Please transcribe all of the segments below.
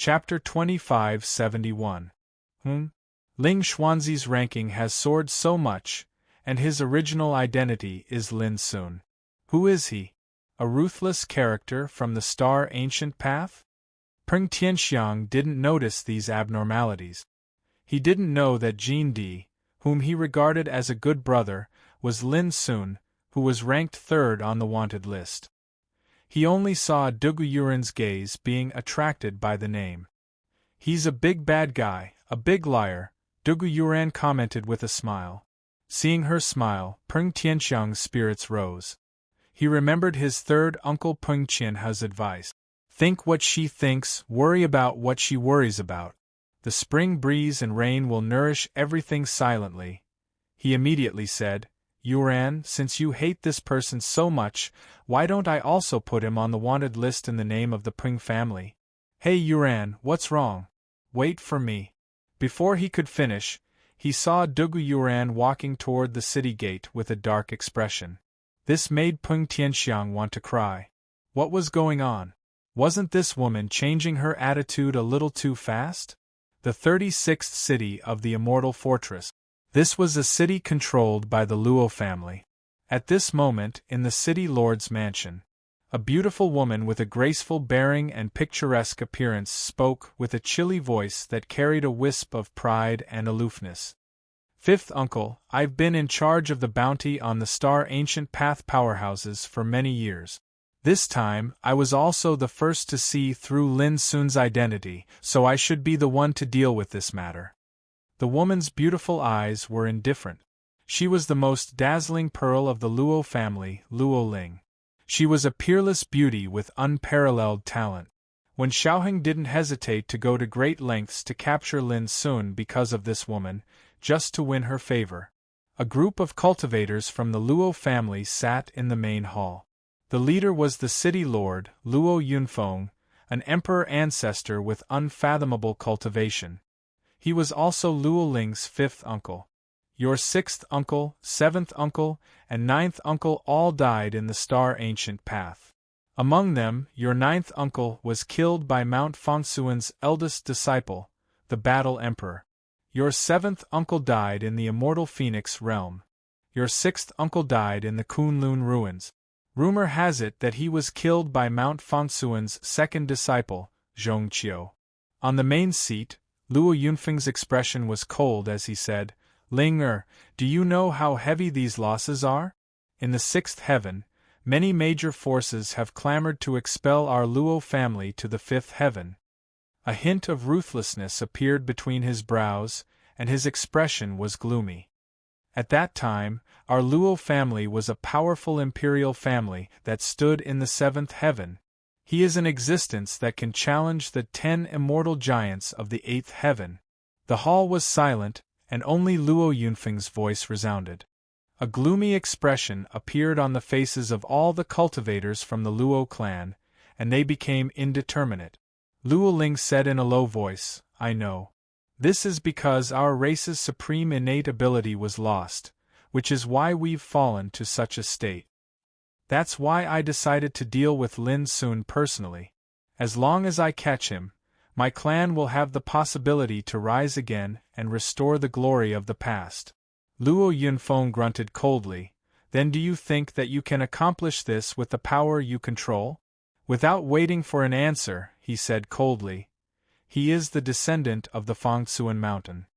Chapter 2571. Ling Xuanzi's ranking has soared so much, and his original identity is Lin Sun. Who is he? A ruthless character from the star ancient path? Peng Tianxiang didn't notice these abnormalities. He didn't know that Jin Di, whom he regarded as a good brother, was Lin Sun, who was ranked third on the wanted list. He only saw Dugu Yuren's gaze being attracted by the name. "He's a big bad guy, a big liar," Dugu Yuren commented with a smile. Seeing her smile, Peng Tianxiang's spirits rose. He remembered his third uncle Peng Qianha's advice. Think what she thinks, worry about what she worries about. The spring breeze and rain will nourish everything silently. He immediately said, "Yuran, since you hate this person so much, why don't I also put him on the wanted list in the name of the Peng family?" "Hey Yuran, what's wrong? Wait for me." Before he could finish, he saw Dugu Yuran walking toward the city gate with a dark expression. This made Peng Tianxiang want to cry. What was going on? Wasn't this woman changing her attitude a little too fast? The 36th city of the Immortal Fortress. This was a city controlled by the Luo family. At this moment, in the city lord's mansion, a beautiful woman with a graceful bearing and picturesque appearance spoke with a chilly voice that carried a wisp of pride and aloofness. "Fifth uncle, I've been in charge of the bounty on the Star Ancient Path powerhouses for many years. This time, I was also the first to see through Lin Sun's identity, so I should be the one to deal with this matter." The woman's beautiful eyes were indifferent. She was the most dazzling pearl of the Luo family, Luo Ling. She was a peerless beauty with unparalleled talent. When Xiaoheng didn't hesitate to go to great lengths to capture Lin Sun because of this woman, just to win her favor. A group of cultivators from the Luo family sat in the main hall. The leader was the city lord, Luo Yunfeng, an emperor ancestor with unfathomable cultivation. He was also Luo Ling's fifth uncle. Your sixth uncle, seventh uncle, and ninth uncle all died in the Star Ancient Path. Among them, your ninth uncle was killed by Mount Fangsuan's eldest disciple, the Battle Emperor. Your seventh uncle died in the Immortal Phoenix realm. Your sixth uncle died in the Kunlun ruins. Rumor has it that he was killed by Mount Fangsuan's second disciple, Zhongqiu. On the main seat, Luo Yunfeng's expression was cold as he said, "Ling do you know how heavy these losses are? In the sixth heaven, many major forces have clamored to expel our Luo family to the fifth heaven." A hint of ruthlessness appeared between his brows, and his expression was gloomy. At that time, our Luo family was a powerful imperial family that stood in the seventh heaven. He is an existence that can challenge the 10 immortal giants of the 8th heaven. The hall was silent, and only Luo Yunfeng's voice resounded. A gloomy expression appeared on the faces of all the cultivators from the Luo clan, and they became indeterminate. Luo Ling said in a low voice, "I know. This is because our race's supreme innate ability was lost, which is why we've fallen to such a state. That's why I decided to deal with Lin Sun personally. As long as I catch him, my clan will have the possibility to rise again and restore the glory of the past." Luo Yunfeng grunted coldly. "Then do you think that you can accomplish this with the power you control?" Without waiting for an answer, he said coldly, "He is the descendant of the Fangsuan mountain.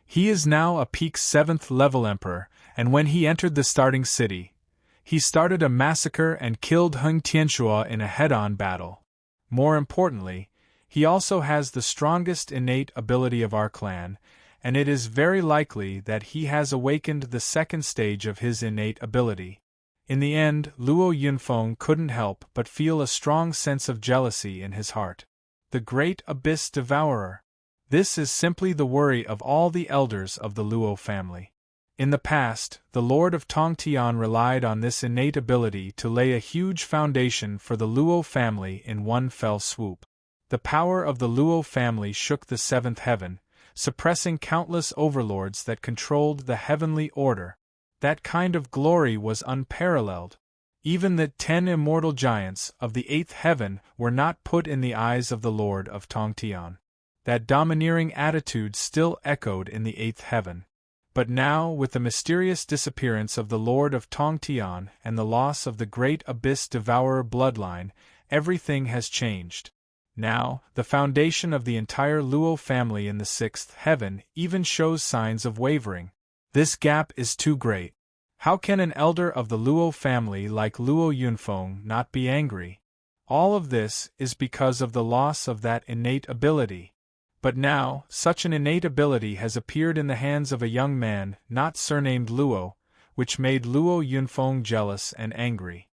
He is now a peak 7th level emperor, and when he entered the starting city, he started a massacre and killed Heng Tianxua in a head-on battle. More importantly, he also has the strongest innate ability of our clan, and it is very likely that he has awakened the second stage of his innate ability." In the end, Luo Yunfeng couldn't help but feel a strong sense of jealousy in his heart. The Great Abyss Devourer. This is simply the worry of all the elders of the Luo family. In the past, the Lord of Tongtian relied on this innate ability to lay a huge foundation for the Luo family in one fell swoop. The power of the Luo family shook the seventh heaven, suppressing countless overlords that controlled the heavenly order. That kind of glory was unparalleled. Even the 10 immortal giants of the 8th heaven were not put in the eyes of the Lord of Tongtian. That domineering attitude still echoed in the 8th heaven. But now, with the mysterious disappearance of the Lord of Tongtian and the loss of the great Abyss Devourer bloodline, everything has changed. Now, the foundation of the entire Luo family in the 6th heaven even shows signs of wavering. This gap is too great. How can an elder of the Luo family like Luo Yunfeng not be angry? All of this is because of the loss of that innate ability. But now, such an innate ability has appeared in the hands of a young man not surnamed Luo, which made Luo Yunfeng jealous and angry.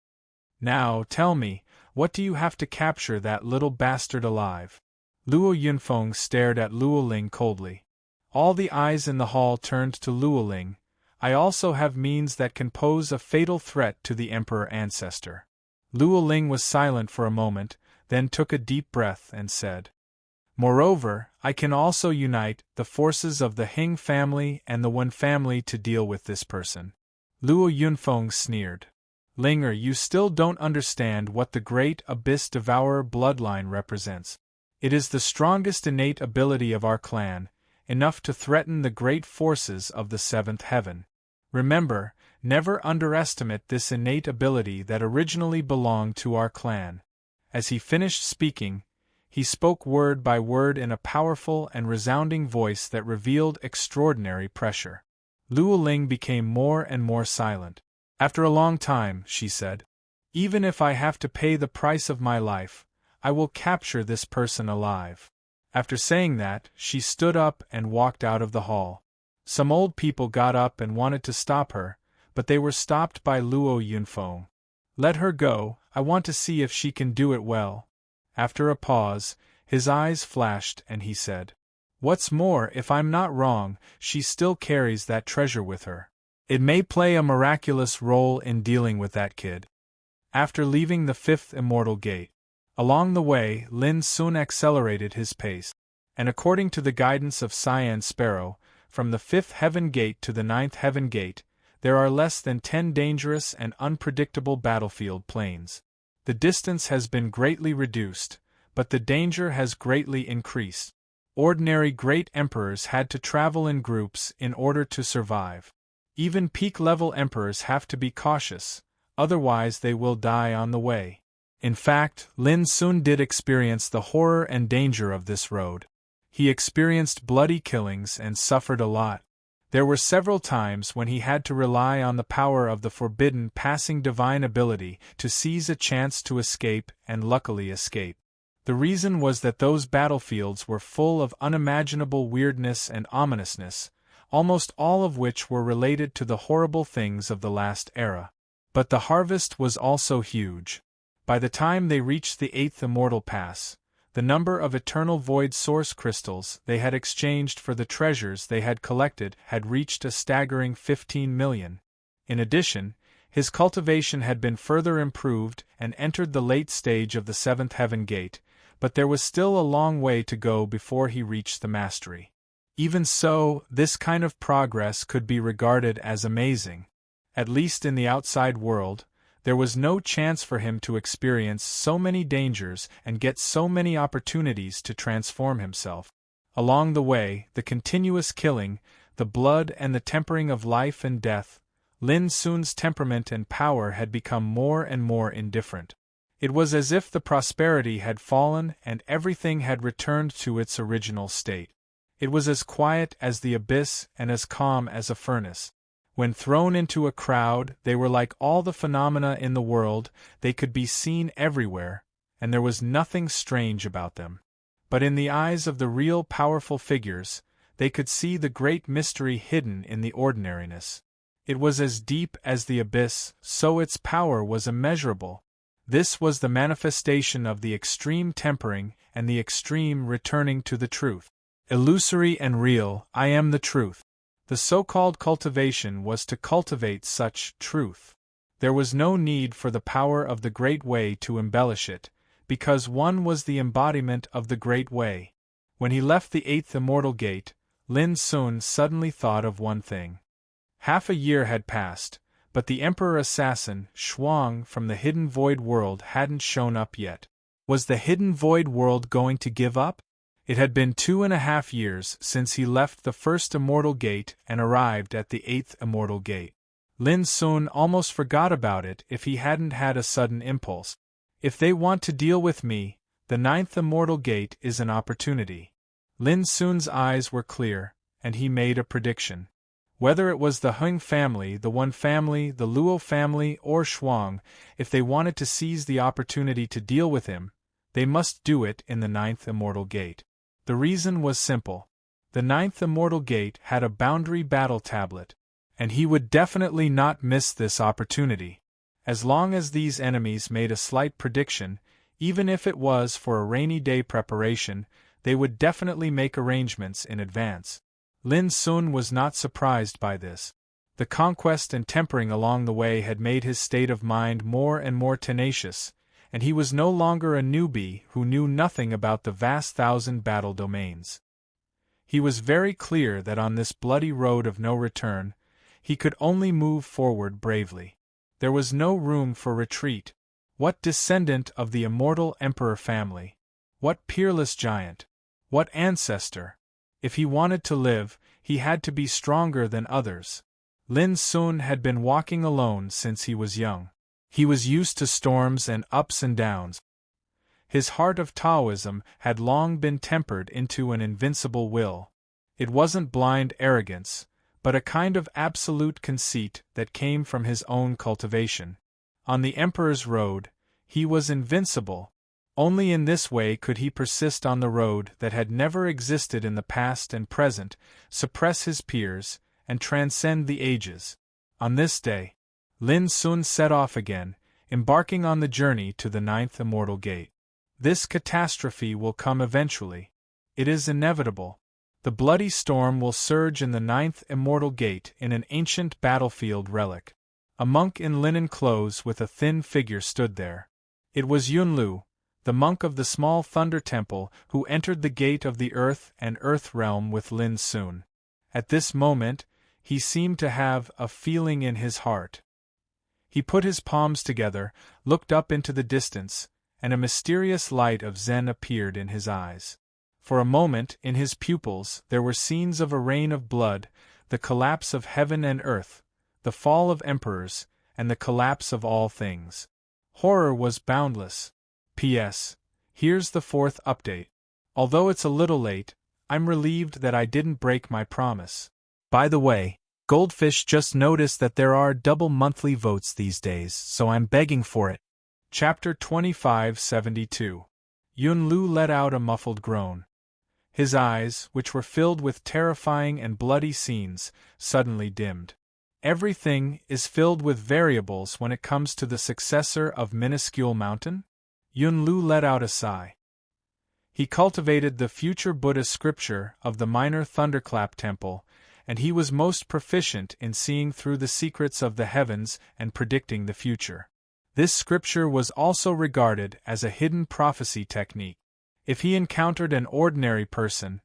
Now, tell me, what do you have to capture that little bastard alive? Luo Yunfeng stared at Luo Ling coldly. All the eyes in the hall turned to Luo Ling. I also have means that can pose a fatal threat to the Emperor Ancestor. Luo Ling was silent for a moment, then took a deep breath and said, Moreover, I can also unite the forces of the Hing family and the Wen family to deal with this person. Luo Yunfeng sneered. Linger, you still don't understand what the great Abyss Devourer bloodline represents. It is the strongest innate ability of our clan, enough to threaten the great forces of the 7th heaven. Remember, never underestimate this innate ability that originally belonged to our clan. As he finished speaking, he spoke word by word in a powerful and resounding voice that revealed extraordinary pressure. Luo Ling became more and more silent. After a long time, she said, Even if I have to pay the price of my life, I will capture this person alive. After saying that, she stood up and walked out of the hall. Some old people got up and wanted to stop her, but they were stopped by Luo Yunfeng. Let her go, I want to see if she can do it well. After a pause, his eyes flashed and he said, What's more, if I'm not wrong, she still carries that treasure with her. It may play a miraculous role in dealing with that kid. After leaving the 5th immortal gate, along the way, Lin Sun accelerated his pace, and according to the guidance of Cyan Sparrow, from the 5th heaven gate to the 9th heaven gate, there are less than 10 dangerous and unpredictable battlefield planes. The distance has been greatly reduced, but the danger has greatly increased. Ordinary great emperors had to travel in groups in order to survive. Even peak-level emperors have to be cautious, otherwise they will die on the way. In fact, Lin Sun did experience the horror and danger of this road. He experienced bloody killings and suffered a lot. There were several times when he had to rely on the power of the forbidden passing divine ability to seize a chance to escape and luckily escape. The reason was that those battlefields were full of unimaginable weirdness and ominousness, almost all of which were related to the horrible things of the last era. But the harvest was also huge. By the time they reached the 8th Immortal Pass, the number of eternal void source crystals they had exchanged for the treasures they had collected had reached a staggering 15 million. In addition, his cultivation had been further improved and entered the late stage of the 7th heaven gate, but there was still a long way to go before he reached the mastery. Even so, this kind of progress could be regarded as amazing. At least in the outside world, there was no chance for him to experience so many dangers and get so many opportunities to transform himself. Along the way, the continuous killing, the blood and the tempering of life and death, Lin Sun's temperament and power had become more and more indifferent. It was as if the prosperity had fallen and everything had returned to its original state. It was as quiet as the abyss and as calm as a furnace. When thrown into a crowd, they were like all the phenomena in the world, they could be seen everywhere, and there was nothing strange about them. But in the eyes of the real powerful figures, they could see the great mystery hidden in the ordinariness. It was as deep as the abyss, so its power was immeasurable. This was the manifestation of the extreme tempering and the extreme returning to the truth. Illusory and real, I am the truth. The so-called cultivation was to cultivate such truth. There was no need for the power of the Great Way to embellish it, because one was the embodiment of the Great Way. When he left the 8th Immortal Gate, Lin Sun suddenly thought of one thing. Half a year had passed, but the Emperor Assassin, Shuang from the Hidden Void World hadn't shown up yet. Was the Hidden Void World going to give up? It had been 2.5 years since he left the first Immortal Gate and arrived at the 8th Immortal Gate. Lin Sun almost forgot about it if he hadn't had a sudden impulse. If they want to deal with me, the 9th Immortal Gate is an opportunity. Lin Sun's eyes were clear, and he made a prediction. Whether it was the Hung family, the One family, the Luo family, or Shuang, if they wanted to seize the opportunity to deal with him, they must do it in the 9th Immortal Gate. The reason was simple. The 9th Immortal Gate had a boundary battle tablet, and he would definitely not miss this opportunity. As long as these enemies made a slight prediction, even if it was for a rainy day preparation, they would definitely make arrangements in advance. Lin Sun was not surprised by this. The conquest and tempering along the way had made his state of mind more and more tenacious, and he was no longer a newbie who knew nothing about the vast 1,000 battle domains. He was very clear that on this bloody road of no return, he could only move forward bravely. There was no room for retreat. What descendant of the immortal Emperor family? What peerless giant? What ancestor? If he wanted to live, he had to be stronger than others. Lin Sun had been walking alone since he was young. He was used to storms and ups and downs. His heart of Taoism had long been tempered into an invincible will. It wasn't blind arrogance, but a kind of absolute conceit that came from his own cultivation. On the Emperor's road, he was invincible. Only in this way could he persist on the road that had never existed in the past and present, suppress his peers, and transcend the ages. On this day, Lin Sun set off again, embarking on the journey to the 9th Immortal Gate. This catastrophe will come eventually. It is inevitable. The bloody storm will surge in the 9th Immortal Gate in an ancient battlefield relic. A monk in linen clothes with a thin figure stood there. It was Yunlu, the monk of the small Thunder Temple, who entered the gate of the earth and earth realm with Lin Sun. At this moment, he seemed to have a feeling in his heart. He put his palms together, looked up into the distance, and a mysterious light of Zen appeared in his eyes. For a moment, in his pupils, there were scenes of a rain of blood, the collapse of heaven and earth, the fall of emperors, and the collapse of all things. Horror was boundless. P.S. Here's the 4th update. Although it's a little late, I'm relieved that I didn't break my promise. By the way, Goldfish just noticed that there are double monthly votes these days, so I'm begging for it. Chapter 2572. Yunlu let out a muffled groan. His eyes, which were filled with terrifying and bloody scenes, suddenly dimmed. Everything is filled with variables when it comes to the successor of Minuscule Mountain? Yunlu let out a sigh. He cultivated the future Buddhist scripture of the Minor Thunderclap Temple, and he was most proficient in seeing through the secrets of the heavens and predicting the future. This scripture was also regarded as a hidden prophecy technique. If he encountered an ordinary person,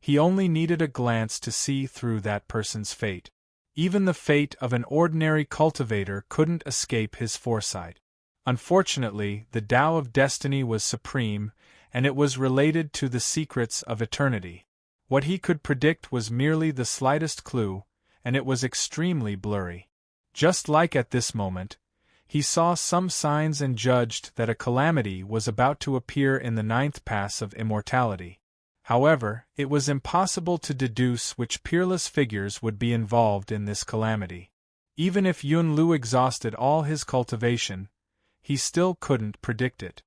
he only needed a glance to see through that person's fate. Even the fate of an ordinary cultivator couldn't escape his foresight. Unfortunately, the Tao of Destiny was supreme, and it was related to the secrets of eternity. What he could predict was merely the slightest clue, and it was extremely blurry. Just like at this moment, he saw some signs and judged that a calamity was about to appear in the 9th pass of immortality. However, it was impossible to deduce which peerless figures would be involved in this calamity. Even if Yunlu exhausted all his cultivation, he still couldn't predict it.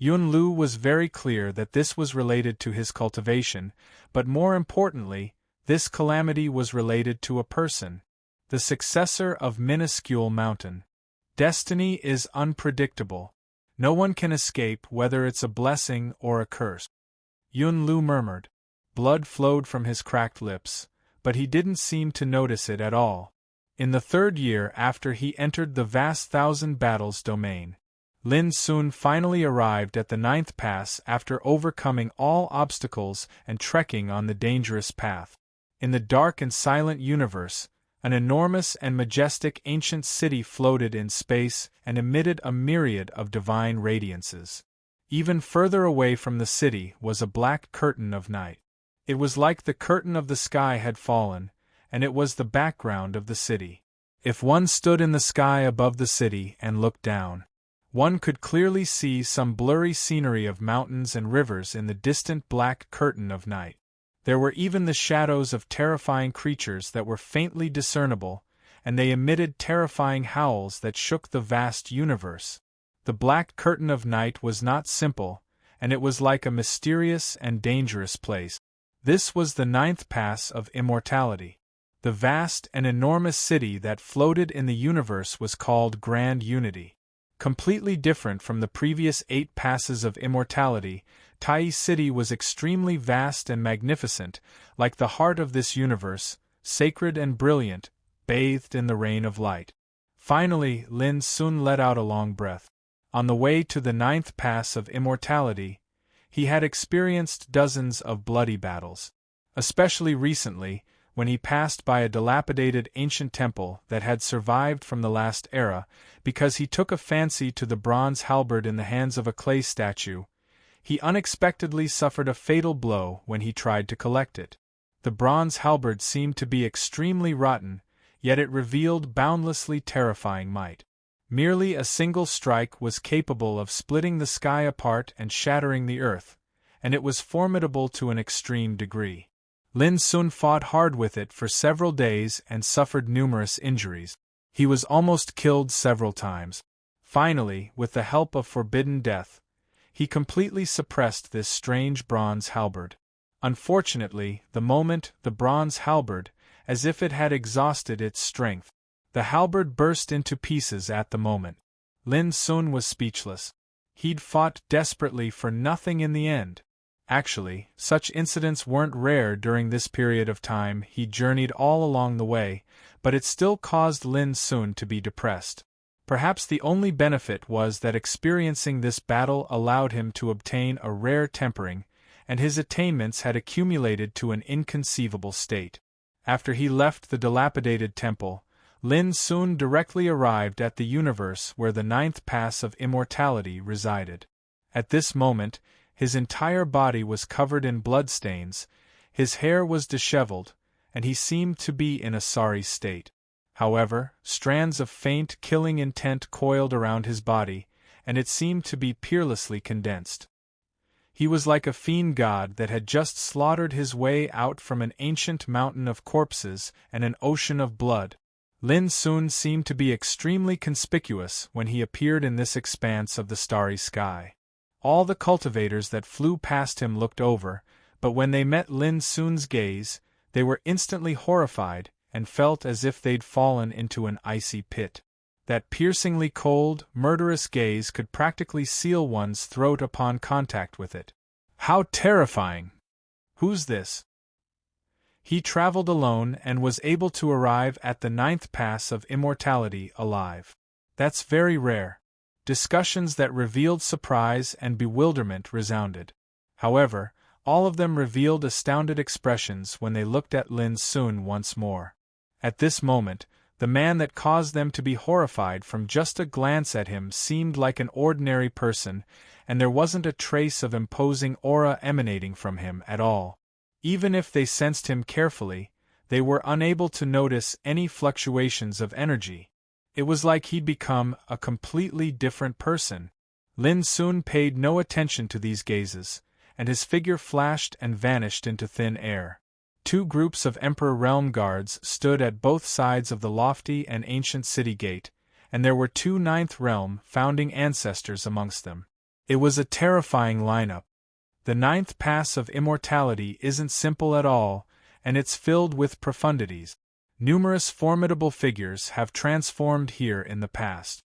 Yunlu was very clear that this was related to his cultivation, but more importantly, this calamity was related to a person, the successor of Minuscule Mountain. Destiny is unpredictable. No one can escape whether it's a blessing or a curse. Yunlu murmured. Blood flowed from his cracked lips, but he didn't seem to notice it at all. In the 3rd year after he entered the vast 1,000 battles domain, Lin Sun finally arrived at the 9th pass after overcoming all obstacles and trekking on the dangerous path. In the dark and silent universe, An enormous and majestic ancient city floated in space and emitted a myriad of divine radiances. Even further away from the city was a black curtain of night. It was like the curtain of the sky had fallen, and it was the background of the city. If one stood in the sky above the city and looked down, one could clearly see some blurry scenery of mountains and rivers in the distant black curtain of night. There were even the shadows of terrifying creatures that were faintly discernible, and they emitted terrifying howls that shook the vast universe. The black curtain of night was not simple, and it was like a mysterious and dangerous place. This was the ninth pass of immortality. The vast and enormous city that floated in the universe was called Grand Unity. Completely different from the previous 8 passes of immortality, Tai City was extremely vast and magnificent, like the heart of this universe, sacred and brilliant, bathed in the rain of light. Finally, Lin Sun let out a long breath. On the way to the 9th pass of immortality, he had experienced dozens of bloody battles. Especially recently, when he passed by a dilapidated ancient temple that had survived from the last era, because he took a fancy to the bronze halberd in the hands of a clay statue, he unexpectedly suffered a fatal blow when he tried to collect it. The bronze halberd seemed to be extremely rotten, yet it revealed boundlessly terrifying might. Merely a single strike was capable of splitting the sky apart and shattering the earth, and it was formidable to an extreme degree. Lin Sun fought hard with it for several days and suffered numerous injuries. He was almost killed several times. Finally, with the help of forbidden death, he completely suppressed this strange bronze halberd. Unfortunately, the moment the bronze halberd, as if it had exhausted its strength, the halberd burst into pieces at the moment. Lin Sun was speechless. He'd fought desperately for nothing in the end. Actually, such incidents weren't rare during this period of time he journeyed all along the way, but it still caused Lin Sun to be depressed. Perhaps the only benefit was that experiencing this battle allowed him to obtain a rare tempering, and his attainments had accumulated to an inconceivable state. After he left the dilapidated temple, Lin Sun directly arrived at the universe where the 9th pass of immortality resided. At this moment, his entire body was covered in bloodstains, his hair was disheveled, and he seemed to be in a sorry state. However, strands of faint, killing intent coiled around his body, and it seemed to be peerlessly condensed. He was like a fiend god that had just slaughtered his way out from an ancient mountain of corpses and an ocean of blood. Lin Sun seemed to be extremely conspicuous when he appeared in this expanse of the starry sky. All the cultivators that flew past him looked over, but when they met Lin Sun's gaze, they were instantly horrified and felt as if they'd fallen into an icy pit. That piercingly cold, murderous gaze could practically seal one's throat upon contact with it. How terrifying! Who's this? He traveled alone and was able to arrive at the 9th pass of immortality alive. That's very rare. Discussions that revealed surprise and bewilderment resounded. However, all of them revealed astounded expressions when they looked at Lin Sun once more. At this moment, the man that caused them to be horrified from just a glance at him seemed like an ordinary person, and there wasn't a trace of imposing aura emanating from him at all. Even if they sensed him carefully, they were unable to notice any fluctuations of energy. It was like he'd become a completely different person. Lin Sun paid no attention to these gazes, and his figure flashed and vanished into thin air. 2 groups of Emperor Realm Guards stood at both sides of the lofty and ancient city gate, and there were 2 Ninth Realm founding ancestors amongst them. It was a terrifying lineup. The 9th pass of immortality isn't simple at all, and it's filled with profundities. Numerous formidable figures have transformed here in the past.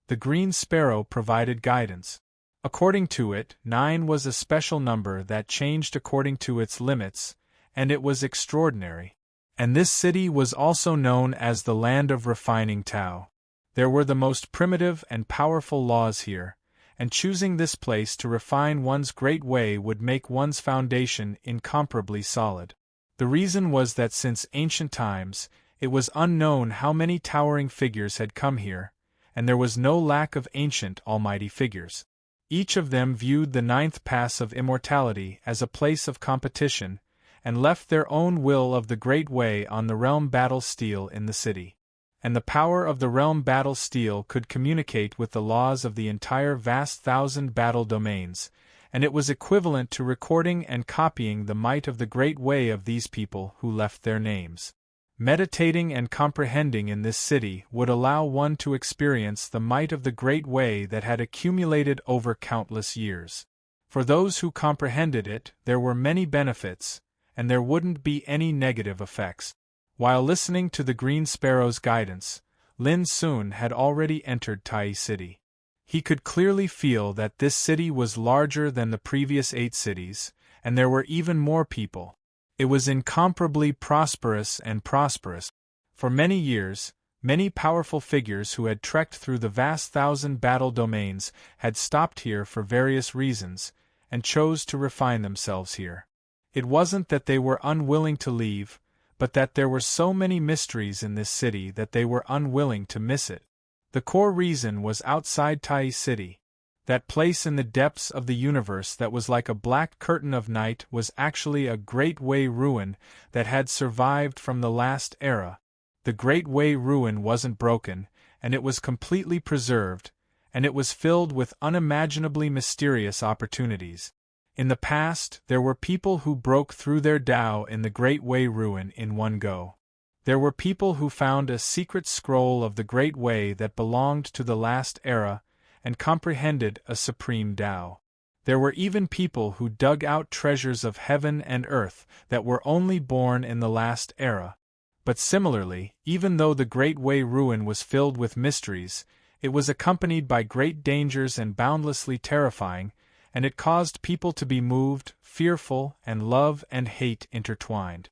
The Green Sparrow provided guidance. According to it, 9 was a special number that changed according to its limits, and it was extraordinary. And this city was also known as the Land of Refining Tao. There were the most primitive and powerful laws here, and choosing this place to refine one's great way would make one's foundation incomparably solid. The reason was that since ancient times, It was unknown how many towering figures had come here, and there was no lack of ancient almighty figures. Each of them viewed the ninth pass of immortality as a place of competition, and left their own will of the great way on the realm battle steel in the city. And the power of the realm battle steel could communicate with the laws of the entire vast thousand battle domains, and it was equivalent to recording and copying the might of the great way of these people who left their names. Meditating and comprehending in this city would allow one to experience the might of the great way that had accumulated over countless years. For those who comprehended it, there were many benefits, and there wouldn't be any negative effects. While listening to the Green Sparrow's guidance, Lin Sun had already entered Tai City. He could clearly feel that this city was larger than the previous 8 cities, and there were even more people. It was incomparably prosperous and prosperous. For many years, many powerful figures who had trekked through the vast thousand battle domains had stopped here for various reasons, and chose to refine themselves here. It wasn't that they were unwilling to leave, but that there were so many mysteries in this city that they were unwilling to miss it. The core reason was outside Tai City. That place in the depths of the universe that was like a black curtain of night was actually a Great Way ruin that had survived from the last era. The Great Way ruin wasn't broken, and it was completely preserved, and it was filled with unimaginably mysterious opportunities. In the past, there were people who broke through their Tao in the Great Way ruin in one go. There were people who found a secret scroll of the Great Way that belonged to the last era, and comprehended a supreme Tao. There were even people who dug out treasures of heaven and earth that were only born in the last era. But similarly, even though the Great Way ruin was filled with mysteries, it was accompanied by great dangers and boundlessly terrifying, and it caused people to be moved, fearful, and love and hate intertwined.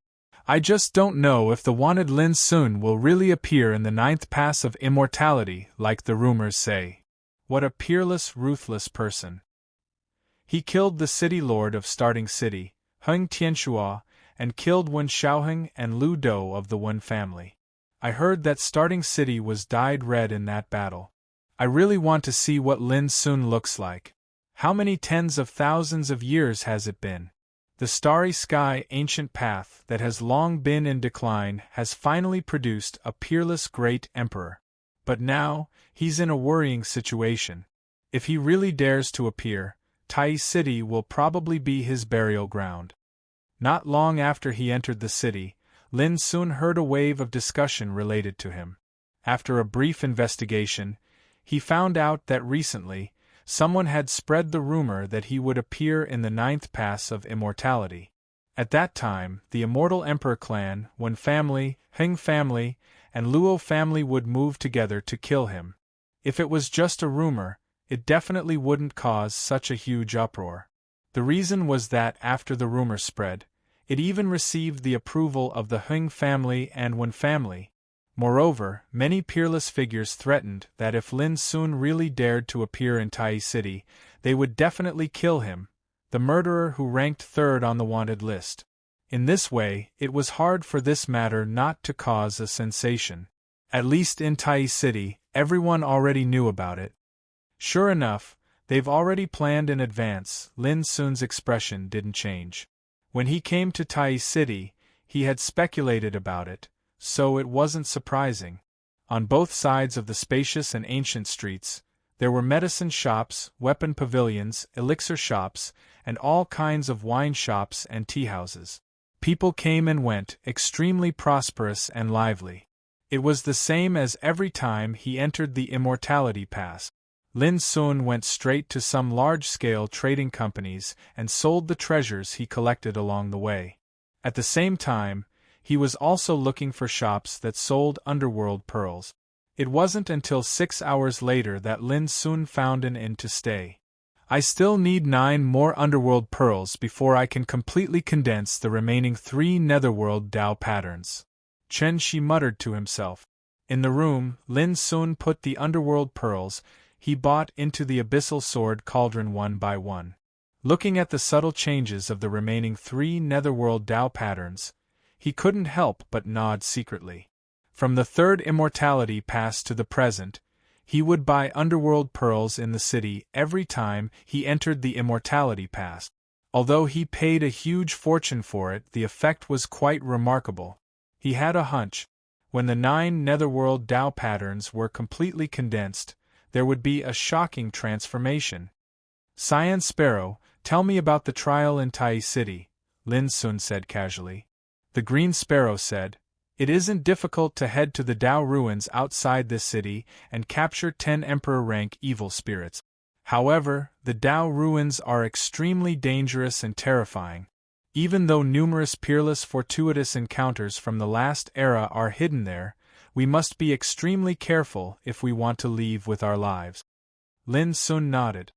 I just don't know if the wanted Lin Sun will really appear in the ninth pass of immortality, like the rumors say. What a peerless, ruthless person. He killed the city lord of Starting City, Heng Tianxua, and killed Wen Xiaoheng and Lu Dou of the Wen family. I heard that Starting City was dyed red in that battle. I really want to see what Lin Sun looks like. How many tens of thousands of years has it been? The starry sky ancient path that has long been in decline has finally produced a peerless great emperor. But now, he's in a worrying situation. If he really dares to appear, Tai City will probably be his burial ground. Not long after he entered the city, Lin Sun heard a wave of discussion related to him. After a brief investigation, he found out that recently, someone had spread the rumor that he would appear in the ninth pass of immortality. At that time, the Immortal Emperor clan, Wen family, Heng family, and Luo family would move together to kill him. If it was just a rumor, it definitely wouldn't cause such a huge uproar. The reason was that after the rumor spread, it even received the approval of the Heng family and Wen family. Moreover, many peerless figures threatened that if Lin Sun really dared to appear in Tai City, they would definitely kill him, the murderer who ranked third on the wanted list. In this way, it was hard for this matter not to cause a sensation. At least in Tai City, everyone already knew about it. Sure enough, they've already planned in advance. Lin Sun's expression didn't change. When he came to Tai City, he had speculated about it, so it wasn't surprising. On both sides of the spacious and ancient streets, there were medicine shops, weapon pavilions, elixir shops, and all kinds of wine shops and tea houses. People came and went, extremely prosperous and lively. It was the same as every time he entered the Immortality Pass. Lin Sun went straight to some large-scale trading companies and sold the treasures he collected along the way. At the same time, he was also looking for shops that sold underworld pearls. It wasn't until 6 hours later that Lin Sun found an inn to stay. I still need 9 more underworld pearls before I can completely condense the remaining 3 netherworld Tao patterns. Chen Shi muttered to himself. In the room, Lin Sun put the underworld pearls he bought into the abyssal sword cauldron one by one. Looking at the subtle changes of the remaining 3 netherworld Tao patterns, he couldn't help but nod secretly. From the third immortality past to the present, he would buy underworld pearls in the city every time he entered the immortality past. Although he paid a huge fortune for it, the effect was quite remarkable. He had a hunch. When the 9 netherworld Tao patterns were completely condensed, there would be a shocking transformation. Cyan Sparrow, tell me about the trial in Tai City, Lin Sun said casually. The Green Sparrow said, it isn't difficult to head to the Tao ruins outside this city and capture 10 Emperor-rank evil spirits. However, the Tao ruins are extremely dangerous and terrifying. Even though numerous peerless fortuitous encounters from the last era are hidden there, we must be extremely careful if we want to leave with our lives. Lin Sun nodded.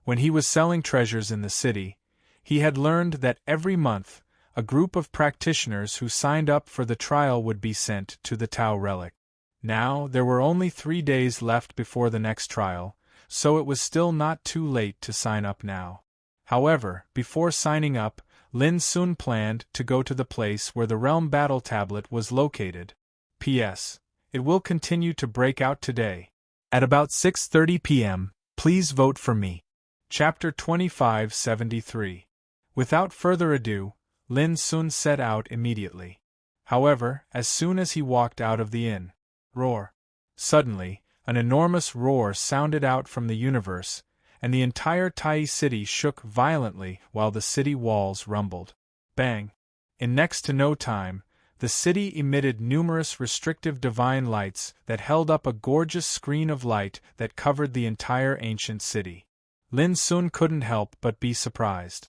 When he was selling treasures in the city, he had learned that every month, a group of practitioners who signed up for the trial would be sent to the Tao relic. Now, there were only 3 days left before the next trial, so it was still not too late to sign up now. However, before signing up, Lin Sun planned to go to the place where the Realm Battle Tablet was located. P.S. It will continue to break out today. At about 6:30 p.m., please vote for me. Chapter 2573. Without further ado, Lin Sun set out immediately. However, as soon as he walked out of the inn, suddenly, an enormous roar sounded out from the universe, and the entire Tai city shook violently while the city walls rumbled. Bang! In next to no time, the city emitted numerous restrictive divine lights that held up a gorgeous screen of light that covered the entire ancient city. Lin Sun couldn't help but be surprised.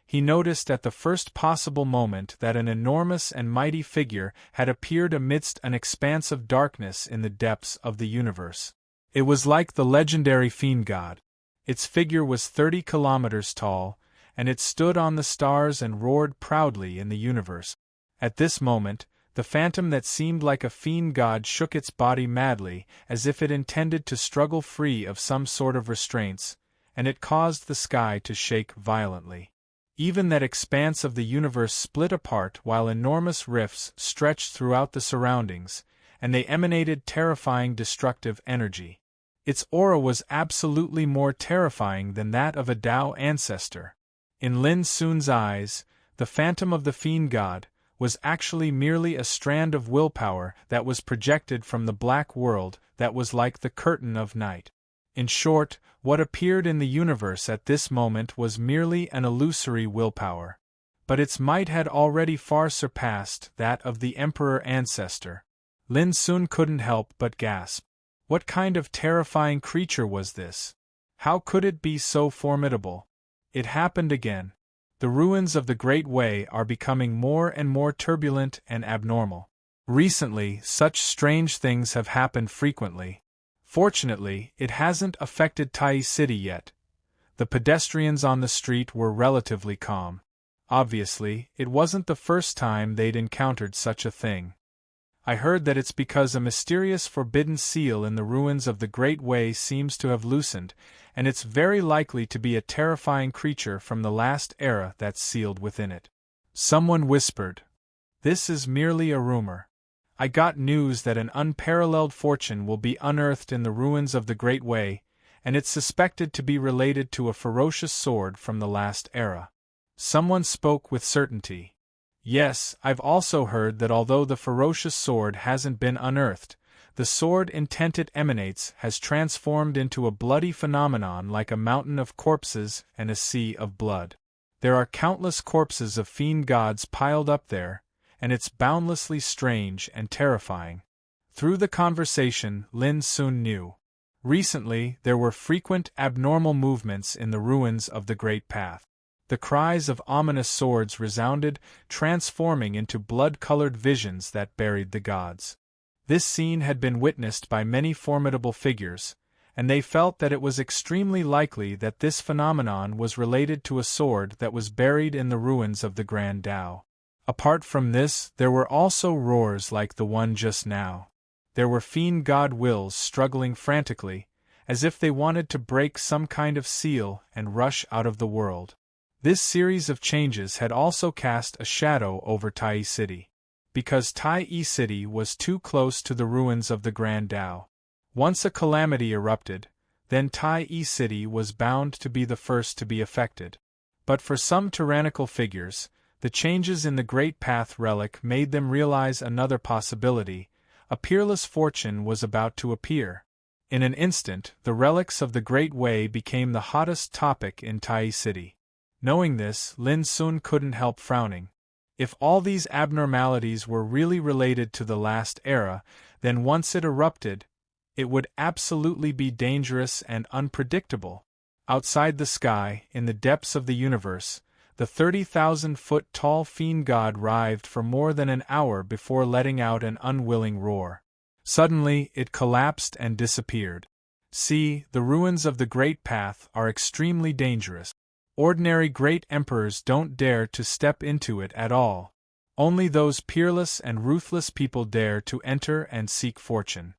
He noticed at the first possible moment that an enormous and mighty figure had appeared amidst an expanse of darkness in the depths of the universe. It was like the legendary fiend god. Its figure was 30 kilometers tall, and it stood on the stars and roared proudly in the universe. At this moment, the phantom that seemed like a fiend god shook its body madly, as if it intended to struggle free of some sort of restraints, and it caused the sky to shake violently. Even that expanse of the universe split apart while enormous rifts stretched throughout the surroundings, and they emanated terrifying destructive energy. Its aura was absolutely more terrifying than that of a Tao ancestor. In Lin Sun's eyes, the phantom of the fiend god was actually merely a strand of willpower that was projected from the black world that was like the curtain of night. In short, what appeared in the universe at this moment was merely an illusory willpower. But its might had already far surpassed that of the Emperor ancestor. Lin Sun couldn't help but gasp. What kind of terrifying creature was this? How could it be so formidable? It happened again. The ruins of the Great Way are becoming more and more turbulent and abnormal. Recently, such strange things have happened frequently. Fortunately, it hasn't affected Tai City yet. The pedestrians on the street were relatively calm. Obviously, it wasn't the first time they'd encountered such a thing. I heard that it's because a mysterious forbidden seal in the ruins of the Great Way seems to have loosened, and it's very likely to be a terrifying creature from the last era that's sealed within it. Someone whispered. This is merely a rumor. I got news that an unparalleled fortune will be unearthed in the ruins of the Great Way, and it's suspected to be related to a ferocious sword from the last era. Someone spoke with certainty. Yes, I've also heard that although the ferocious sword hasn't been unearthed, the sword intent it emanates has transformed into a bloody phenomenon like a mountain of corpses and a sea of blood. There are countless corpses of fiend gods piled up there, and it's boundlessly strange and terrifying. Through the conversation, Lin Sun knew. Recently, there were frequent abnormal movements in the ruins of the Great Path. The cries of ominous swords resounded, transforming into blood-colored visions that buried the gods. This scene had been witnessed by many formidable figures, and they felt that it was extremely likely that this phenomenon was related to a sword that was buried in the ruins of the Grand Tao. Apart from this, there were also roars like the one just now. There were fiend god wills struggling frantically, as if they wanted to break some kind of seal and rush out of the world. This series of changes had also cast a shadow over Tai City. because Tai City was too close to the ruins of the Grand Tao. Once a calamity erupted, then Tai City was bound to be the first to be affected. But for some tyrannical figures, the changes in the Great Path relic made them realize another possibility: a peerless fortune was about to appear. In an instant, the relics of the Great Way became the hottest topic in Tai City. Knowing this, Lin Sun couldn't help frowning. If all these abnormalities were really related to the last era, then once it erupted, it would absolutely be dangerous and unpredictable. Outside the sky, in the depths of the universe, the 30,000-foot-tall fiend god writhed for more than an hour before letting out an unwilling roar. Suddenly, it collapsed and disappeared. See, the ruins of the Great Path are extremely dangerous. Ordinary great emperors don't dare to step into it at all. Only those peerless and ruthless people dare to enter and seek fortune.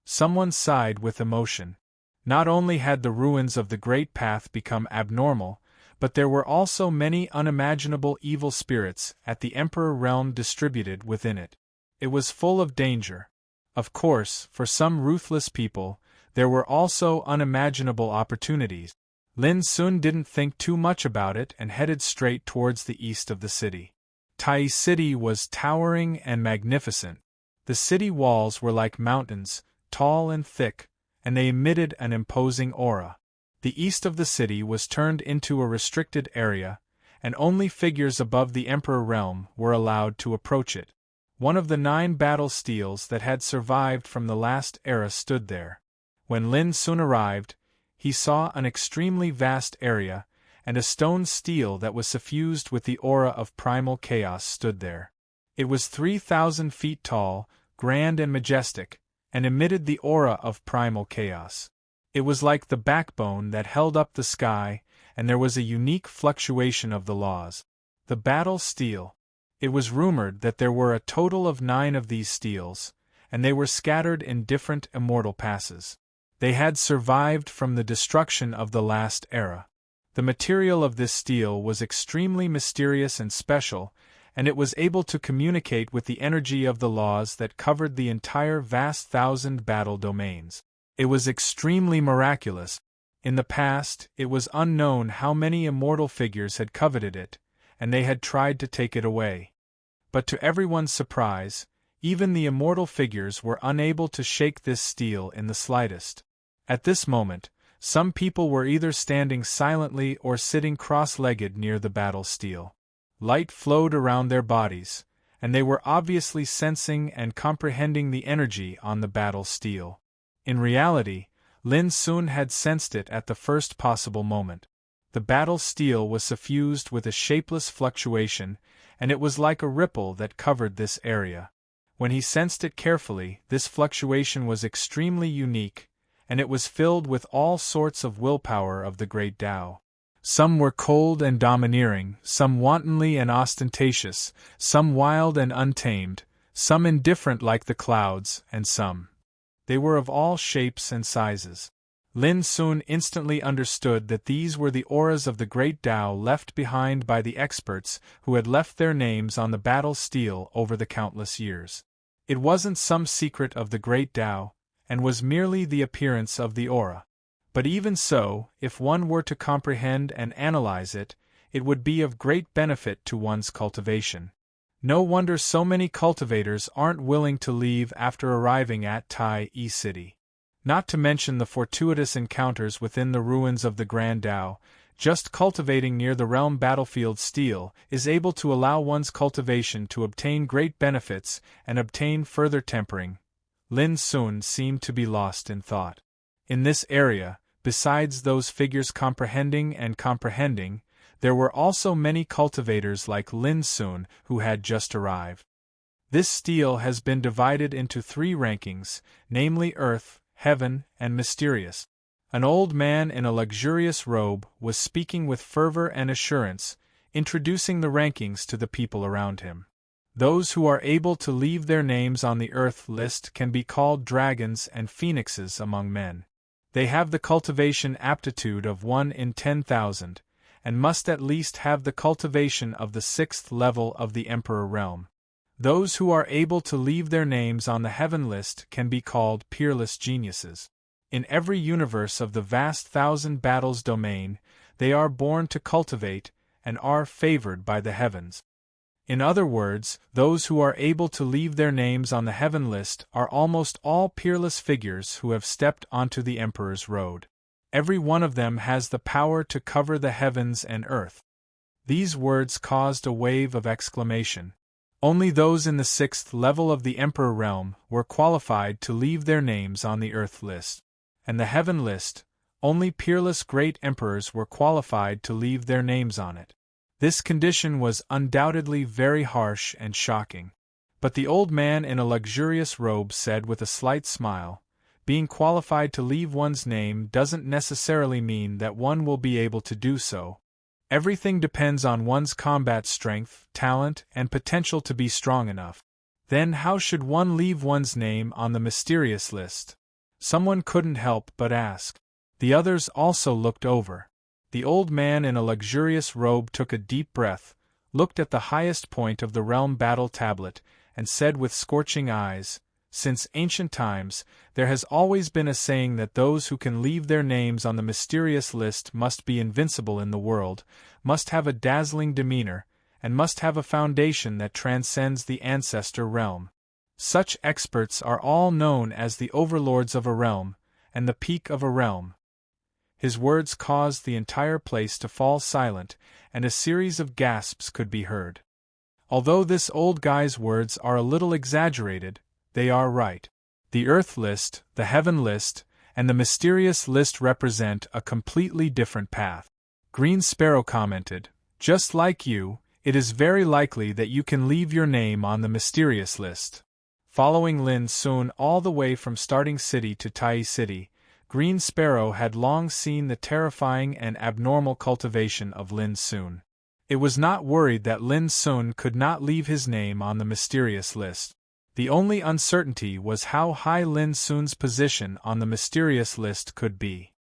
Someone sighed with emotion. Not only had the ruins of the Great Path become abnormal, but there were also many unimaginable evil spirits at the Emperor realm distributed within it. It was full of danger. Of course, for some ruthless people, there were also unimaginable opportunities. Lin Sun didn't think too much about it and headed straight towards the east of the city. Tai City was towering and magnificent. The city walls were like mountains, tall and thick, and they emitted an imposing aura. The east of the city was turned into a restricted area, and only figures above the Emperor realm were allowed to approach it. One of the 9 battle steels that had survived from the last era stood there. When Lin Sun arrived, he saw an extremely vast area, and a stone stele that was suffused with the aura of primal chaos stood there. It was 3,000 feet tall, grand and majestic, and emitted the aura of primal chaos. It was like the backbone that held up the sky, and there was a unique fluctuation of the laws. The battle stele. It was rumored that there were a total of 9 of these steles, and they were scattered in different immortal passes. They had survived from the destruction of the last era. The material of this stele was extremely mysterious and special, and it was able to communicate with the energy of the laws that covered the entire vast 1,000 battle domains. It was extremely miraculous. In the past, it was unknown how many immortal figures had coveted it, and they had tried to take it away. But to everyone's surprise, even the immortal figures were unable to shake this stele in the slightest. At this moment, some people were either standing silently or sitting cross-legged near the battle stele. Light flowed around their bodies, and they were obviously sensing and comprehending the energy on the battle stele. In reality, Lin Sun had sensed it at the first possible moment. The battle stele was suffused with a shapeless fluctuation, and it was like a ripple that covered this area. When he sensed it carefully, this fluctuation was extremely unique, and it was filled with all sorts of willpower of the Great Tao. Some were cold and domineering, some wantonly and ostentatious, some wild and untamed, some indifferent like the clouds, and some. They were of all shapes and sizes. Lin Sun instantly understood that these were the auras of the Great Tao left behind by the experts who had left their names on the battle stele over the countless years. It wasn't some secret of the Great Tao, and was merely the appearance of the aura. But even so, if one were to comprehend and analyze it, it would be of great benefit to one's cultivation. No wonder so many cultivators aren't willing to leave after arriving at Tai City. Not to mention the fortuitous encounters within the ruins of the Grand Tao, just cultivating near the realm battlefield stele is able to allow one's cultivation to obtain great benefits and obtain further tempering. Lin Sun seemed to be lost in thought. In this area, besides those figures comprehending, there were also many cultivators like Lin Sun who had just arrived. This stele has been divided into 3 rankings, namely Earth, Heaven, and Mysterious. An old man in a luxurious robe was speaking with fervor and assurance, introducing the rankings to the people around him. Those who are able to leave their names on the Earth list can be called dragons and phoenixes among men. They have the cultivation aptitude of 1 in 10,000, and must at least have the cultivation of the 6th level of the Emperor realm. Those who are able to leave their names on the heaven list can be called peerless geniuses. In every universe of the vast thousand battles domain, they are born to cultivate, and are favored by the heavens. In other words, those who are able to leave their names on the heaven list are almost all peerless figures who have stepped onto the Emperor's road. Every one of them has the power to cover the heavens and earth. These words caused a wave of exclamation. Only those in the 6th level of the Emperor realm were qualified to leave their names on the earth list. And the heaven list, only peerless great emperors were qualified to leave their names on it. This condition was undoubtedly very harsh and shocking. But the old man in a luxurious robe said with a slight smile, being qualified to leave one's name doesn't necessarily mean that one will be able to do so. Everything depends on one's combat strength, talent, and potential to be strong enough. Then how should one leave one's name on the mysterious list? Someone couldn't help but ask. The others also looked over. The old man in a luxurious robe took a deep breath, looked at the highest point of the realm battle tablet, and said with scorching eyes, "Since ancient times, there has always been a saying that those who can leave their names on the mysterious list must be invincible in the world, must have a dazzling demeanor, and must have a foundation that transcends the ancestor realm. Such experts are all known as the overlords of a realm, and the peak of a realm." His words caused the entire place to fall silent, and a series of gasps could be heard. Although this old guy's words are a little exaggerated, they are right. The Earth list, the Heaven list, and the mysterious list represent a completely different path. Green Sparrow commented, "Just like you, it is very likely that you can leave your name on the mysterious list." Following Lin Sun all the way from Starting City to Tai City, Green Sparrow had long seen the terrifying and abnormal cultivation of Lin Sun. It was not worried that Lin Sun could not leave his name on the mysterious list. The only uncertainty was how high Lin Sun's position on the mysterious list could be.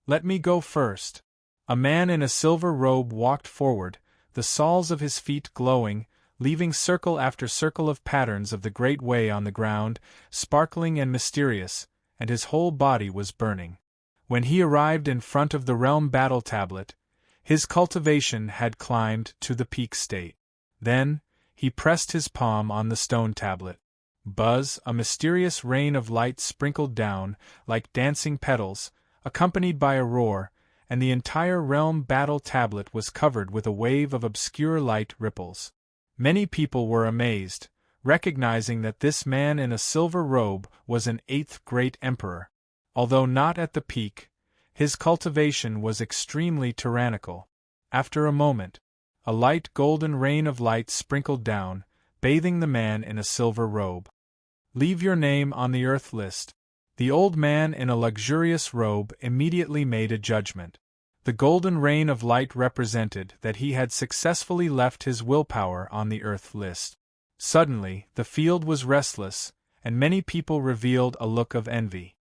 "Let me go first." A man in a silver robe walked forward, the soles of his feet glowing, leaving circle after circle of patterns of the Great Way on the ground, sparkling and mysterious, and his whole body was burning. When he arrived in front of the realm battle tablet, his cultivation had climbed to the peak state. Then, he pressed his palm on the stone tablet. Buzz, a mysterious rain of light sprinkled down, like dancing petals, accompanied by a roar, and the entire realm battle tablet was covered with a wave of obscure light ripples. Many people were amazed, recognizing that this man in a silver robe was an 8th great emperor. Although not at the peak, his cultivation was extremely tyrannical. After a moment, a light golden rain of light sprinkled down, bathing the man in a silver robe. "Leave your name on the Earth list." The old man in a luxurious robe immediately made a judgment. The golden rain of light represented that he had successfully left his willpower on the Earth list. Suddenly, the field was restless, and many people revealed a look of envy.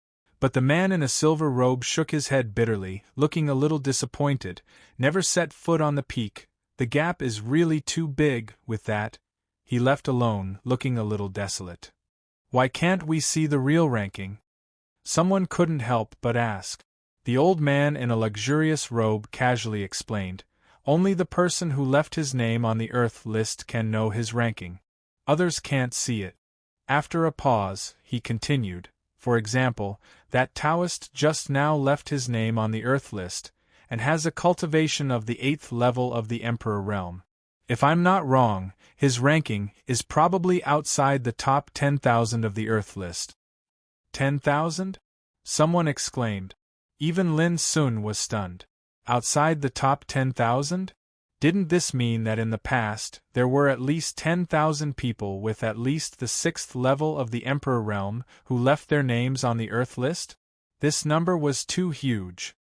But the man in a silver robe shook his head bitterly, looking a little disappointed. "Never set foot on the peak. The gap is really too big." With that, he left alone, looking a little desolate. "Why can't we see the real ranking?" Someone couldn't help but ask. The old man in a luxurious robe casually explained, "Only the person who left his name on the Earth list can know his ranking. Others can't see it." After a pause, he continued, "For example, that Taoist just now left his name on the Earth list, and has a cultivation of the 8th level of the Emperor realm. If I'm not wrong, his ranking is probably outside the top 10,000 of the Earth list." 10,000? Someone exclaimed. Even Lin Sun was stunned. Outside the top 10,000? Didn't this mean that in the past, there were at least 10,000 people with at least the 6th level of the Emperor realm who left their names on the Earth list? This number was too huge.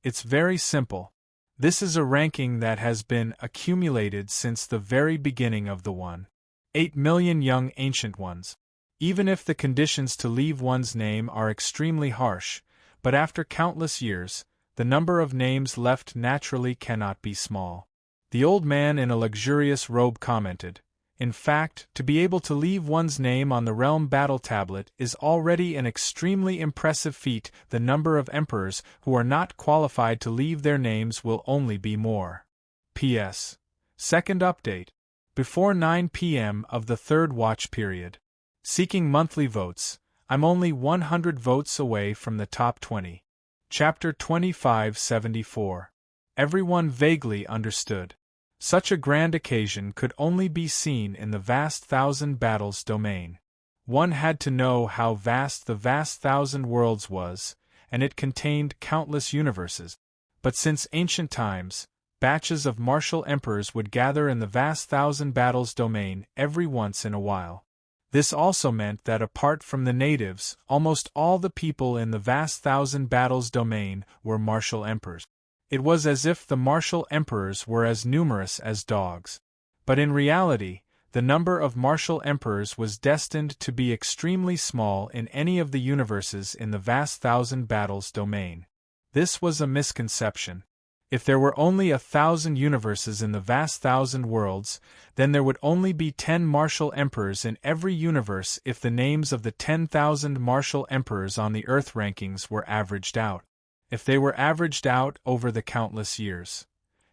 It's very simple. This is a ranking that has been accumulated since the very beginning of the 1.8 million young ancient ones. Even if the conditions to leave one's name are extremely harsh, but after countless years, the number of names left naturally cannot be small. The old man in a luxurious robe commented, In fact, to be able to leave one's name on the realm battle tablet is already an extremely impressive feat. The number of emperors who are not qualified to leave their names will only be more. P.S. Second update. Before 9 p.m. of the third watch period. Seeking monthly votes, I'm only 100 votes away from the top 20. Chapter 2574. Everyone vaguely understood. Such a grand occasion could only be seen in the vast thousand battles domain. One had to know how vast the vast thousand worlds was, and it contained countless universes. But since ancient times, batches of martial emperors would gather in the vast thousand battles domain every once in a while. This also meant that apart from the natives, almost all the people in the vast thousand battles domain were martial emperors. It was as if the martial emperors were as numerous as dogs. But in reality, the number of martial emperors was destined to be extremely small in any of the universes in the vast thousand battles domain. This was a misconception. If there were only 1,000 universes in the vast thousand worlds, then there would only be 10 martial emperors in every universe if the names of the 10,000 martial emperors on the Earth rankings were averaged out. If they were averaged out over the countless years,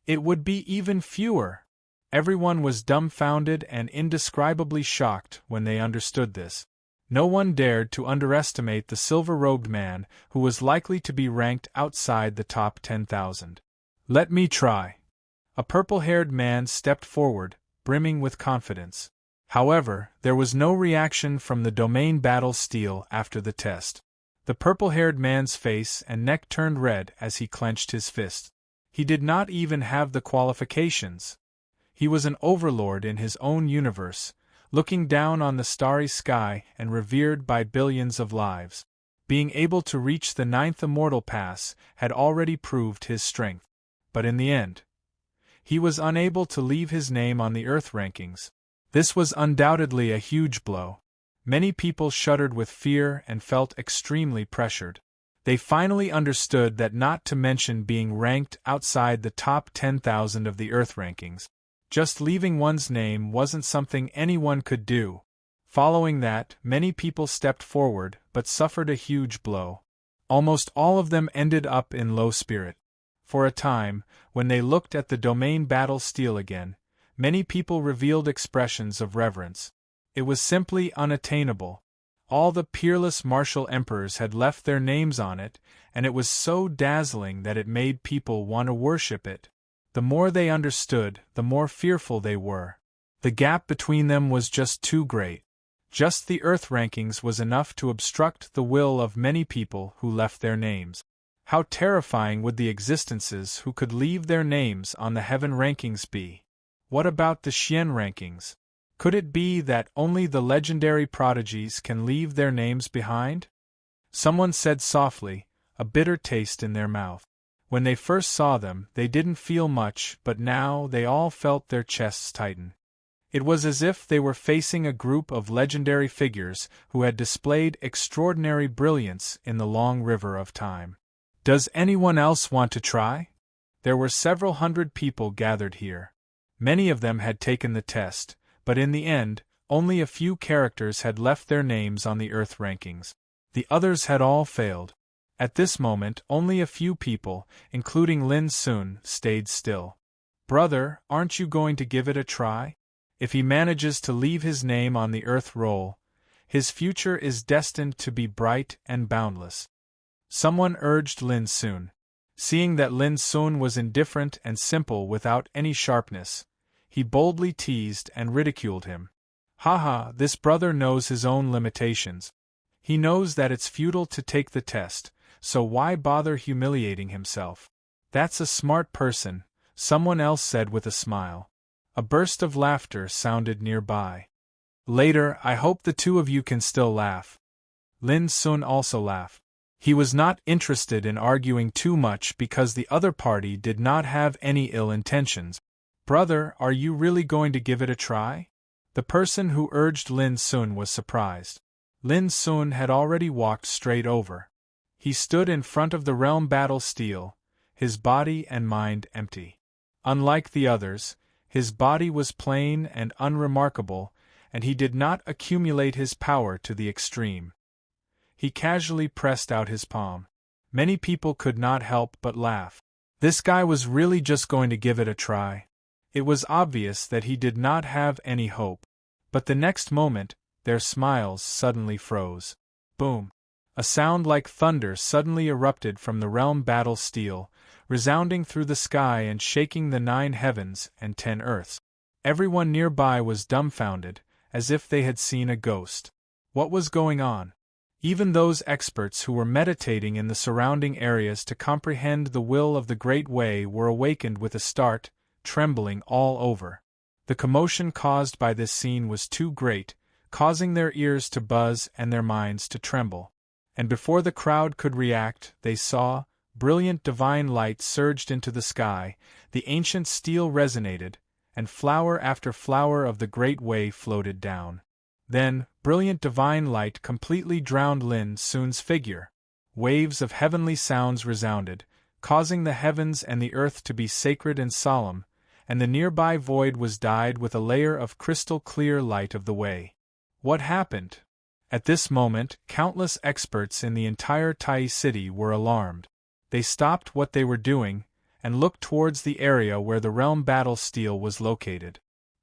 it would be even fewer. Everyone was dumbfounded and indescribably shocked when they understood this. No one dared to underestimate the silver-robed man who was likely to be ranked outside the top 10,000. Let me try. A purple-haired man stepped forward, brimming with confidence. However, there was no reaction from the domain battle steel after the test. The purple-haired man's face and neck turned red as he clenched his fist. He did not even have the qualifications. He was an overlord in his own universe, looking down on the starry sky and revered by billions of lives. Being able to reach the 9th immortal pass had already proved his strength. But in the end, he was unable to leave his name on the Earth rankings. This was undoubtedly a huge blow. Many people shuddered with fear and felt extremely pressured. They finally understood that not to mention being ranked outside the top 10,000 of the Earth rankings, just leaving one's name wasn't something anyone could do. Following that, many people stepped forward but suffered a huge blow. Almost all of them ended up in low spirit. For a time, when they looked at the domain battle steel again, many people revealed expressions of reverence. It was simply unattainable. All the peerless martial emperors had left their names on it, and it was so dazzling that it made people want to worship it. The more they understood, the more fearful they were. The gap between them was just too great. Just the Earth rankings was enough to obstruct the will of many people who left their names. How terrifying would the existences who could leave their names on the heaven rankings be? What about the Xian rankings? Could it be that only the legendary prodigies can leave their names behind? Someone said softly, a bitter taste in their mouth. When they first saw them, they didn't feel much, but now they all felt their chests tighten. It was as if they were facing a group of legendary figures who had displayed extraordinary brilliance in the long river of time. Does anyone else want to try? There were several hundred people gathered here. Many of them had taken the test, but in the end, only a few characters had left their names on the Earth rankings. The others had all failed. At this moment, only a few people, including Lin Sun, stayed still. Brother, aren't you going to give it a try? If he manages to leave his name on the Earth roll, his future is destined to be bright and boundless. Someone urged Lin Sun. Seeing that Lin Sun was indifferent and simple without any sharpness, he boldly teased and ridiculed him. Haha, this brother knows his own limitations. He knows that it's futile to take the test, so why bother humiliating himself? That's a smart person, someone else said with a smile. A burst of laughter sounded nearby. Later, I hope the two of you can still laugh. Lin Sun also laughed. He was not interested in arguing too much because the other party did not have any ill intentions. Brother, are you really going to give it a try? The person who urged Lin Sun was surprised. Lin Sun had already walked straight over. He stood in front of the realm battle steel, his body and mind empty. Unlike the others, His body was plain and unremarkable, and he did not accumulate his power to the extreme. He casually pressed out his palm. Many people could not help but laugh. This guy was really just going to give it a try. It was obvious that he did not have any hope. But the next moment, their smiles suddenly froze. Boom! A sound like thunder suddenly erupted from the realm battle steel, resounding through the sky and shaking the 9 heavens and 10 earths. Everyone nearby was dumbfounded, as if they had seen a ghost. What was going on? Even those experts who were meditating in the surrounding areas to comprehend the will of the Great Way were awakened with a start, trembling all over. The commotion caused by this scene was too great, causing their ears to buzz and their minds to tremble. And before the crowd could react, they saw, brilliant divine light surged into the sky, the ancient steel resonated, and flower after flower of the Great Way floated down. Then, brilliant divine light completely drowned Lin Sun's figure. Waves of heavenly sounds resounded, causing the heavens and the earth to be sacred and solemn, and the nearby void was dyed with a layer of crystal-clear light of the way. What happened? At this moment, countless experts in the entire Tai city were alarmed. They stopped what they were doing, and looked towards the area where the realm battle steel was located.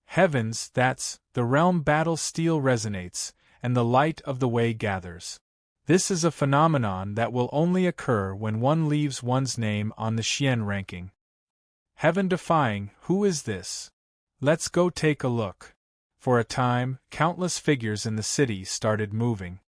Heavens, that's, the realm battle steel resonates, and the light of the way gathers. This is a phenomenon that will only occur when one leaves one's name on the Xian ranking. Heaven-defying, who is this? Let's go take a look. For a time, countless figures in the city started moving.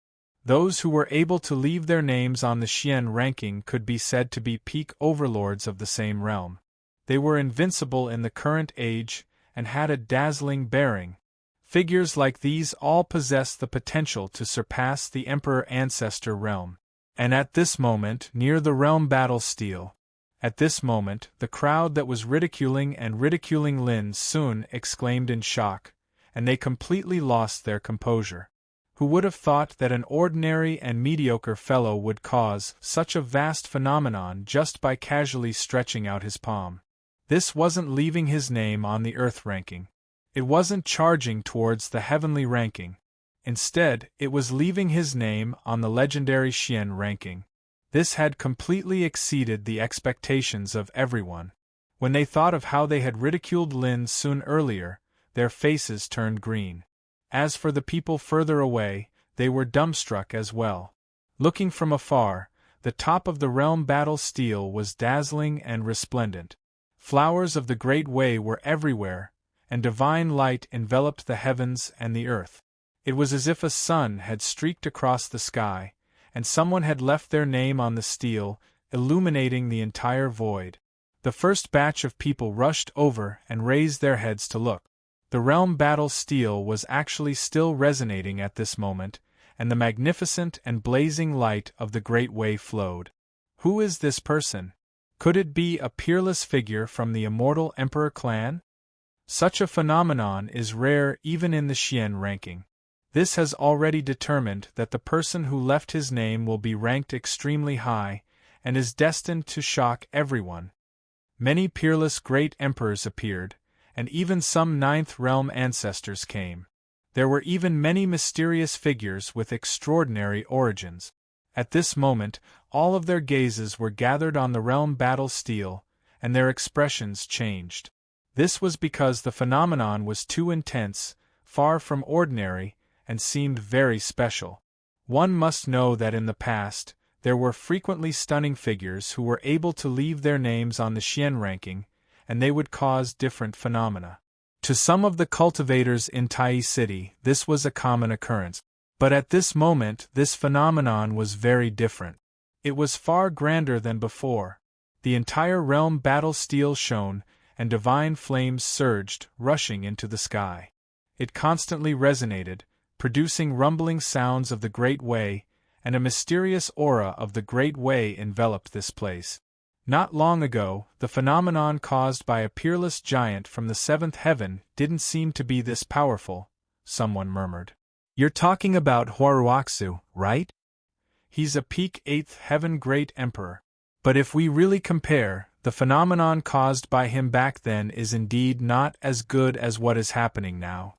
Those who were able to leave their names on the Xian ranking could be said to be peak overlords of the same realm. They were invincible in the current age, and had a dazzling bearing. Figures like these all possess the potential to surpass the Emperor Ancestor realm. And at this moment, near the realm battle steel, at this moment, the crowd that was ridiculing Lin Sun exclaimed in shock, and they completely lost their composure. Who would have thought that an ordinary and mediocre fellow would cause such a vast phenomenon just by casually stretching out his palm? This wasn't leaving his name on the earth ranking. It wasn't charging towards the heavenly ranking. Instead, it was leaving his name on the legendary Xian ranking. This had completely exceeded the expectations of everyone. When they thought of how they had ridiculed Lin Sun earlier, their faces turned green. As for the people further away, they were dumbstruck as well. Looking from afar, the top of the realm battle steel was dazzling and resplendent. Flowers of the Great Way were everywhere, and divine light enveloped the heavens and the earth. It was as if a sun had streaked across the sky, and someone had left their name on the steel, illuminating the entire void. The first batch of people rushed over and raised their heads to look. The realm battle steel was actually still resonating at this moment, and the magnificent and blazing light of the Great Way flowed. Who is this person? Could it be a peerless figure from the immortal Emperor clan? Such a phenomenon is rare even in the Xian ranking. This has already determined that the person who left his name will be ranked extremely high, and is destined to shock everyone. Many peerless great emperors appeared, and even some 9th realm ancestors came. There were even many mysterious figures with extraordinary origins. At this moment, all of their gazes were gathered on the realm battle steel, and their expressions changed. This was because the phenomenon was too intense, far from ordinary, and seemed very special. One must know that in the past, there were frequently stunning figures who were able to leave their names on the Xian ranking, and they would cause different phenomena. To some of the cultivators in Tai City, this was a common occurrence. But at this moment, this phenomenon was very different. It was far grander than before. The entire realm battle steel shone, and divine flames surged, rushing into the sky. It constantly resonated, producing rumbling sounds of the Great Way, and a mysterious aura of the Great Way enveloped this place. Not long ago, the phenomenon caused by a peerless giant from the 7th heaven didn't seem to be this powerful, someone murmured. You're talking about Huaruoxu, right? He's a peak 8th heaven great emperor. But if we really compare, The phenomenon caused by him back then is indeed not as good as what is happening now.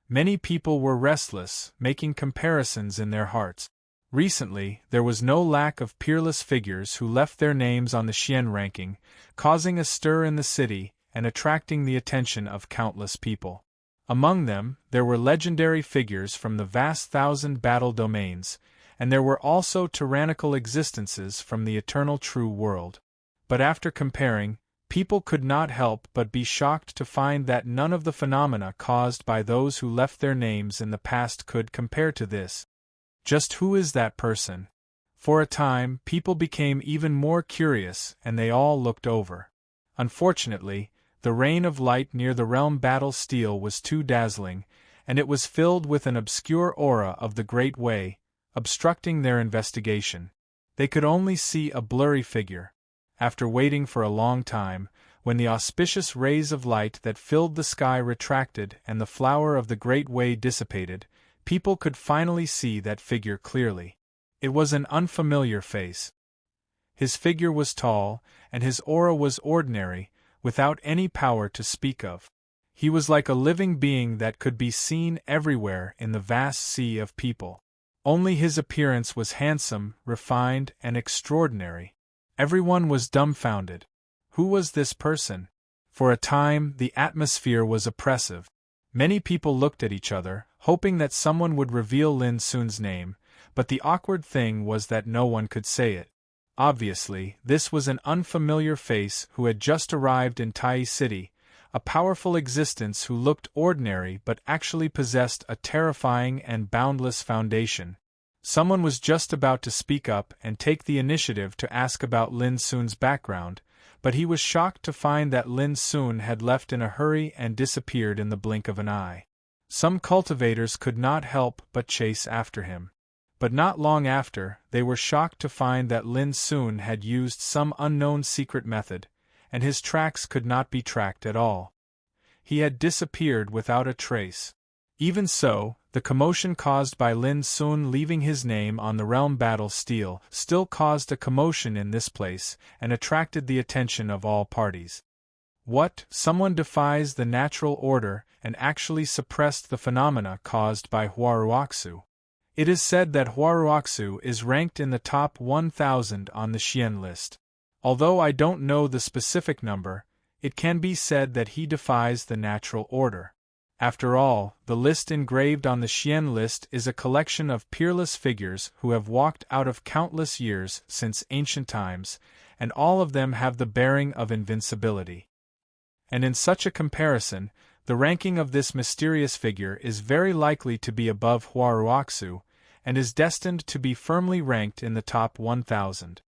Many people were restless, making comparisons in their hearts. Recently, there was no lack of peerless figures who left their names on the Xian ranking, causing a stir in the city and attracting the attention of countless people. Among them, there were legendary figures from the vast thousand battle domains, and there were also tyrannical existences from the eternal true world. But after comparing, people could not help but be shocked to find that none of the phenomena caused by those who left their names in the past could compare to this. Just who is that person? For a time, people became even more curious, and they all looked over. Unfortunately, the rain of light near the realm battle steel was too dazzling, and it was filled with an obscure aura of the Great Way, obstructing their investigation. They could only see a blurry figure. After waiting for a long time, when the auspicious rays of light that filled the sky retracted and the flower of the Great Way dissipated, people could finally see that figure clearly. It was an unfamiliar face. His figure was tall, and his aura was ordinary, without any power to speak of. He was like a living being that could be seen everywhere in the vast sea of people. Only his appearance was handsome, refined, and extraordinary. Everyone was dumbfounded. Who was this person? For a time, the atmosphere was oppressive. Many people looked at each other, hoping that someone would reveal Lin Sun's name, but the awkward thing was that no one could say it. Obviously, this was an unfamiliar face who had just arrived in Tai City, a powerful existence who looked ordinary but actually possessed a terrifying and boundless foundation. Someone was just about to speak up and take the initiative to ask about Lin Sun's background, but he was shocked to find that Lin Sun had left in a hurry and disappeared in the blink of an eye. Some cultivators could not help but chase after him. But not long after, they were shocked to find that Lin Sun had used some unknown secret method, and his tracks could not be tracked at all. He had disappeared without a trace. Even so, the commotion caused by Lin Sun leaving his name on the realm battle steel still caused a commotion in this place and attracted the attention of all parties. What? Someone defies the natural order and actually suppressed the phenomena caused by Huaruoxu. It is said that Huaruoxu is ranked in the top 1,000 on the Xian list. Although I don't know the specific number, it can be said that he defies the natural order. After all, the list engraved on the Xian list is a collection of peerless figures who have walked out of countless years since ancient times, and all of them have the bearing of invincibility. And in such a comparison, the ranking of this mysterious figure is very likely to be above Huaruoxu, and is destined to be firmly ranked in the top 1,000.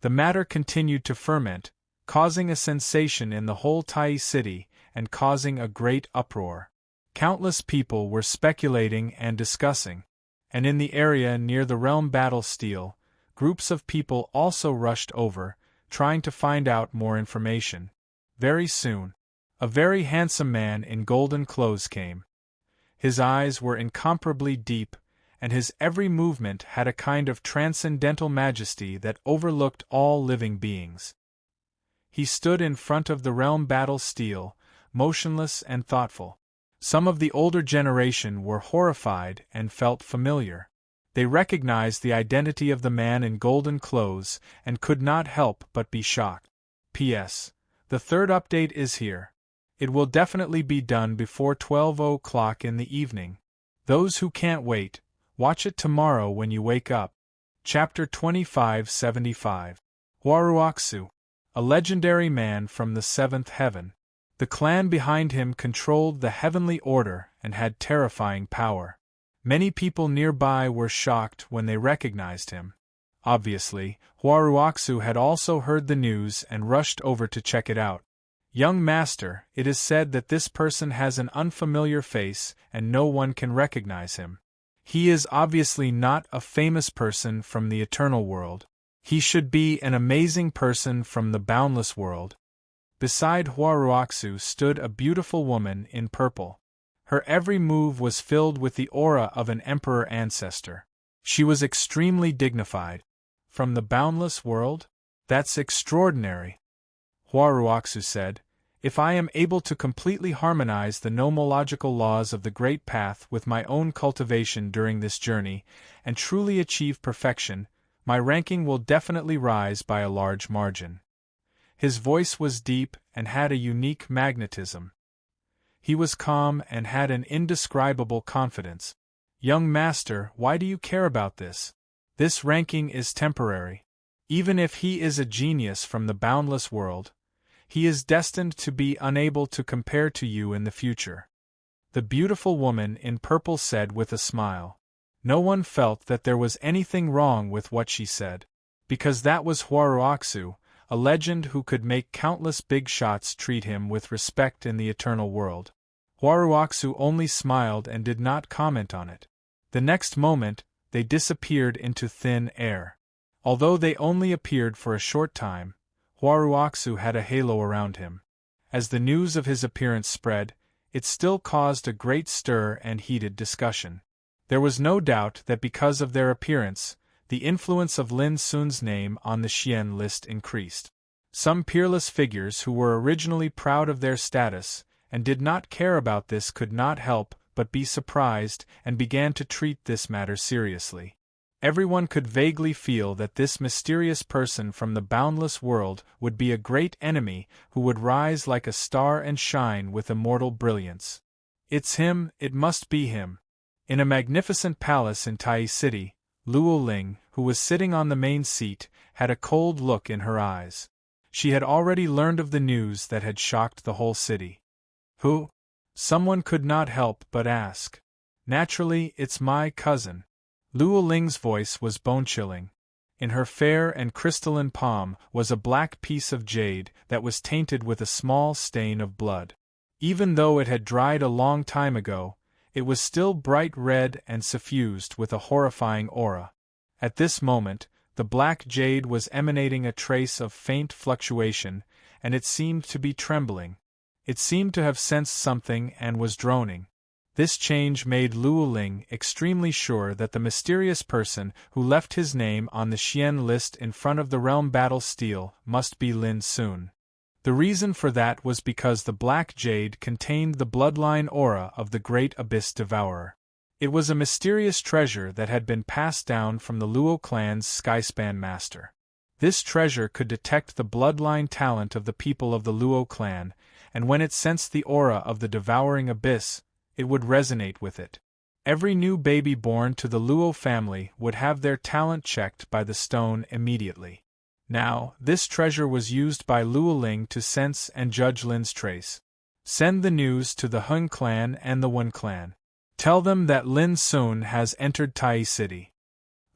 The matter continued to ferment, causing a sensation in the whole Tai city and causing a great uproar. Countless people were speculating and discussing, and in the area near the realm battle steel, groups of people also rushed over, trying to find out more information. Very soon, a very handsome man in golden clothes came. His eyes were incomparably deep, and his every movement had a kind of transcendental majesty that overlooked all living beings. He stood in front of the realm battle steel, motionless and thoughtful. Some of the older generation were horrified and felt familiar. They recognized the identity of the man in golden clothes and could not help but be shocked. P.S. The third update is here. It will definitely be done before 12 o'clock in the evening. Those who can't wait, watch it tomorrow when you wake up. Chapter 2575. Huaruoxu, a legendary man from the seventh heaven. The clan behind him controlled the heavenly order and had terrifying power. Many people nearby were shocked when they recognized him. Obviously, Huaruoxu had also heard the news and rushed over to check it out. Young master, it is said that this person has an unfamiliar face and no one can recognize him. He is obviously not a famous person from the eternal world. He should be an amazing person from the boundless world. Beside Huaruoxu stood a beautiful woman in purple. Her every move was filled with the aura of an emperor ancestor. She was extremely dignified. From the boundless world? That's extraordinary. Huaruoxu said, "if I am able to completely harmonize the nomological laws of the Great Path with my own cultivation during this journey, and truly achieve perfection, my ranking will definitely rise by a large margin." His voice was deep and had a unique magnetism. He was calm and had an indescribable confidence. "Young master, why do you care about this? This ranking is temporary. Even if he is a genius from the boundless world, he is destined to be unable to compare to you in the future." The beautiful woman in purple said with a smile. No one felt that there was anything wrong with what she said, because that was Huaruoxu, a legend who could make countless big shots treat him with respect in the eternal world. Huaruoxu only smiled and did not comment on it. The next moment, they disappeared into thin air. Although they only appeared for a short time, Huaruoxu had a halo around him. As the news of his appearance spread, it still caused a great stir and heated discussion. There was no doubt that because of their appearance, the influence of Lin Sun's name on the Xian list increased. Some peerless figures who were originally proud of their status and did not care about this could not help but be surprised and began to treat this matter seriously. Everyone could vaguely feel that this mysterious person from the boundless world would be a great enemy who would rise like a star and shine with immortal brilliance. "It's him, it must be him." In a magnificent palace in Tai City, Luo Ling, who was sitting on the main seat, had a cold look in her eyes. She had already learned of the news that had shocked the whole city. "Who?" someone could not help but ask. "Naturally, it's my cousin." Luo Ling's voice was bone-chilling. In her fair and crystalline palm was a black piece of jade that was tainted with a small stain of blood. Even though it had dried a long time ago, it was still bright red and suffused with a horrifying aura. At this moment, the black jade was emanating a trace of faint fluctuation, and it seemed to be trembling. It seemed to have sensed something and was droning. This change made Luo Ling extremely sure that the mysterious person who left his name on the Xian list in front of the realm battle stele must be Lin Sun. The reason for that was because the black jade contained the bloodline aura of the great abyss devourer. It was a mysterious treasure that had been passed down from the Luo clan's Skyspan master. This treasure could detect the bloodline talent of the people of the Luo clan, and when it sensed the aura of the devouring abyss, it would resonate with it. Every new baby born to the Luo family would have their talent checked by the stone immediately. Now, this treasure was used by Luo Ling to sense and judge Lin's trace. "Send the news to the Hun clan and the Wen clan. Tell them that Lin Sun has entered Tai City."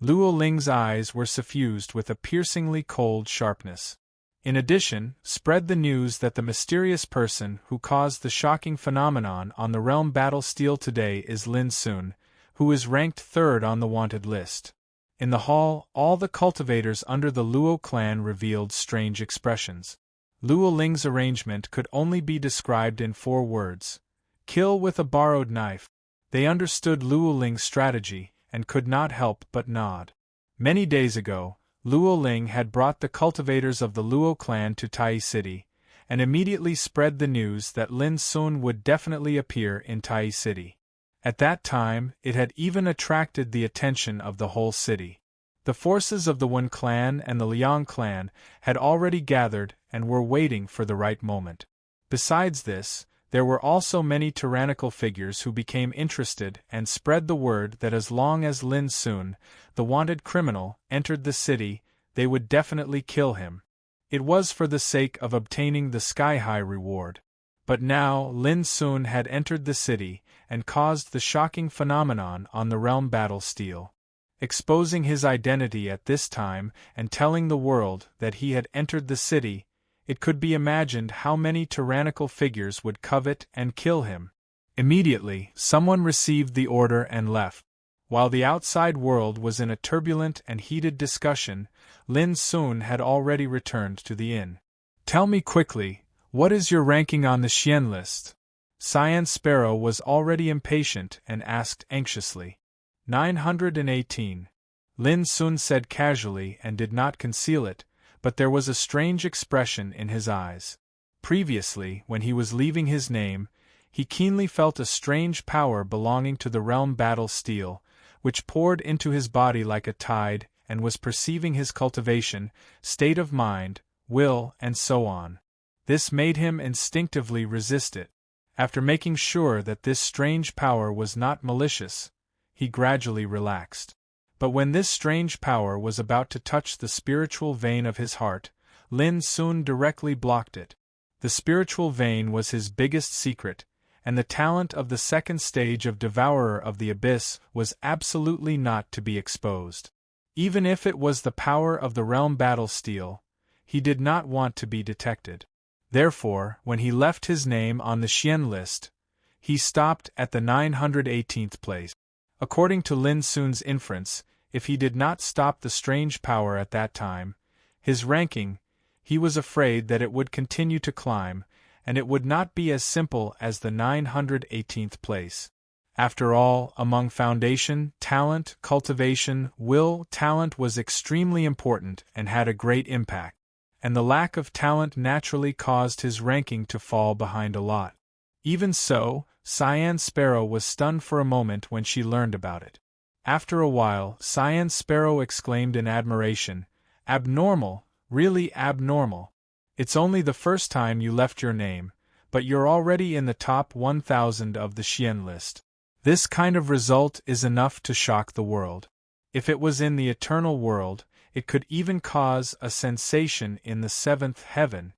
Luo Ling's eyes were suffused with a piercingly cold sharpness. In addition, spread the news that the mysterious person who caused the shocking phenomenon on the realm battle stele today is Lin Sun, who is ranked 3rd on the wanted list. In the hall, all the cultivators under the Luo clan revealed strange expressions. Luo Ling's arrangement could only be described in 4 words: kill with a borrowed knife. They understood Luo Ling's strategy, and could not help but nod. Many days ago, Luo Ling had brought the cultivators of the Luo clan to Tai City, and immediately spread the news that Lin Sun would definitely appear in Tai City. At that time, it had even attracted the attention of the whole city. The forces of the Wen clan and the Liang clan had already gathered and were waiting for the right moment. Besides this, there were also many tyrannical figures who became interested and spread the word that as long as Lin Sun, the wanted criminal, entered the city, they would definitely kill him. It was for the sake of obtaining the sky-high reward. But now Lin Sun had entered the city and caused the shocking phenomenon on the realm battle stele. Exposing his identity at this time and telling the world that he had entered the city, it could be imagined how many tyrannical figures would covet and kill him. Immediately, someone received the order and left. While the outside world was in a turbulent and heated discussion, Lin Sun had already returned to the inn. "Tell me quickly, what is your ranking on the Xian list?" Cyan Sparrow was already impatient and asked anxiously. 918. Lin Sun said casually and did not conceal it, but there was a strange expression in his eyes. Previously, when he was leaving his name, he keenly felt a strange power belonging to the realm battle steel, which poured into his body like a tide and was perceiving his cultivation, state of mind, will, and so on. This made him instinctively resist it. After making sure that this strange power was not malicious, he gradually relaxed. But when this strange power was about to touch the spiritual vein of his heart, Lin soon directly blocked it. The spiritual vein was his biggest secret, and the talent of the second stage of Devourer of the Abyss was absolutely not to be exposed. Even if it was the power of the realm battle steel, he did not want to be detected. Therefore, when he left his name on the Xian list, he stopped at the 918th place. According to Lin Sun's inference, if he did not stop the strange power at that time, his ranking, he was afraid that it would continue to climb, and it would not be as simple as the 918th place. After all, among foundation, talent, cultivation, will, talent was extremely important and had a great impact, and the lack of talent naturally caused his ranking to fall behind a lot. Even so, Cyan Sparrow was stunned for a moment when she learned about it. After a while, Cyan Sparrow exclaimed in admiration, "Abnormal, really abnormal. It's only the first time you left your name, but you're already in the top 1,000 of the Xian list. This kind of result is enough to shock the world. If it was in the eternal world, it could even cause a sensation in the seventh heaven."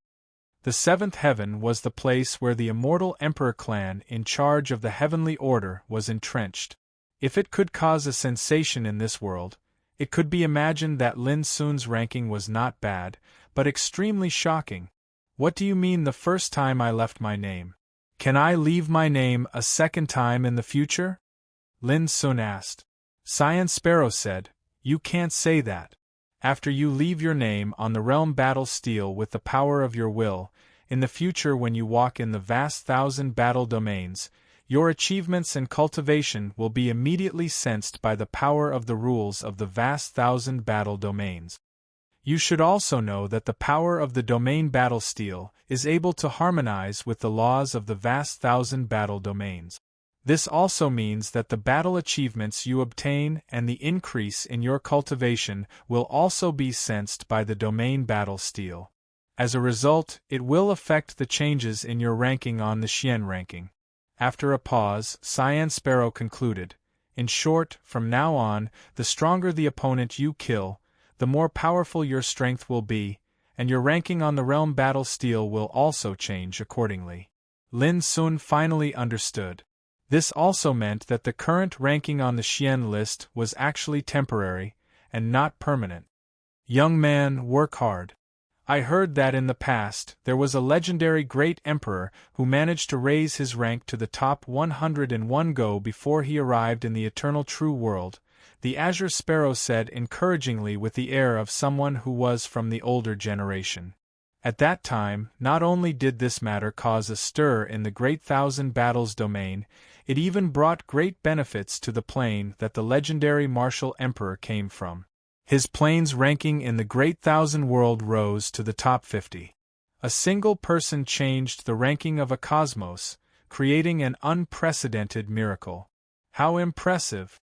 The seventh heaven was the place where the immortal Emperor clan in charge of the heavenly order was entrenched. If it could cause a sensation in this world, it could be imagined that Lin Sun's ranking was not bad, but extremely shocking. "What do you mean the first time I left my name? Can I leave my name a second time in the future?" Lin Sun asked. Cyan Sparrow said, "You can't say that. After you leave your name on the realm battle steel with the power of your will, in the future when you walk in the vast 1,000 battle domains, your achievements and cultivation will be immediately sensed by the power of the rules of the vast 1,000 battle domains. You should also know that the power of the domain battle steel is able to harmonize with the laws of the vast 1,000 battle domains. This also means that the battle achievements you obtain and the increase in your cultivation will also be sensed by the domain battle steel. As a result, it will affect the changes in your ranking on the Xian ranking." After a pause, Cyan Sparrow concluded, "In short, from now on, the stronger the opponent you kill, the more powerful your strength will be, and your ranking on the realm battle steel will also change accordingly." Lin Sun finally understood. This also meant that the current ranking on the Xian list was actually temporary, and not permanent. "Young man, work hard. I heard that in the past, there was a legendary great emperor who managed to raise his rank to the top 101 go before he arrived in the eternal true world," the Azure Sparrow said encouragingly with the air of someone who was from the older generation. At that time, not only did this matter cause a stir in the Great Thousand Battles domain, it even brought great benefits to the plane that the legendary martial emperor came from. His plane's ranking in the Great Thousand World rose to the top 50. A single person changed the ranking of a cosmos, creating an unprecedented miracle. How impressive!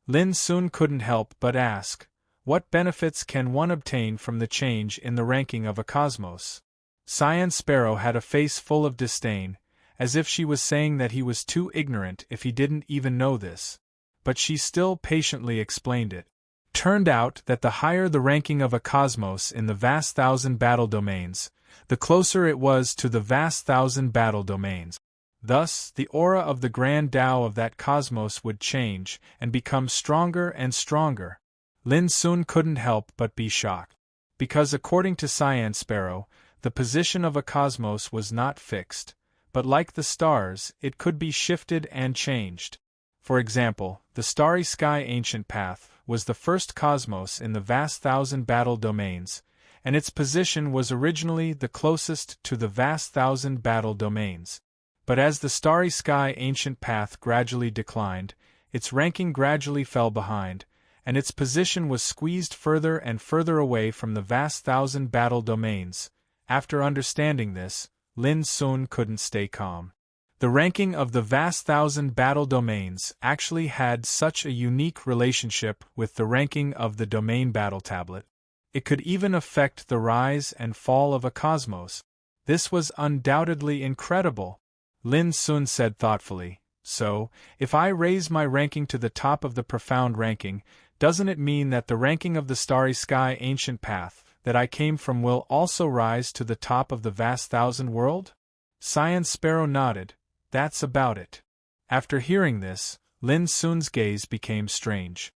Lin Sun couldn't help but ask, what benefits can one obtain from the change in the ranking of a cosmos? Cyan Sparrow had a face full of disdain, as if she was saying that he was too ignorant if he didn't even know this. But she still patiently explained it. Turned out that the higher the ranking of a cosmos in the vast 1,000 battle domains, the closer it was to the vast 1,000 battle domains. Thus, the aura of the grand Tao of that cosmos would change and become stronger and stronger. Lin Sun couldn't help but be shocked. Because according to Cyan Sparrow, the position of a cosmos was not fixed, but like the stars, it could be shifted and changed. For example, the starry sky ancient path was the first cosmos in the vast 1,000 battle domains, and its position was originally the closest to the vast 1,000 battle domains. But as the starry sky ancient path gradually declined, its ranking gradually fell behind, and its position was squeezed further and further away from the vast thousand battle domains. After understanding this, Lin Sun couldn't stay calm. The ranking of the vast thousand battle domains actually had such a unique relationship with the ranking of the domain battle tablet. It could even affect the rise and fall of a cosmos. This was undoubtedly incredible. Lin Sun said thoughtfully, "So, if I raise my ranking to the top of the profound ranking, doesn't it mean that the ranking of the starry sky ancient path that I came from will also rise to the top of the vast thousand world?" Cyan Sparrow nodded. "That's about it." After hearing this, Lin Sun's gaze became strange.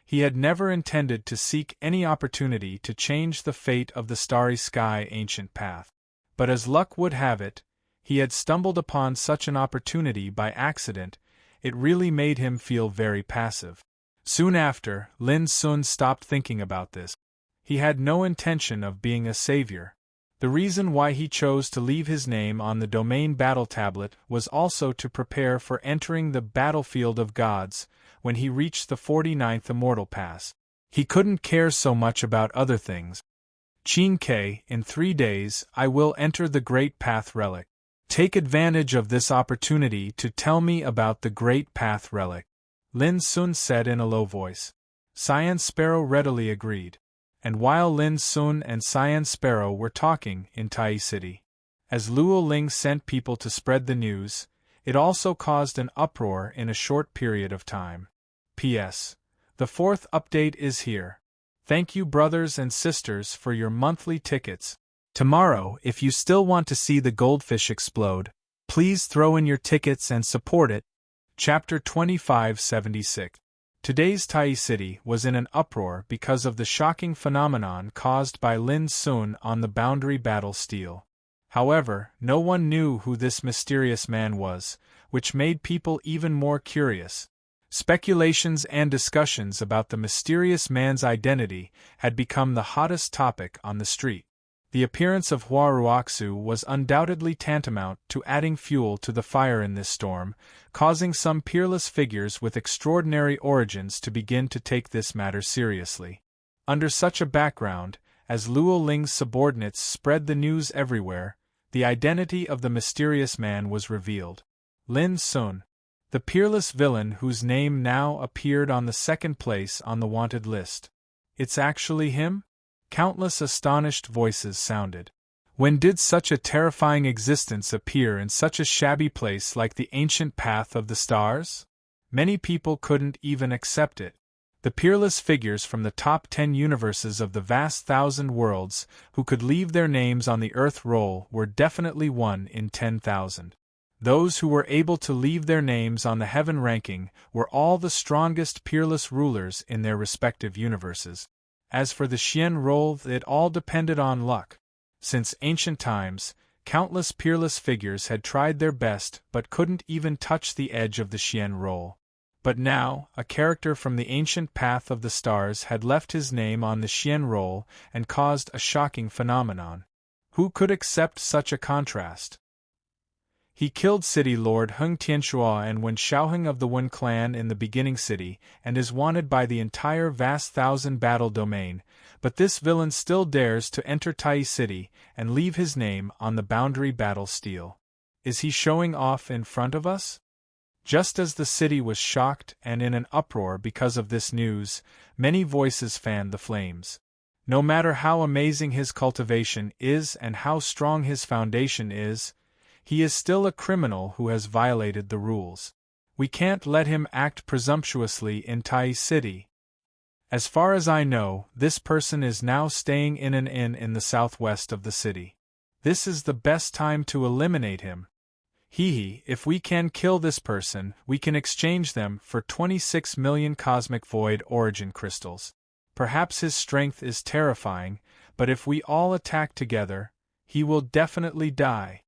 He had never intended to seek any opportunity to change the fate of the starry sky ancient path. But as luck would have it, he had stumbled upon such an opportunity by accident. It really made him feel very passive. Soon after, Lin Sun stopped thinking about this. He had no intention of being a savior. The reason why he chose to leave his name on the domain battle tablet was also to prepare for entering the battlefield of gods when he reached the 49th Immortal Pass. He couldn't care so much about other things. Qin Ke, in 3 days, I will enter the Great Path Relic. Take advantage of this opportunity to tell me about the Great Path Relic, Lin Sun said in a low voice. Cyan Sparrow readily agreed. And while Lin Sun and Cyan Sparrow were talking in Tai City, as Luo Ling sent people to spread the news, it also caused an uproar in a short period of time. P.S. The 4th update is here. Thank you brothers and sisters for your monthly tickets. Tomorrow, if you still want to see the goldfish explode, please throw in your tickets and support it. Chapter 2576. Today's Tai City was in an uproar because of the shocking phenomenon caused by Lin Sun on the boundary battle steel. However, no one knew who this mysterious man was, which made people even more curious. Speculations and discussions about the mysterious man's identity had become the hottest topic on the street. The appearance of Hua Ruoxu was undoubtedly tantamount to adding fuel to the fire in this storm, causing some peerless figures with extraordinary origins to begin to take this matter seriously. Under such a background, as Luo Ling's subordinates spread the news everywhere, the identity of the mysterious man was revealed. Lin Sun, the peerless villain whose name now appeared on the 2nd place on the wanted list. It's actually him? Countless astonished voices sounded. When did such a terrifying existence appear in such a shabby place like the ancient path of the stars? Many people couldn't even accept it. The peerless figures from the top 10 universes of the vast thousand worlds who could leave their names on the Earth roll were definitely 1 in 10,000. Those who were able to leave their names on the heaven ranking were all the strongest peerless rulers in their respective universes. As for the Xian roll, it all depended on luck. Since ancient times, countless peerless figures had tried their best but couldn't even touch the edge of the Xian roll. But now, a character from the ancient path of the stars had left his name on the Xian roll and caused a shocking phenomenon. Who could accept such a contrast? He killed City Lord Heng Tianxua and Wen Shaoheng of the Wen clan in the beginning city and is wanted by the entire vast thousand battle domain, but this villain still dares to enter Tai City and leave his name on the boundary battle steel. Is he showing off in front of us? Just as the city was shocked and in an uproar because of this news, many voices fanned the flames. No matter how amazing his cultivation is and how strong his foundation is, he is still a criminal who has violated the rules. We can't let him act presumptuously in Tai City. As far as I know, this person is now staying in an inn in the southwest of the city. This is the best time to eliminate him. If we can kill this person, we can exchange them for 26 million cosmic void origin crystals. Perhaps his strength is terrifying, but if we all attack together, he will definitely die.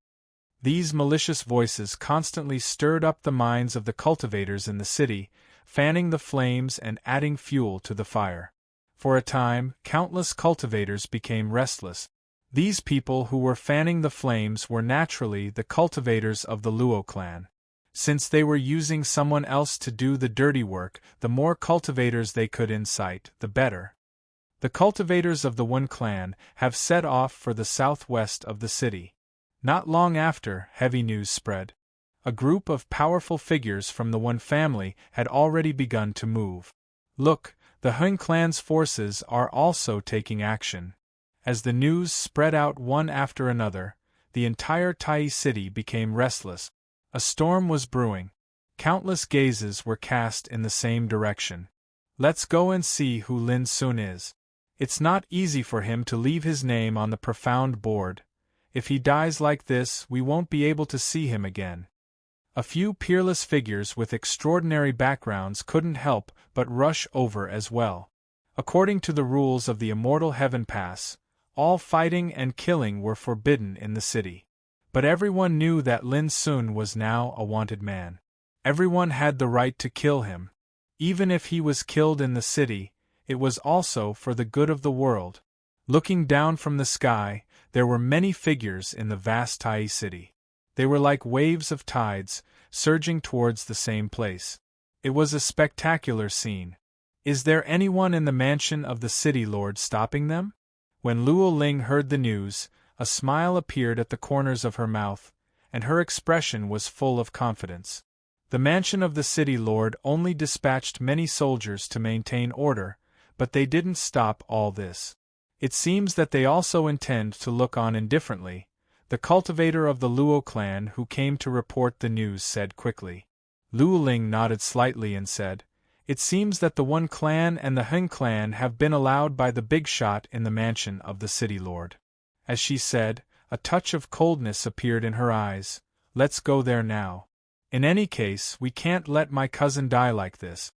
These malicious voices constantly stirred up the minds of the cultivators in the city, fanning the flames and adding fuel to the fire. For a time, countless cultivators became restless. These people who were fanning the flames were naturally the cultivators of the Luo clan. Since they were using someone else to do the dirty work, the more cultivators they could incite, the better. The cultivators of the One clan have set off for the southwest of the city. Not long after, heavy news spread. A group of powerful figures from the One family had already begun to move. Look, the Hun clan's forces are also taking action. As the news spread out one after another, the entire Tai city became restless. A storm was brewing. Countless gazes were cast in the same direction. Let's go and see who Lin Sun is. It's not easy for him to leave his name on the profound board. If he dies like this, we won't be able to see him again. A few peerless figures with extraordinary backgrounds couldn't help but rush over as well. According to the rules of the immortal Heaven Pass, all fighting and killing were forbidden in the city. But everyone knew that Lin Sun was now a wanted man. Everyone had the right to kill him. Even if he was killed in the city, it was also for the good of the world. Looking down from the sky, there were many figures in the vast Tai city. They were like waves of tides, surging towards the same place. It was a spectacular scene. Is there anyone in the mansion of the city lord stopping them? When Luo Ling heard the news, a smile appeared at the corners of her mouth, and her expression was full of confidence. The mansion of the city lord only dispatched many soldiers to maintain order, but they didn't stop all this. It seems that they also intend to look on indifferently, the cultivator of the Luo clan who came to report the news said quickly. Luo Ling nodded slightly and said, "It seems that the One clan and the Hun clan have been allowed by the big shot in the mansion of the city lord." As she said, a touch of coldness appeared in her eyes. "Let's go there now. In any case, we can't let my cousin die like this.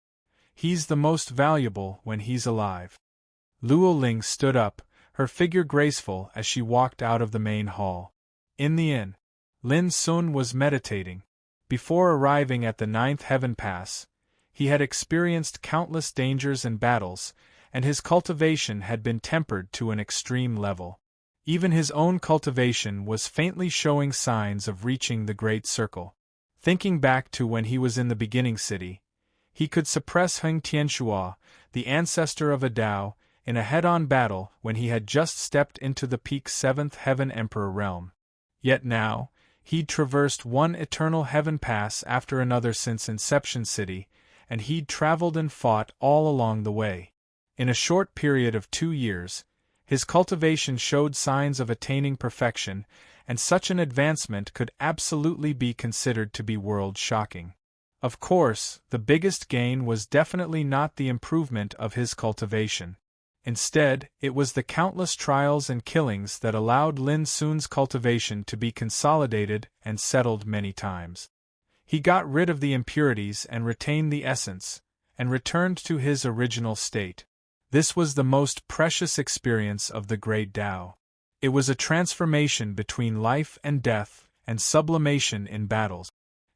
He's the most valuable when he's alive." Luo Ling stood up, her figure graceful as she walked out of the main hall. In the inn, Lin Sun was meditating. Before arriving at the 9th Heaven Pass, he had experienced countless dangers and battles, and his cultivation had been tempered to an extreme level. Even his own cultivation was faintly showing signs of reaching the Great Circle. Thinking back to when he was in the beginning city, he could suppress Heng Tianxua, the ancestor of Adao, in a head-on battle when he had just stepped into the peak 7th Heaven Emperor realm. Yet now, he'd traversed one eternal heaven pass after another since Inception City, and he'd traveled and fought all along the way. In a short period of 2 years, his cultivation showed signs of attaining perfection, and such an advancement could absolutely be considered to be world-shocking. Of course, the biggest gain was definitely not the improvement of his cultivation. Instead, it was the countless trials and killings that allowed Lin Sun's cultivation to be consolidated and settled many times. He got rid of the impurities and retained the essence, and returned to his original state. This was the most precious experience of the Great Tao. It was a transformation between life and death, and sublimation in battles.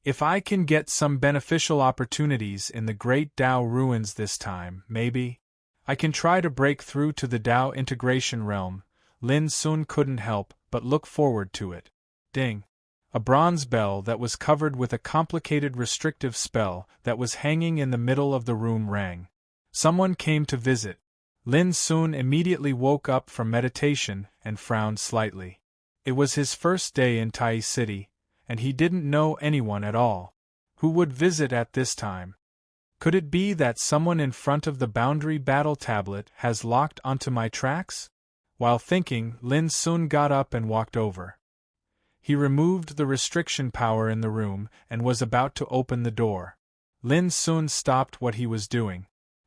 If I can get some beneficial opportunities in the Great Tao ruins this time, maybe I can try to break through to the Tao integration realm. Lin Sun couldn't help but look forward to it. Ding! A bronze bell that was covered with a complicated restrictive spell that was hanging in the middle of the room rang. Someone came to visit. Lin Sun immediately woke up from meditation and frowned slightly. It was his first day in Tai City, and he didn't know anyone at all. Who would visit at this time? Could it be that someone in front of the boundary battle tablet has locked onto my tracks? While thinking, Lin Sun got up and walked over. He removed the restriction power in the room and was about to open the door. Lin Sun stopped what he was doing.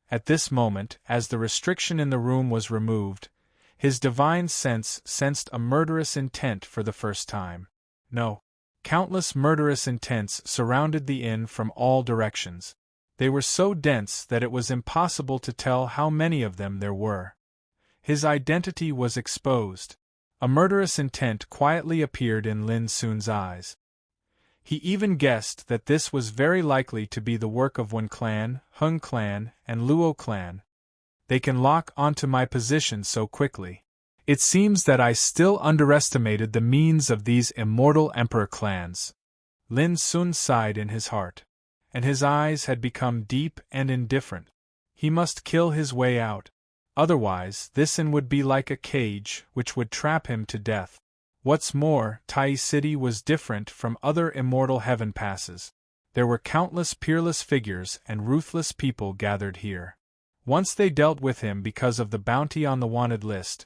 At this moment, as the restriction in the room was removed, his divine sense sensed a murderous intent for the first time. No. Countless murderous intents surrounded the inn from all directions. They were so dense that it was impossible to tell how many of them there were. His identity was exposed. A murderous intent quietly appeared in Lin Sun's eyes. He even guessed that this was very likely to be the work of One clan, Hung clan, and Luo clan. They can lock onto my position so quickly. It seems that I still underestimated the means of these immortal emperor clans. Lin Sun sighed in his heart. And his eyes had become deep and indifferent. He must kill his way out. Otherwise, this inn would be like a cage which would trap him to death. What's more, Tai City was different from other immortal heaven passes. There were countless peerless figures and ruthless people gathered here. Once they dealt with him because of the bounty on the wanted list,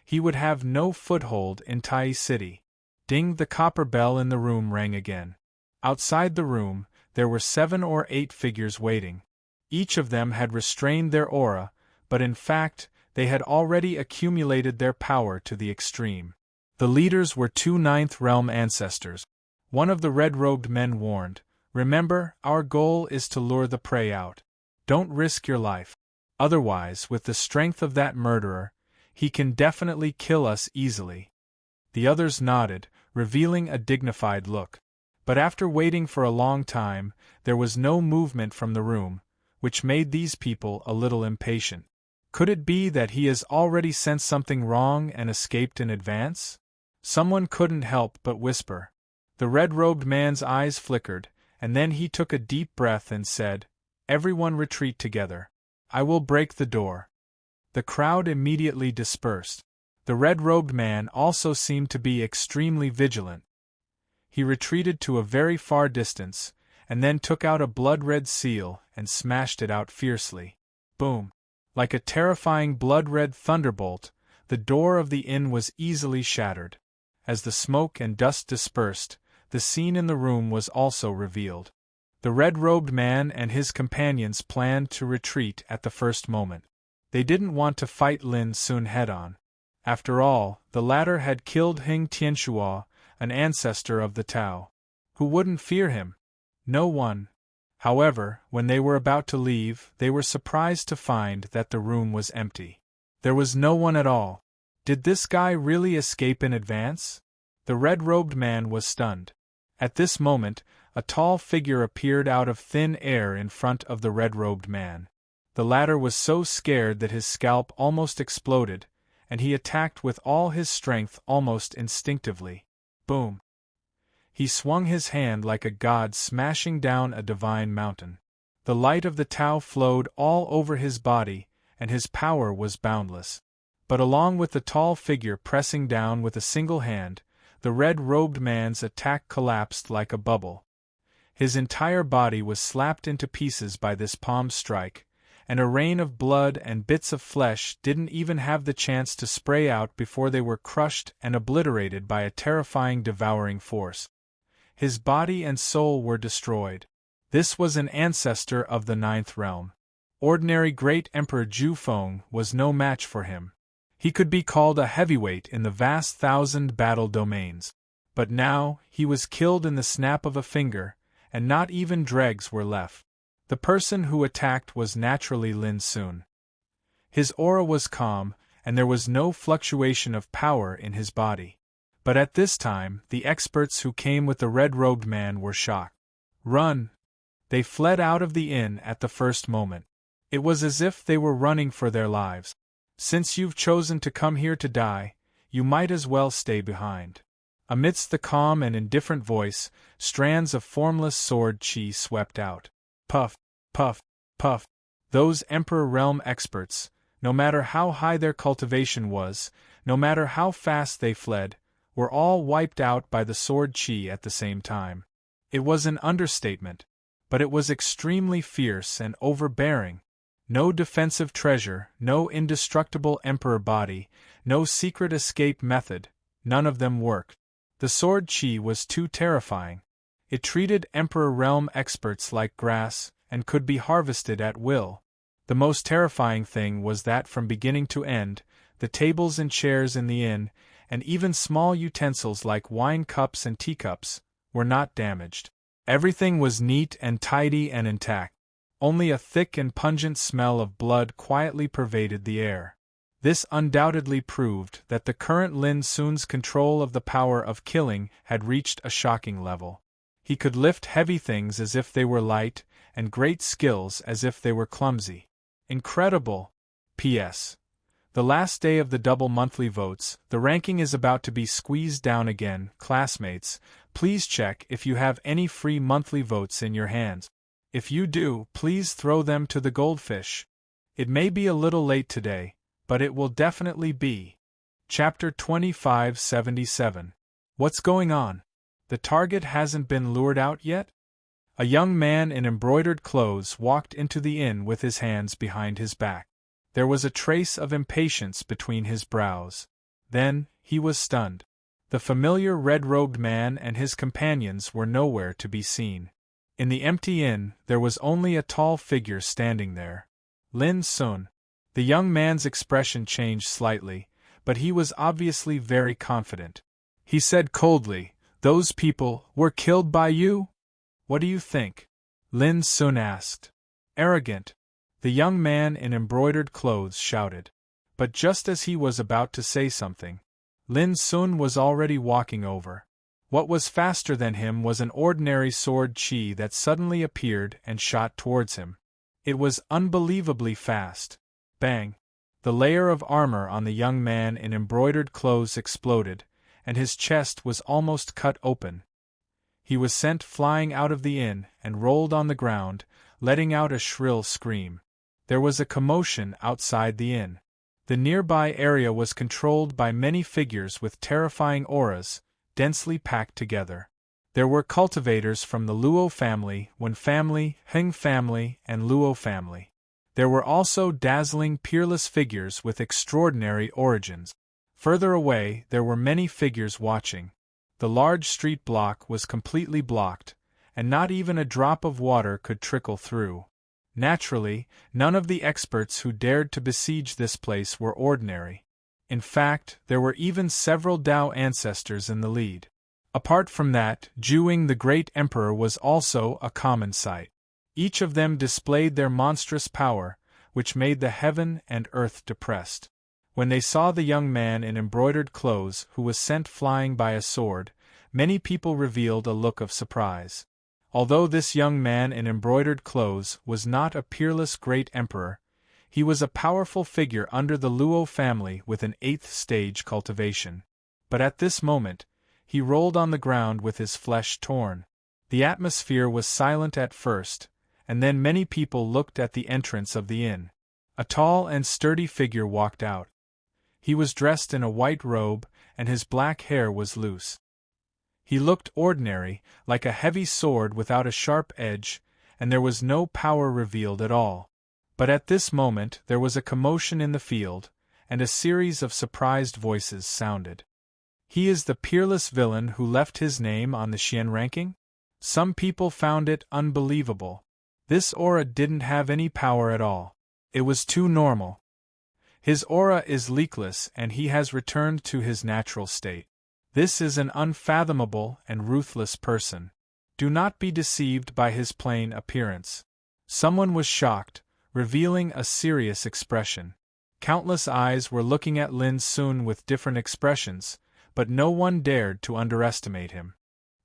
he would have no foothold in Tai City. Ding! The copper bell in the room rang again. Outside the room, there were 7 or 8 figures waiting. Each of them had restrained their aura, but in fact, they had already accumulated their power to the extreme. The leaders were 2 Ninth Realm ancestors. One of the red-robed men warned, "Remember, our goal is to lure the prey out. Don't risk your life. Otherwise, with the strength of that murderer, he can definitely kill us easily." The others nodded, revealing a dignified look. But after waiting for a long time, there was no movement from the room, which made these people a little impatient. Could it be that he has already sensed something wrong and escaped in advance? Someone couldn't help but whisper. The red-robed man's eyes flickered, and then he took a deep breath and said, "Everyone retreat together. I will break the door." The crowd immediately dispersed. The red-robed man also seemed to be extremely vigilant. He retreated to a very far distance, and then took out a blood-red seal and smashed it out fiercely. Boom! Like a terrifying blood-red thunderbolt, the door of the inn was easily shattered. As the smoke and dust dispersed, the scene in the room was also revealed. The red-robed man and his companions planned to retreat at the first moment. They didn't want to fight Lin Sun head-on. After all, the latter had killed Hing Tianxua, an ancestor of the Tao. Who wouldn't fear him? No one. However, when they were about to leave, they were surprised to find that the room was empty. There was no one at all. Did this guy really escape in advance? The red-robed man was stunned. At this moment, a tall figure appeared out of thin air in front of the red-robed man. The latter was so scared that his scalp almost exploded, and he attacked with all his strength almost instinctively. Boom! He swung his hand like a god smashing down a divine mountain. The light of the Tao flowed all over his body, and his power was boundless. But along with the tall figure pressing down with a single hand, the red-robed man's attack collapsed like a bubble. His entire body was slapped into pieces by this palm strike, and a rain of blood and bits of flesh didn't even have the chance to spray out before they were crushed and obliterated by a terrifying devouring force. His body and soul were destroyed. This was an ancestor of the Ninth Realm. Ordinary Great Emperor Zhu Feng was no match for him. He could be called a heavyweight in the vast 1,000 battle domains. But now, he was killed in the snap of a finger, and not even dregs were left. The person who attacked was naturally Lin Sun. His aura was calm, and there was no fluctuation of power in his body. But at this time, the experts who came with the red-robed man were shocked. "Run!" They fled out of the inn at the first moment. It was as if they were running for their lives. "Since you've chosen to come here to die, you might as well stay behind." Amidst the calm and indifferent voice, strands of formless sword chi swept out. Puff, puff, puff. Those Emperor Realm experts, no matter how high their cultivation was, no matter how fast they fled, were all wiped out by the sword chi at the same time. It was an understatement, but it was extremely fierce and overbearing. No defensive treasure, no indestructible emperor body, no secret escape method, none of them worked. The sword chi was too terrifying. It treated Emperor Realm experts like grass, and could be harvested at will. The most terrifying thing was that from beginning to end, the tables and chairs in the inn, and even small utensils like wine cups and teacups, were not damaged. Everything was neat and tidy and intact. Only a thick and pungent smell of blood quietly pervaded the air. This undoubtedly proved that the current Lin Sun's control of the power of killing had reached a shocking level. He could lift heavy things as if they were light, and great skills as if they were clumsy. Incredible! P.S. The last day of the double monthly votes, the ranking is about to be squeezed down again. Classmates, please check if you have any free monthly votes in your hands. If you do, please throw them to the goldfish. It may be a little late today, but it will definitely be. Chapter 2577. What's going on? The target hasn't been lured out yet? A young man in embroidered clothes walked into the inn with his hands behind his back. There was a trace of impatience between his brows. Then, he was stunned. The familiar red-robed man and his companions were nowhere to be seen. In the empty inn, there was only a tall figure standing there. Lin Sun. The young man's expression changed slightly, but he was obviously very confident. He said coldly, "Those people were killed by you? What do you think?" Lin Sun asked. "Arrogant," the young man in embroidered clothes shouted. But just as he was about to say something, Lin Sun was already walking over. What was faster than him was an ordinary sword chi that suddenly appeared and shot towards him. It was unbelievably fast. Bang! The layer of armor on the young man in embroidered clothes exploded, and his chest was almost cut open. He was sent flying out of the inn and rolled on the ground, letting out a shrill scream. There was a commotion outside the inn. The nearby area was controlled by many figures with terrifying auras, densely packed together. There were cultivators from the Luo family, Wen family, Heng family, and Luo family. There were also dazzling peerless figures with extraordinary origins. Further away, there were many figures watching. The large street block was completely blocked, and not even a drop of water could trickle through. Naturally, none of the experts who dared to besiege this place were ordinary. In fact, there were even several Dao ancestors in the lead. Apart from that, Juing the Great Emperor was also a common sight. Each of them displayed their monstrous power, which made the heaven and earth depressed. When they saw the young man in embroidered clothes who was sent flying by a sword, many people revealed a look of surprise. Although this young man in embroidered clothes was not a peerless great emperor, he was a powerful figure under the Luo family with an 8th stage cultivation. But at this moment, he rolled on the ground with his flesh torn. The atmosphere was silent at first, and then many people looked at the entrance of the inn. A tall and sturdy figure walked out. He was dressed in a white robe, and his black hair was loose. He looked ordinary, like a heavy sword without a sharp edge, and there was no power revealed at all. But at this moment there was a commotion in the field, and a series of surprised voices sounded. "He is the peerless villain who left his name on the Xian ranking?" Some people found it unbelievable. This aura didn't have any power at all. It was too normal. His aura is leakless and he has returned to his natural state. This is an unfathomable and ruthless person. Do not be deceived by his plain appearance. Someone was shocked, revealing a serious expression. Countless eyes were looking at Lin Sun with different expressions, but no one dared to underestimate him.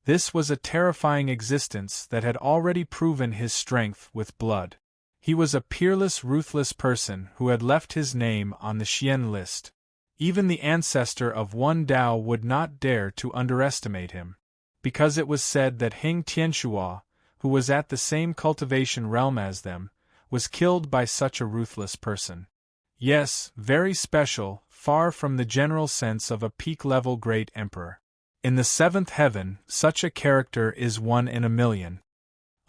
This was a terrifying existence that had already proven his strength with blood. He was a peerless, ruthless person who had left his name on the Xian list. Even the ancestor of one Dao would not dare to underestimate him, because it was said that Heng Tianxua, who was at the same cultivation realm as them, was killed by such a ruthless person. Yes, very special, far from the general sense of a peak-level great emperor. In the 7th heaven, such a character is one in a million.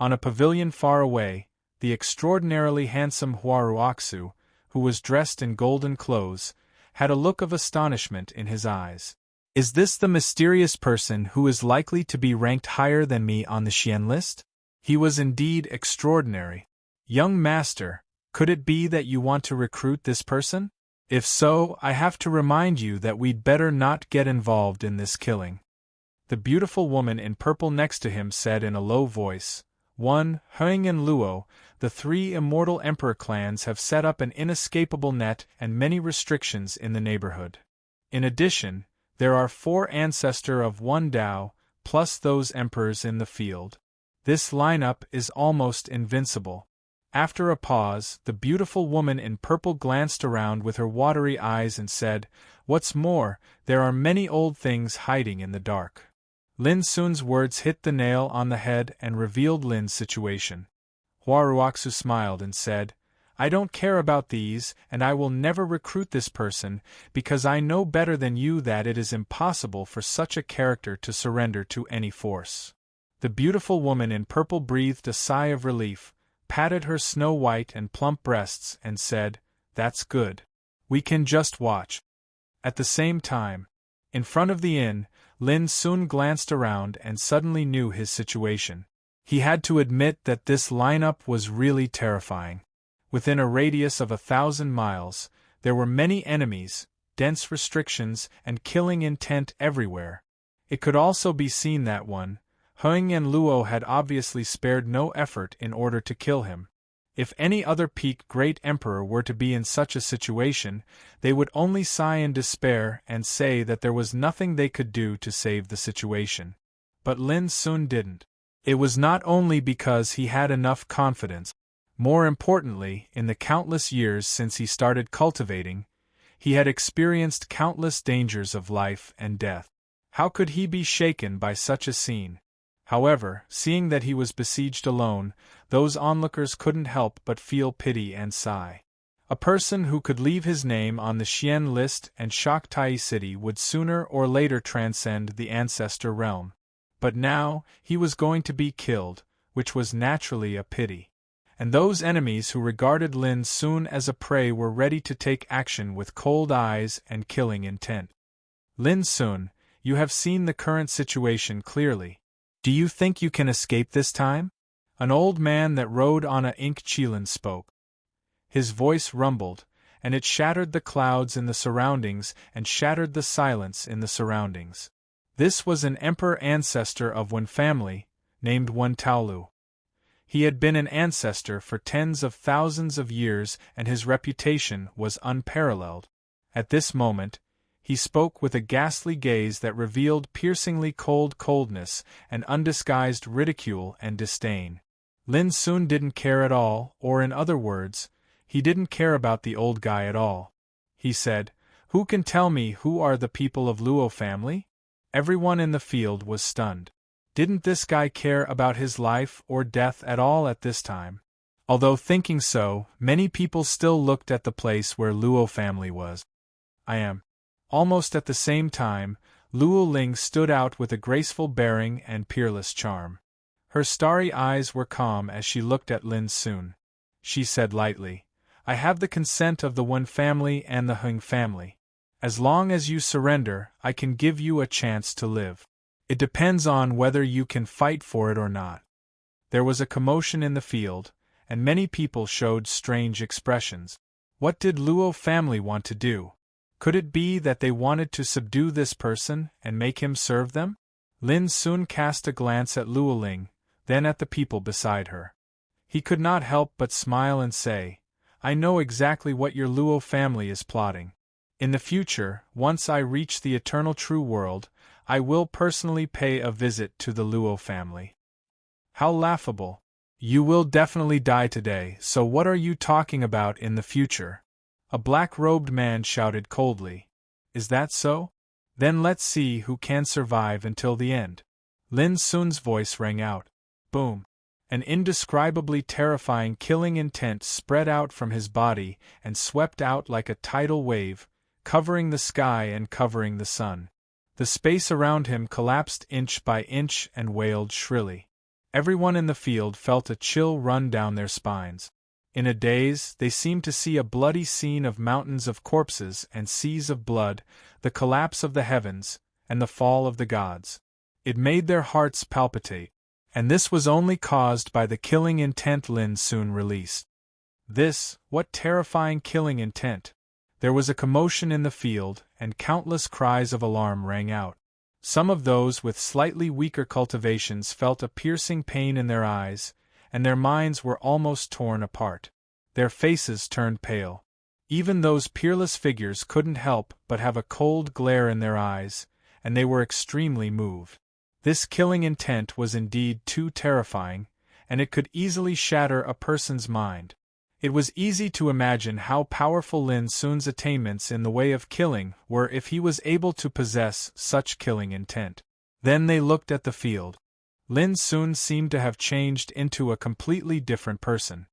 On a pavilion far away, the extraordinarily handsome Huaruoxu, who was dressed in golden clothes, had a look of astonishment in his eyes. Is this the mysterious person who is likely to be ranked higher than me on the Xian list? He was indeed extraordinary. Young master, could it be that you want to recruit this person? If so, I have to remind you that we'd better not get involved in this killing. The beautiful woman in purple next to him said in a low voice, "One, Heng and Luo, the 3 immortal emperor clans have set up an inescapable net and many restrictions in the neighborhood. In addition, there are 4 ancestor of one Dao, plus those emperors in the field. This lineup is almost invincible. After a pause, the beautiful woman in purple glanced around with her watery eyes and said, "What's more, there are many old things hiding in the dark." Lin Sun's words hit the nail on the head and revealed Lin's situation. Huaruoxu smiled and said, "I don't care about these, and I will never recruit this person, because I know better than you that it is impossible for such a character to surrender to any force." The beautiful woman in purple breathed a sigh of relief, patted her snow-white and plump breasts, and said, "That's good. We can just watch." At the same time, in front of the inn, Lin Sun glanced around and suddenly knew his situation. He had to admit that this lineup was really terrifying. Within a radius of 1,000 miles, there were many enemies, dense restrictions, and killing intent everywhere. It could also be seen that Heng and Luo had obviously spared no effort in order to kill him. If any other peak great emperor were to be in such a situation, they would only sigh in despair and say that there was nothing they could do to save the situation. But Lin Sun didn't. It was not only because he had enough confidence. More importantly, in the countless years since he started cultivating, he had experienced countless dangers of life and death. How could he be shaken by such a scene? However, seeing that he was besieged alone, those onlookers couldn't help but feel pity and sigh. A person who could leave his name on the Xian list and shock Tai City would sooner or later transcend the ancestor realm. But now, he was going to be killed, which was naturally a pity. And those enemies who regarded Lin Sun as a prey were ready to take action with cold eyes and killing intent. "Lin Sun, you have seen the current situation clearly. Do you think you can escape this time?" An old man that rode on a ink chilin spoke. His voice rumbled, and it shattered the clouds in the surroundings and shattered the silence in the surroundings. This was an emperor ancestor of Wen family, named Wen Taolu. He had been an ancestor for tens of thousands of years and his reputation was unparalleled. At this moment, he spoke with a ghastly gaze that revealed piercingly cold coldness and undisguised ridicule and disdain. Lin Sun didn't care at all, or in other words, he didn't care about the old guy at all. He said, "Who can tell me who are the people of Luo family?" Everyone in the field was stunned. Didn't this guy care about his life or death at all at this time? Although thinking so, many people still looked at the place where Luo family was. "I am." Almost at the same time, Luo Ling stood out with a graceful bearing and peerless charm. Her starry eyes were calm as she looked at Lin Sun. She said lightly, "I have the consent of the Wen family and the Heng family. As long as you surrender, I can give you a chance to live. It depends on whether you can fight for it or not." There was a commotion in the field, and many people showed strange expressions. What did Luo family want to do? Could it be that they wanted to subdue this person and make him serve them? Lin Sun cast a glance at Luo Ling, then at the people beside her. He could not help but smile and say, "I know exactly what your Luo family is plotting. In the future, once I reach the eternal true world, I will personally pay a visit to the Luo family." How laughable. "You will definitely die today, so what are you talking about in the future?" A black-robed man shouted coldly. "Is that so? Then let's see who can survive until the end." Lin Sun's voice rang out. Boom. An indescribably terrifying killing intent spread out from his body and swept out like a tidal wave, covering the sky and covering the sun. The space around him collapsed inch by inch and wailed shrilly. Everyone in the field felt a chill run down their spines. In a daze, they seemed to see a bloody scene of mountains of corpses and seas of blood, the collapse of the heavens, and the fall of the gods. It made their hearts palpitate. And this was only caused by the killing intent Lin Sun released. What terrifying killing intent! There was a commotion in the field, and countless cries of alarm rang out. Some of those with slightly weaker cultivations felt a piercing pain in their eyes, and their minds were almost torn apart. Their faces turned pale. Even those peerless figures couldn't help but have a cold glare in their eyes, and they were extremely moved. This killing intent was indeed too terrifying, and it could easily shatter a person's mind. It was easy to imagine how powerful Lin Sun's attainments in the way of killing were if he was able to possess such killing intent. Then they looked at the field. Lin Sun seemed to have changed into a completely different person.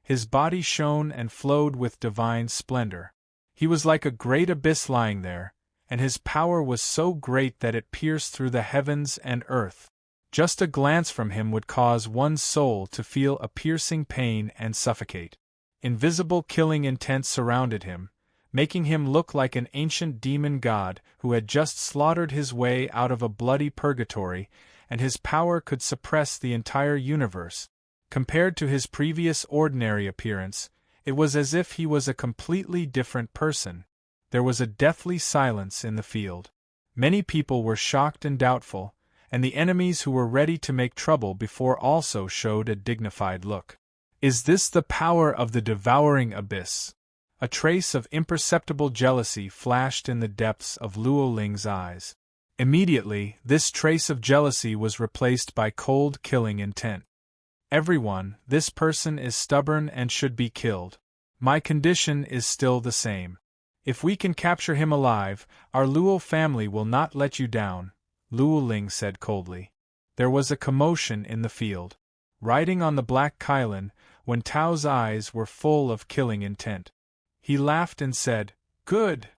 His body shone and flowed with divine splendor. He was like a great abyss lying there, and his power was so great that it pierced through the heavens and earth. Just a glance from him would cause one's soul to feel a piercing pain and suffocate. Invisible killing intent surrounded him, making him look like an ancient demon god who had just slaughtered his way out of a bloody purgatory, and his power could suppress the entire universe. Compared to his previous ordinary appearance, it was as if he was a completely different person. There was a deathly silence in the field. Many people were shocked and doubtful, and the enemies who were ready to make trouble before also showed a dignified look. Is this the power of the devouring abyss? A trace of imperceptible jealousy flashed in the depths of Luo Ling's eyes. Immediately, this trace of jealousy was replaced by cold killing intent. Everyone, this person is stubborn and should be killed. My condition is still the same. If we can capture him alive, our Luo family will not let you down, Luo Ling said coldly. There was a commotion in the field. Riding on the black Kylin, Wen Tao's eyes were full of killing intent. He laughed and said, "Good!"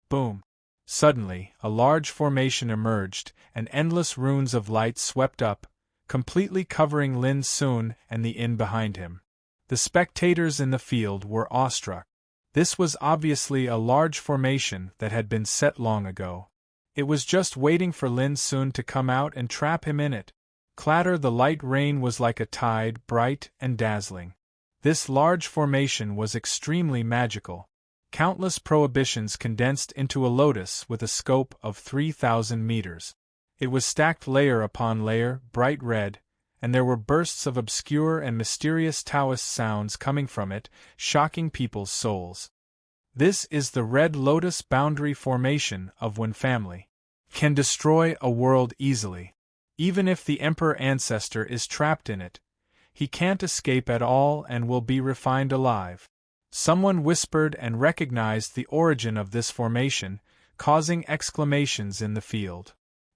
Boom! Suddenly, a large formation emerged, and endless runes of light swept up, completely covering Lin Sun and the inn behind him. The spectators in the field were awestruck. This was obviously a large formation that had been set long ago. It was just waiting for Lin Sun to come out and trap him in it. Clatter, the light rain was like a tide, bright and dazzling. This large formation was extremely magical. Countless prohibitions condensed into a lotus with a scope of 3,000 meters. It was stacked layer upon layer, bright red, and there were bursts of obscure and mysterious Taoist sounds coming from it, shocking people's souls. This is the Red Lotus boundary formation of Wen family. Can destroy a world easily. Even if the Emperor ancestor is trapped in it, he can't escape at all and will be refined alive. Someone whispered and recognized the origin of this formation, causing exclamations in the field.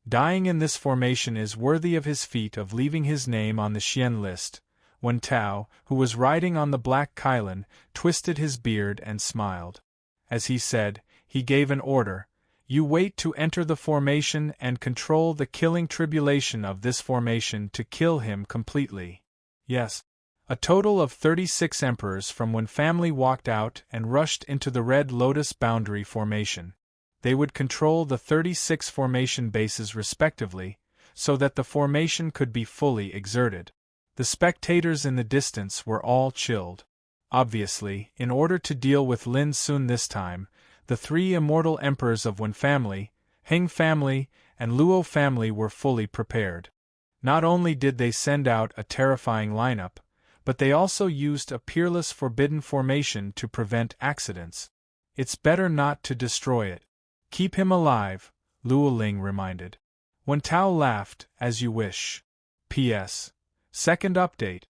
Dying in this formation is worthy of his feat of leaving his name on the Xian list. Wen Tao, who was riding on the black Kylin, twisted his beard and smiled. As he said, he gave an order. You wait to enter the formation and control the killing tribulation of this formation to kill him completely. Yes. A total of 36 emperors from Wen family walked out and rushed into the Red Lotus boundary formation. They would control the 36 formation bases respectively, so that the formation could be fully exerted. The spectators in the distance were all chilled. Obviously, in order to deal with Lin Sun this time, the three immortal emperors of Wen family, Heng family, and Luo family were fully prepared. Not only did they send out a terrifying lineup, but they also used a peerless forbidden formation to prevent accidents. It's better not to destroy it. Keep him alive, Luo Ling reminded. Wen Tao laughed, as you wish. P.S. Second update.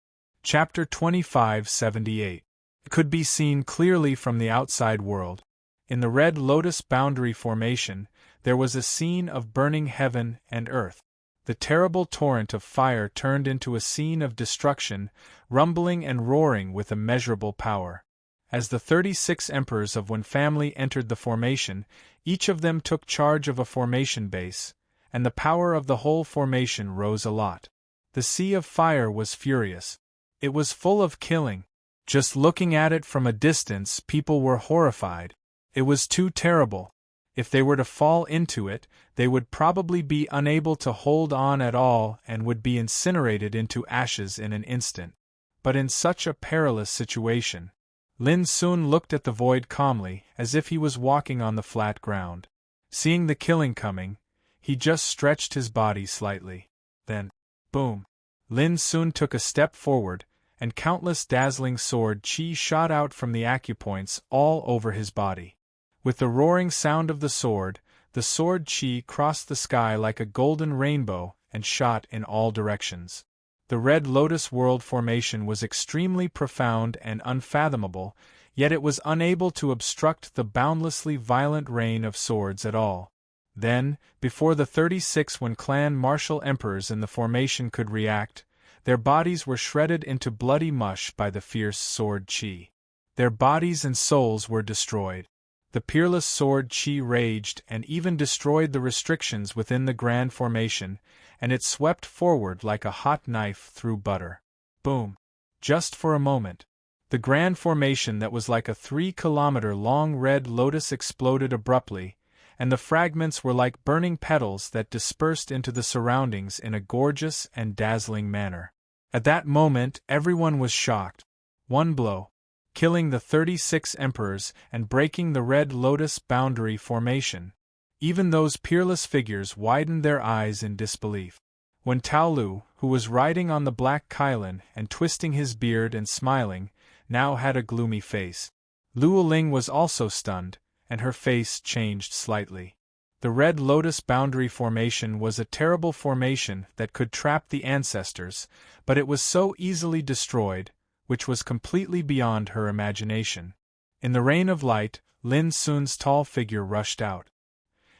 Chapter 2578. Could be seen clearly from the outside world. In the Red Lotus boundary formation, there was a scene of burning heaven and earth. The terrible torrent of fire turned into a scene of destruction, rumbling and roaring with immeasurable power. As the 36 emperors of Wen family entered the formation, each of them took charge of a formation base, and the power of the whole formation rose a lot. The sea of fire was furious. It was full of killing. Just looking at it from a distance, people were horrified. It was too terrible. If they were to fall into it, they would probably be unable to hold on at all and would be incinerated into ashes in an instant. But in such a perilous situation, Lin Sun looked at the void calmly, as if he was walking on the flat ground. Seeing the killing coming, he just stretched his body slightly. Then, boom! Lin Sun took a step forward, and countless dazzling sword chi shot out from the acupoints all over his body. With the roaring sound of the sword chi crossed the sky like a golden rainbow and shot in all directions. The red lotus world formation was extremely profound and unfathomable, yet it was unable to obstruct the boundlessly violent rain of swords at all. Then, before the 36 when clan martial emperors in the formation could react, their bodies were shredded into bloody mush by the fierce sword chi. Their bodies and souls were destroyed. The peerless sword chi raged and even destroyed the restrictions within the grand formation, and it swept forward like a hot knife through butter. Boom! Just for a moment. The grand formation that was like a 3-kilometer-long red lotus exploded abruptly, and the fragments were like burning petals that dispersed into the surroundings in a gorgeous and dazzling manner. At that moment everyone was shocked. One blow, killing the 36 emperors and breaking the red lotus boundary formation. Even those peerless figures widened their eyes in disbelief. When Tao Lu, who was riding on the black Kylin and twisting his beard and smiling, now had a gloomy face. Luo Ling was also stunned, and her face changed slightly. The red lotus boundary formation was a terrible formation that could trap the ancestors, but it was so easily destroyed, which was completely beyond her imagination. In the rain of light, Lin Sun's tall figure rushed out.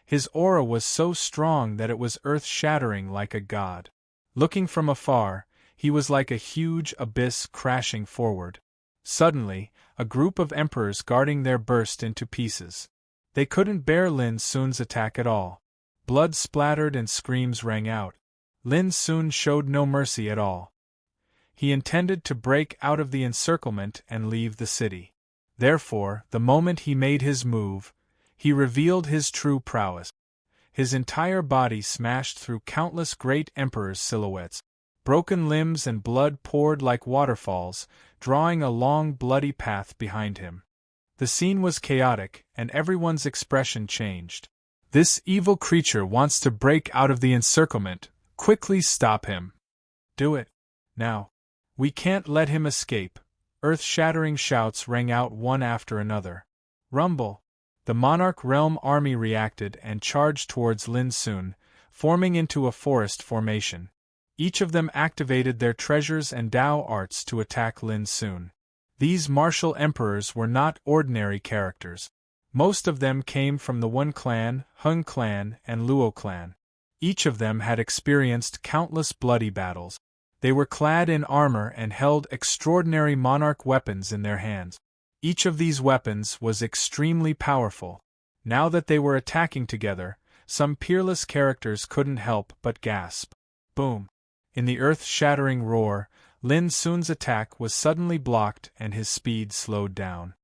His aura was so strong that it was earth-shattering like a god. Looking from afar, he was like a huge abyss crashing forward. Suddenly, a group of emperors guarding there burst into pieces. They couldn't bear Lin Sun's attack at all. Blood splattered and screams rang out. Lin Sun showed no mercy at all. He intended to break out of the encirclement and leave the city. Therefore, the moment he made his move, he revealed his true prowess. His entire body smashed through countless great emperors' silhouettes. Broken limbs and blood poured like waterfalls, drawing a long bloody path behind him. The scene was chaotic, and everyone's expression changed. This evil creature wants to break out of the encirclement. Quickly stop him. Do it. Now. We can't let him escape. Earth-shattering shouts rang out one after another. Rumble. The Monarch Realm army reacted and charged towards Lin Sun, forming into a forest formation. Each of them activated their treasures and Dao arts to attack Lin Sun. These martial emperors were not ordinary characters. Most of them came from the Wen clan, Hung clan, and Luo clan. Each of them had experienced countless bloody battles. They were clad in armor and held extraordinary monarch weapons in their hands. Each of these weapons was extremely powerful. Now that they were attacking together, some peerless characters couldn't help but gasp. Boom! In the earth-shattering roar, Lin Sun's attack was suddenly blocked and his speed slowed down.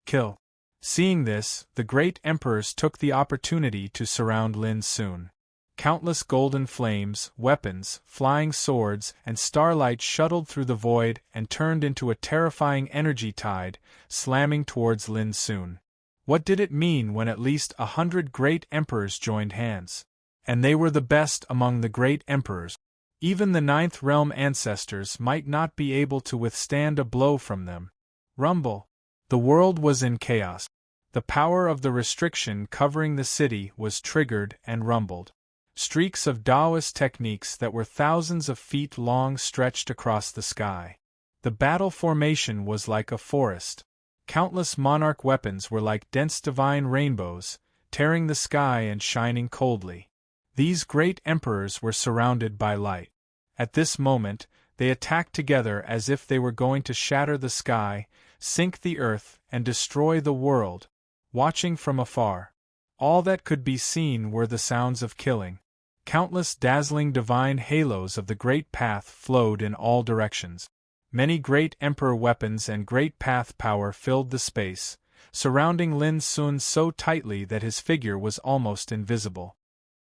Kill! Seeing this, the great emperors took the opportunity to surround Lin Sun. Countless golden flames, weapons, flying swords, and starlight shuttled through the void and turned into a terrifying energy tide, slamming towards Lin Sun. What did it mean when at least 100 great emperors joined hands? And they were the best among the great emperors. Even the 9th realm ancestors might not be able to withstand a blow from them. Rumble. The world was in chaos. The power of the restriction covering the city was triggered and rumbled. Streaks of Taoist techniques that were thousands of feet long stretched across the sky. The battle formation was like a forest. Countless monarch weapons were like dense divine rainbows, tearing the sky and shining coldly. These great emperors were surrounded by light. At this moment, they attacked together as if they were going to shatter the sky, sink the earth, and destroy the world. Watching from afar, all that could be seen were the sounds of killing. Countless dazzling divine halos of the great path flowed in all directions. Many great emperor weapons and great path power filled the space, surrounding Lin Sun so tightly that his figure was almost invisible.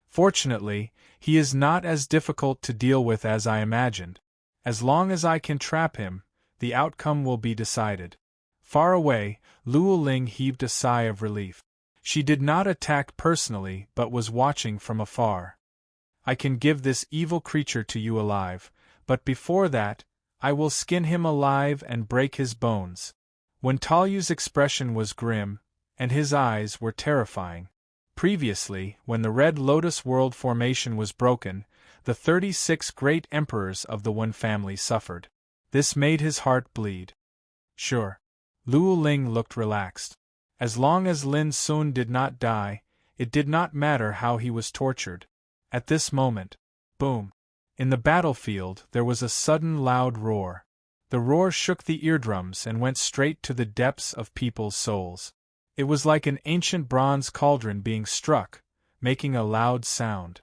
Fortunately, he is not as difficult to deal with as I imagined. As long as I can trap him, the outcome will be decided. Far away, Luo Ling heaved a sigh of relief. She did not attack personally but was watching from afar. I can give this evil creature to you alive, but before that, I will skin him alive and break his bones. When Talyu's expression was grim, and his eyes were terrifying. Previously, when the Red Lotus World formation was broken, the 36 great emperors of the Wen family suffered. This made his heart bleed. Sure. Luo Ling looked relaxed. As long as Lin Sun did not die, it did not matter how he was tortured. At this moment, boom! In the battlefield there was a sudden loud roar. The roar shook the eardrums and went straight to the depths of people's souls. It was like an ancient bronze cauldron being struck, making a loud sound.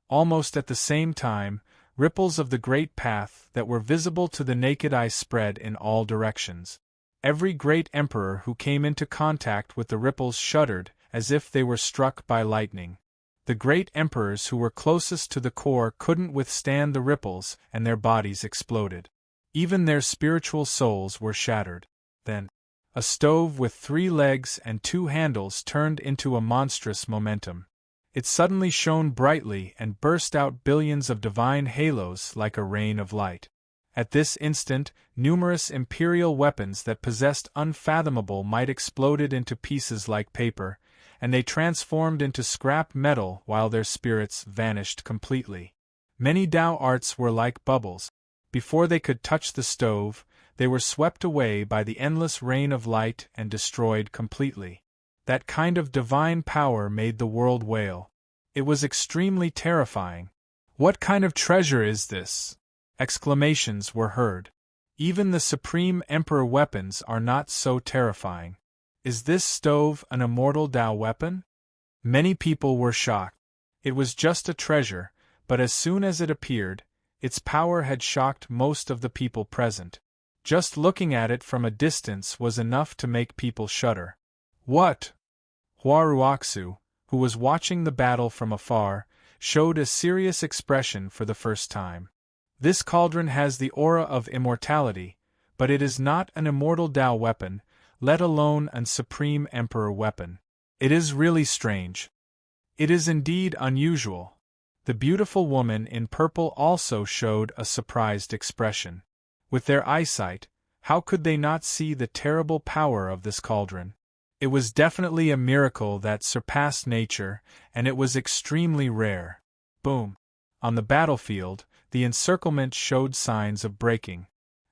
Almost at the same time, ripples of the great path that were visible to the naked eye spread in all directions. Every great emperor who came into contact with the ripples shuddered as if they were struck by lightning. The great emperors who were closest to the core couldn't withstand the ripples and their bodies exploded. Even their spiritual souls were shattered. Then, a stove with 3 legs and 2 handles turned into a monstrous momentum. It suddenly shone brightly and burst out billions of divine halos like a rain of light. At this instant, numerous imperial weapons that possessed unfathomable might exploded into pieces like paper, and they transformed into scrap metal while their spirits vanished completely. Many Tao arts were like bubbles. Before they could touch the stove, they were swept away by the endless rain of light and destroyed completely. That kind of divine power made the world wail. It was extremely terrifying. "What kind of treasure is this?" Exclamations were heard. Even the Supreme Emperor weapons are not so terrifying. Is this stove an immortal Tao weapon? Many people were shocked. It was just a treasure, but as soon as it appeared, its power had shocked most of the people present. Just looking at it from a distance was enough to make people shudder. What? Hua Ruoxu, who was watching the battle from afar, showed a serious expression for the first time. This cauldron has the aura of immortality, but it is not an immortal Tao weapon, let alone an Supreme Emperor weapon. It is really strange. It is indeed unusual. The beautiful woman in purple also showed a surprised expression. With their eyesight, how could they not see the terrible power of this cauldron? It was definitely a miracle that surpassed nature, and it was extremely rare. Boom! On the battlefield, the encirclement showed signs of breaking.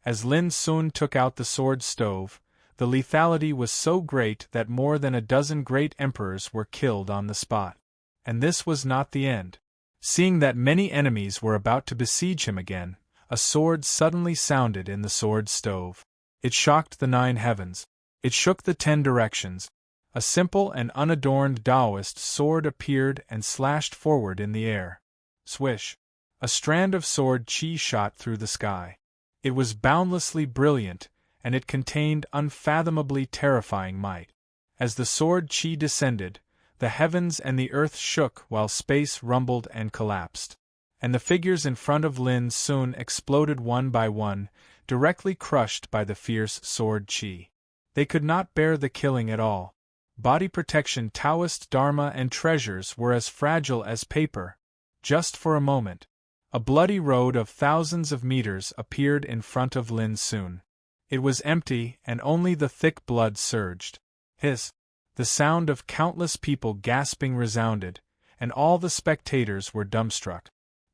As Lin Sun took out the sword stove, the lethality was so great that more than a dozen great emperors were killed on the spot. And this was not the end. Seeing that many enemies were about to besiege him again, a sword suddenly sounded in the sword stove. It shocked the 9 heavens. It shook the 10 directions. A simple and unadorned Taoist sword appeared and slashed forward in the air. Swish! A strand of sword chi shot through the sky. It was boundlessly brilliant, and it contained unfathomably terrifying might. As the sword chi descended, the heavens and the earth shook while space rumbled and collapsed. And the figures in front of Lin Sun exploded one by one, directly crushed by the fierce sword chi. They could not bear the killing at all. Body protection, Taoist dharma and treasures were as fragile as paper. Just for a moment, a bloody road of thousands of meters appeared in front of Lin Sun. It was empty, and only the thick blood surged. The sound of countless people gasping resounded, and all the spectators were dumbstruck.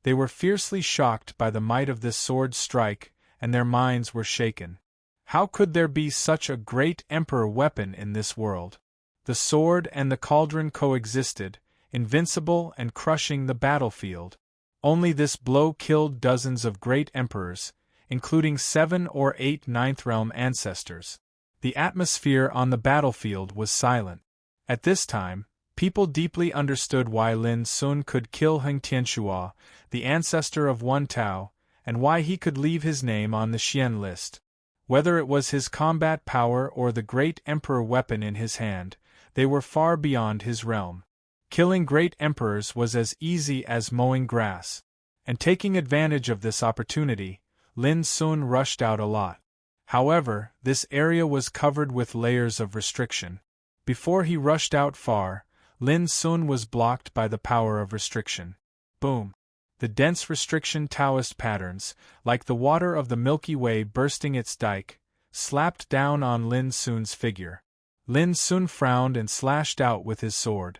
They were fiercely shocked by the might of this sword strike, and their minds were shaken. How could there be such a great emperor weapon in this world? The sword and the cauldron coexisted, invincible and crushing the battlefield. Only this blow killed dozens of great emperors, including 7 or 8 Ninth Realm ancestors. The atmosphere on the battlefield was silent. At this time, people deeply understood why Lin Sun could kill Heng Tianxua, the ancestor of Wen Tao, and why he could leave his name on the Xian list. Whether it was his combat power or the great emperor weapon in his hand, they were far beyond his realm. Killing great emperors was as easy as mowing grass. And taking advantage of this opportunity, Lin Sun rushed out a lot. However, this area was covered with layers of restriction. Before he rushed out far, Lin Sun was blocked by the power of restriction. Boom! The dense restriction Taoist patterns, like the water of the Milky Way bursting its dike, slapped down on Lin Sun's figure. Lin Sun frowned and slashed out with his sword.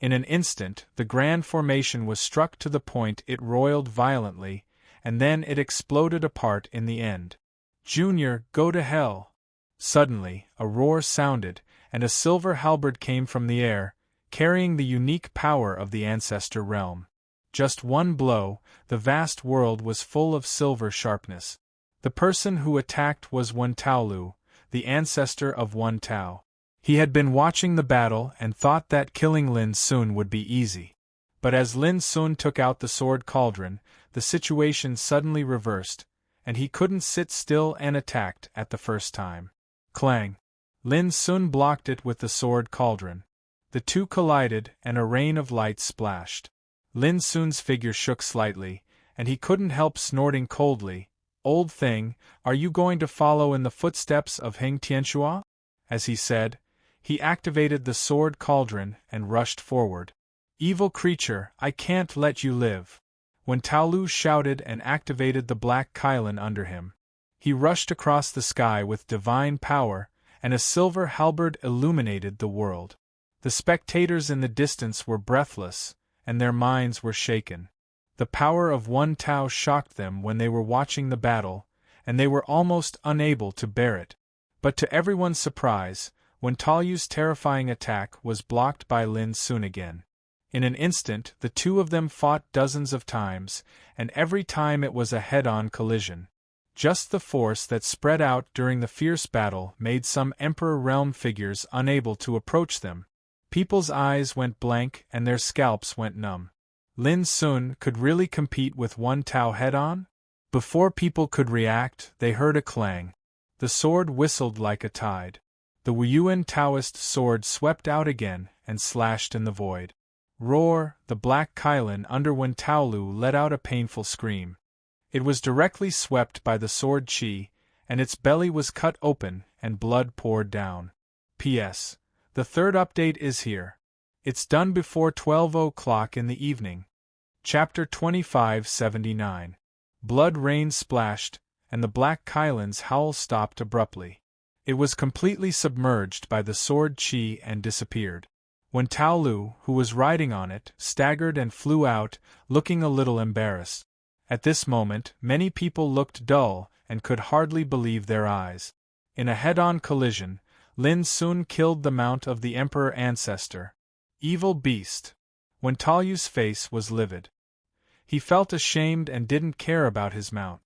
In an instant, the grand formation was struck to the point it roiled violently, and then it exploded apart in the end. "Junior, go to hell!" Suddenly, a roar sounded, and a silver halberd came from the air, carrying the unique power of the ancestor realm. Just one blow, the vast world was full of silver sharpness. The person who attacked was Wentaolu, the ancestor of Wentao. He had been watching the battle and thought that killing Lin Sun would be easy. But as Lin Sun took out the sword cauldron, the situation suddenly reversed, and he couldn't sit still and attacked at the first time. Clang! Lin Sun blocked it with the sword cauldron. The two collided, and a rain of light splashed. Lin Sun's figure shook slightly, and he couldn't help snorting coldly. "Old thing, are you going to follow in the footsteps of Heng Tianxua?" As he said, he activated the sword cauldron and rushed forward. "Evil creature, I can't let you live!" When Taolu shouted and activated the black Kylan under him. He rushed across the sky with divine power, and a silver halberd illuminated the world. The spectators in the distance were breathless, and their minds were shaken. The power of one Tao shocked them when they were watching the battle, and they were almost unable to bear it. But to everyone's surprise, when Taoyu's terrifying attack was blocked by Lin Sun again. In an instant, the two of them fought dozens of times, and every time it was a head-on collision. Just the force that spread out during the fierce battle made some Emperor Realm figures unable to approach them. People's eyes went blank and their scalps went numb. Lin Sun could really compete with one Tao head-on? Before people could react, they heard a clang. The sword whistled like a tide. The Wuyuan Taoist sword swept out again and slashed in the void. Roar! The black Kylan under Wentaolu let out a painful scream. It was directly swept by the sword chi, and its belly was cut open and blood poured down. P.S. The third update is here. It's done before 12 o'clock in the evening. Chapter 2579. Blood rain splashed, and the black Kylan's howl stopped abruptly. It was completely submerged by the sword chi and disappeared. When Taolu, who was riding on it, staggered and flew out, looking a little embarrassed. At this moment, many people looked dull and could hardly believe their eyes. In a head-on collision, Lin Sun killed the mount of the Emperor Ancestor. Evil beast! When Taoyu's face was livid. He felt ashamed and didn't care about his mount.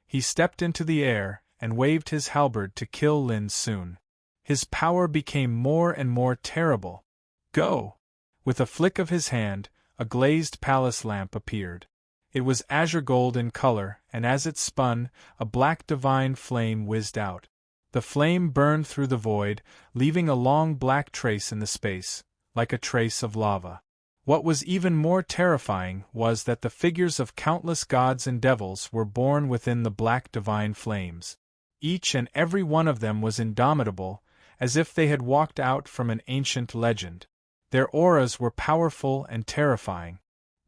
He stepped into the air and waved his halberd to kill Lin Sun. His power became more and more terrible. Go! With a flick of his hand, a glazed palace lamp appeared. It was azure gold in color, and as it spun, a black divine flame whizzed out. The flame burned through the void, leaving a long black trace in the space, like a trace of lava. What was even more terrifying was that the figures of countless gods and devils were born within the black divine flames. Each and every one of them was indomitable, as if they had walked out from an ancient legend. Their auras were powerful and terrifying.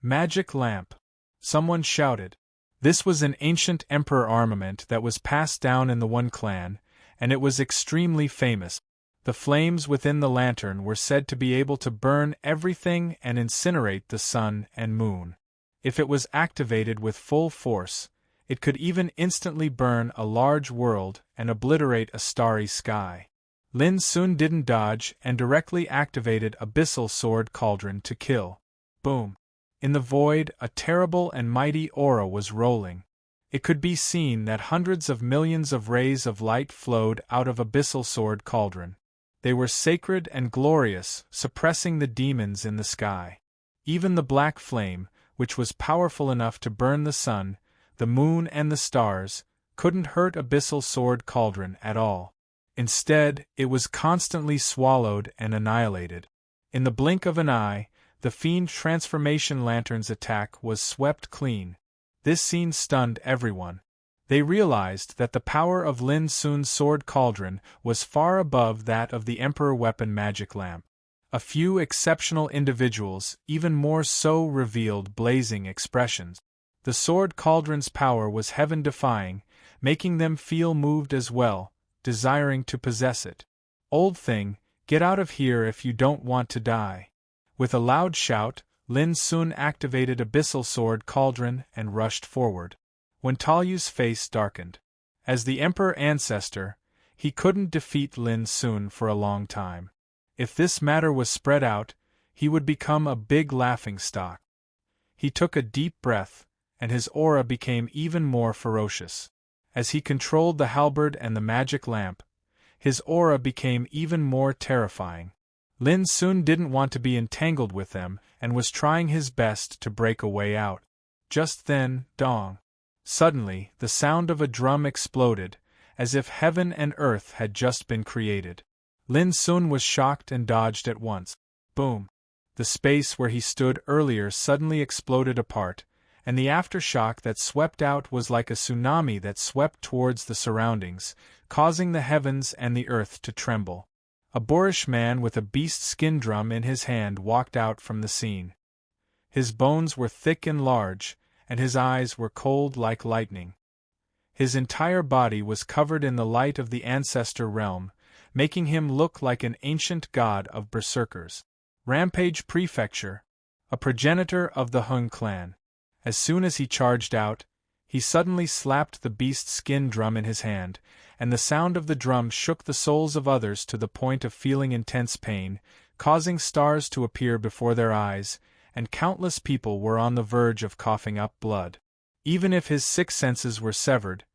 Magic lamp! Someone shouted. This was an ancient emperor armament that was passed down in the One clan, and it was extremely famous. The flames within the lantern were said to be able to burn everything and incinerate the sun and moon. If it was activated with full force, it could even instantly burn a large world and obliterate a starry sky. Lin Sun didn't dodge and directly activated Abyssal Sword Cauldron to kill. Boom! In the void, a terrible and mighty aura was rolling. It could be seen that hundreds of millions of rays of light flowed out of Abyssal Sword Cauldron. They were sacred and glorious, suppressing the demons in the sky. Even the black flame, which was powerful enough to burn the sun, the moon and the stars, couldn't hurt Abyssal Sword Cauldron at all. Instead, it was constantly swallowed and annihilated. In the blink of an eye, the Fiend Transformation Lantern's attack was swept clean. This scene stunned everyone. They realized that the power of Lin Sun's sword cauldron was far above that of the Emperor Weapon Magic Lamp. A few exceptional individuals, even more so, revealed blazing expressions. The sword cauldron's power was heaven-defying, making them feel moved as well, desiring to possess it. Old thing, get out of here if you don't want to die. With a loud shout, Lin Sun activated Abyssal Sword Cauldron and rushed forward. When Talyu's face darkened. As the Emperor Ancestor, he couldn't defeat Lin Sun for a long time. If this matter was spread out, he would become a big laughingstock. He took a deep breath, and his aura became even more ferocious. As he controlled the halberd and the magic lamp, his aura became even more terrifying. Lin Sun didn't want to be entangled with them and was trying his best to break a way out. Just then, dong! Suddenly, the sound of a drum exploded, as if heaven and earth had just been created. Lin Sun was shocked and dodged at once. Boom! The space where he stood earlier suddenly exploded apart, and the aftershock that swept out was like a tsunami that swept towards the surroundings, causing the heavens and the earth to tremble. A boorish man with a beast skin drum in his hand walked out from the scene. His bones were thick and large, and his eyes were cold like lightning. His entire body was covered in the light of the ancestor realm, making him look like an ancient god of berserkers. Rampage Prefecture, a progenitor of the Hun clan. As soon as he charged out, he suddenly slapped the beast skin drum in his hand, and the sound of the drum shook the souls of others to the point of feeling intense pain, causing stars to appear before their eyes, and countless people were on the verge of coughing up blood. Even if his six senses were severed,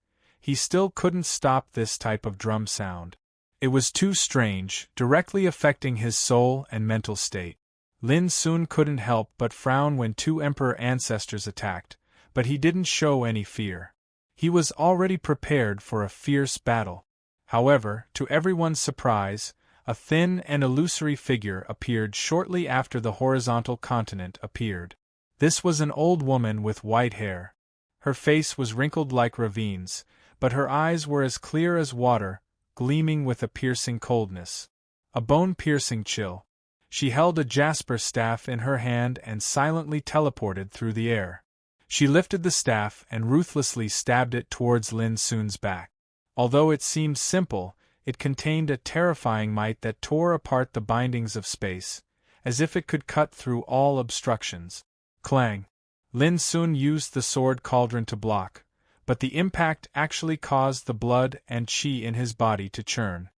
he still couldn't stop this type of drum sound. It was too strange, directly affecting his soul and mental state. Lin Sun couldn't help but frown when two Emperor ancestors attacked, but he didn't show any fear. He was already prepared for a fierce battle. However, to everyone's surprise, a thin and illusory figure appeared shortly after the horizontal continent appeared. This was an old woman with white hair. Her face was wrinkled like ravines, but her eyes were as clear as water, gleaming with a piercing coldness. A bone-piercing chill. She held a jasper staff in her hand and silently teleported through the air. She lifted the staff and ruthlessly stabbed it towards Lin Sun's back. Although it seemed simple, it contained a terrifying might that tore apart the bindings of space, as if it could cut through all obstructions. Clang! Lin Sun used the sword cauldron to block, but the impact actually caused the blood and qi in his body to churn.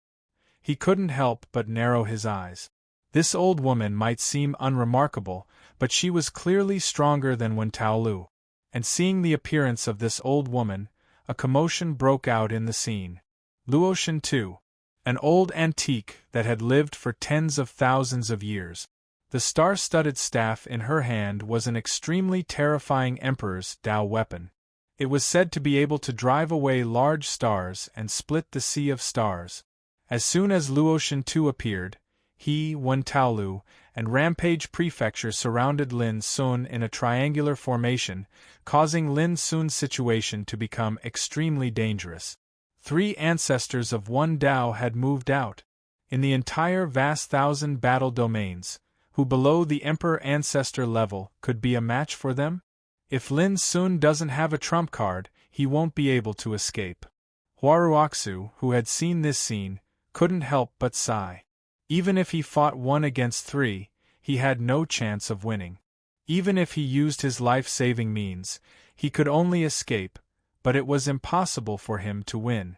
He couldn't help but narrow his eyes. This old woman might seem unremarkable, but she was clearly stronger than Wen Taolu. And seeing the appearance of this old woman, a commotion broke out in the scene. Luotian II, an old antique that had lived for tens of thousands of years. The star-studded staff in her hand was an extremely terrifying Emperor's Dao weapon. It was said to be able to drive away large stars and split the sea of stars. As soon as Luotian II appeared, he, Wen Taolu, and Rampage Prefecture surrounded Lin Sun in a triangular formation, causing Lin Sun's situation to become extremely dangerous. 3 ancestors of one Dao had moved out. In the entire vast 1,000 battle domains, who below the Emperor Ancestor level could be a match for them? If Lin Sun doesn't have a trump card, he won't be able to escape. Huaruoxu, who had seen this scene, couldn't help but sigh. Even if he fought 1 against 3, he had no chance of winning. Even if he used his life-saving means, he could only escape, but it was impossible for him to win.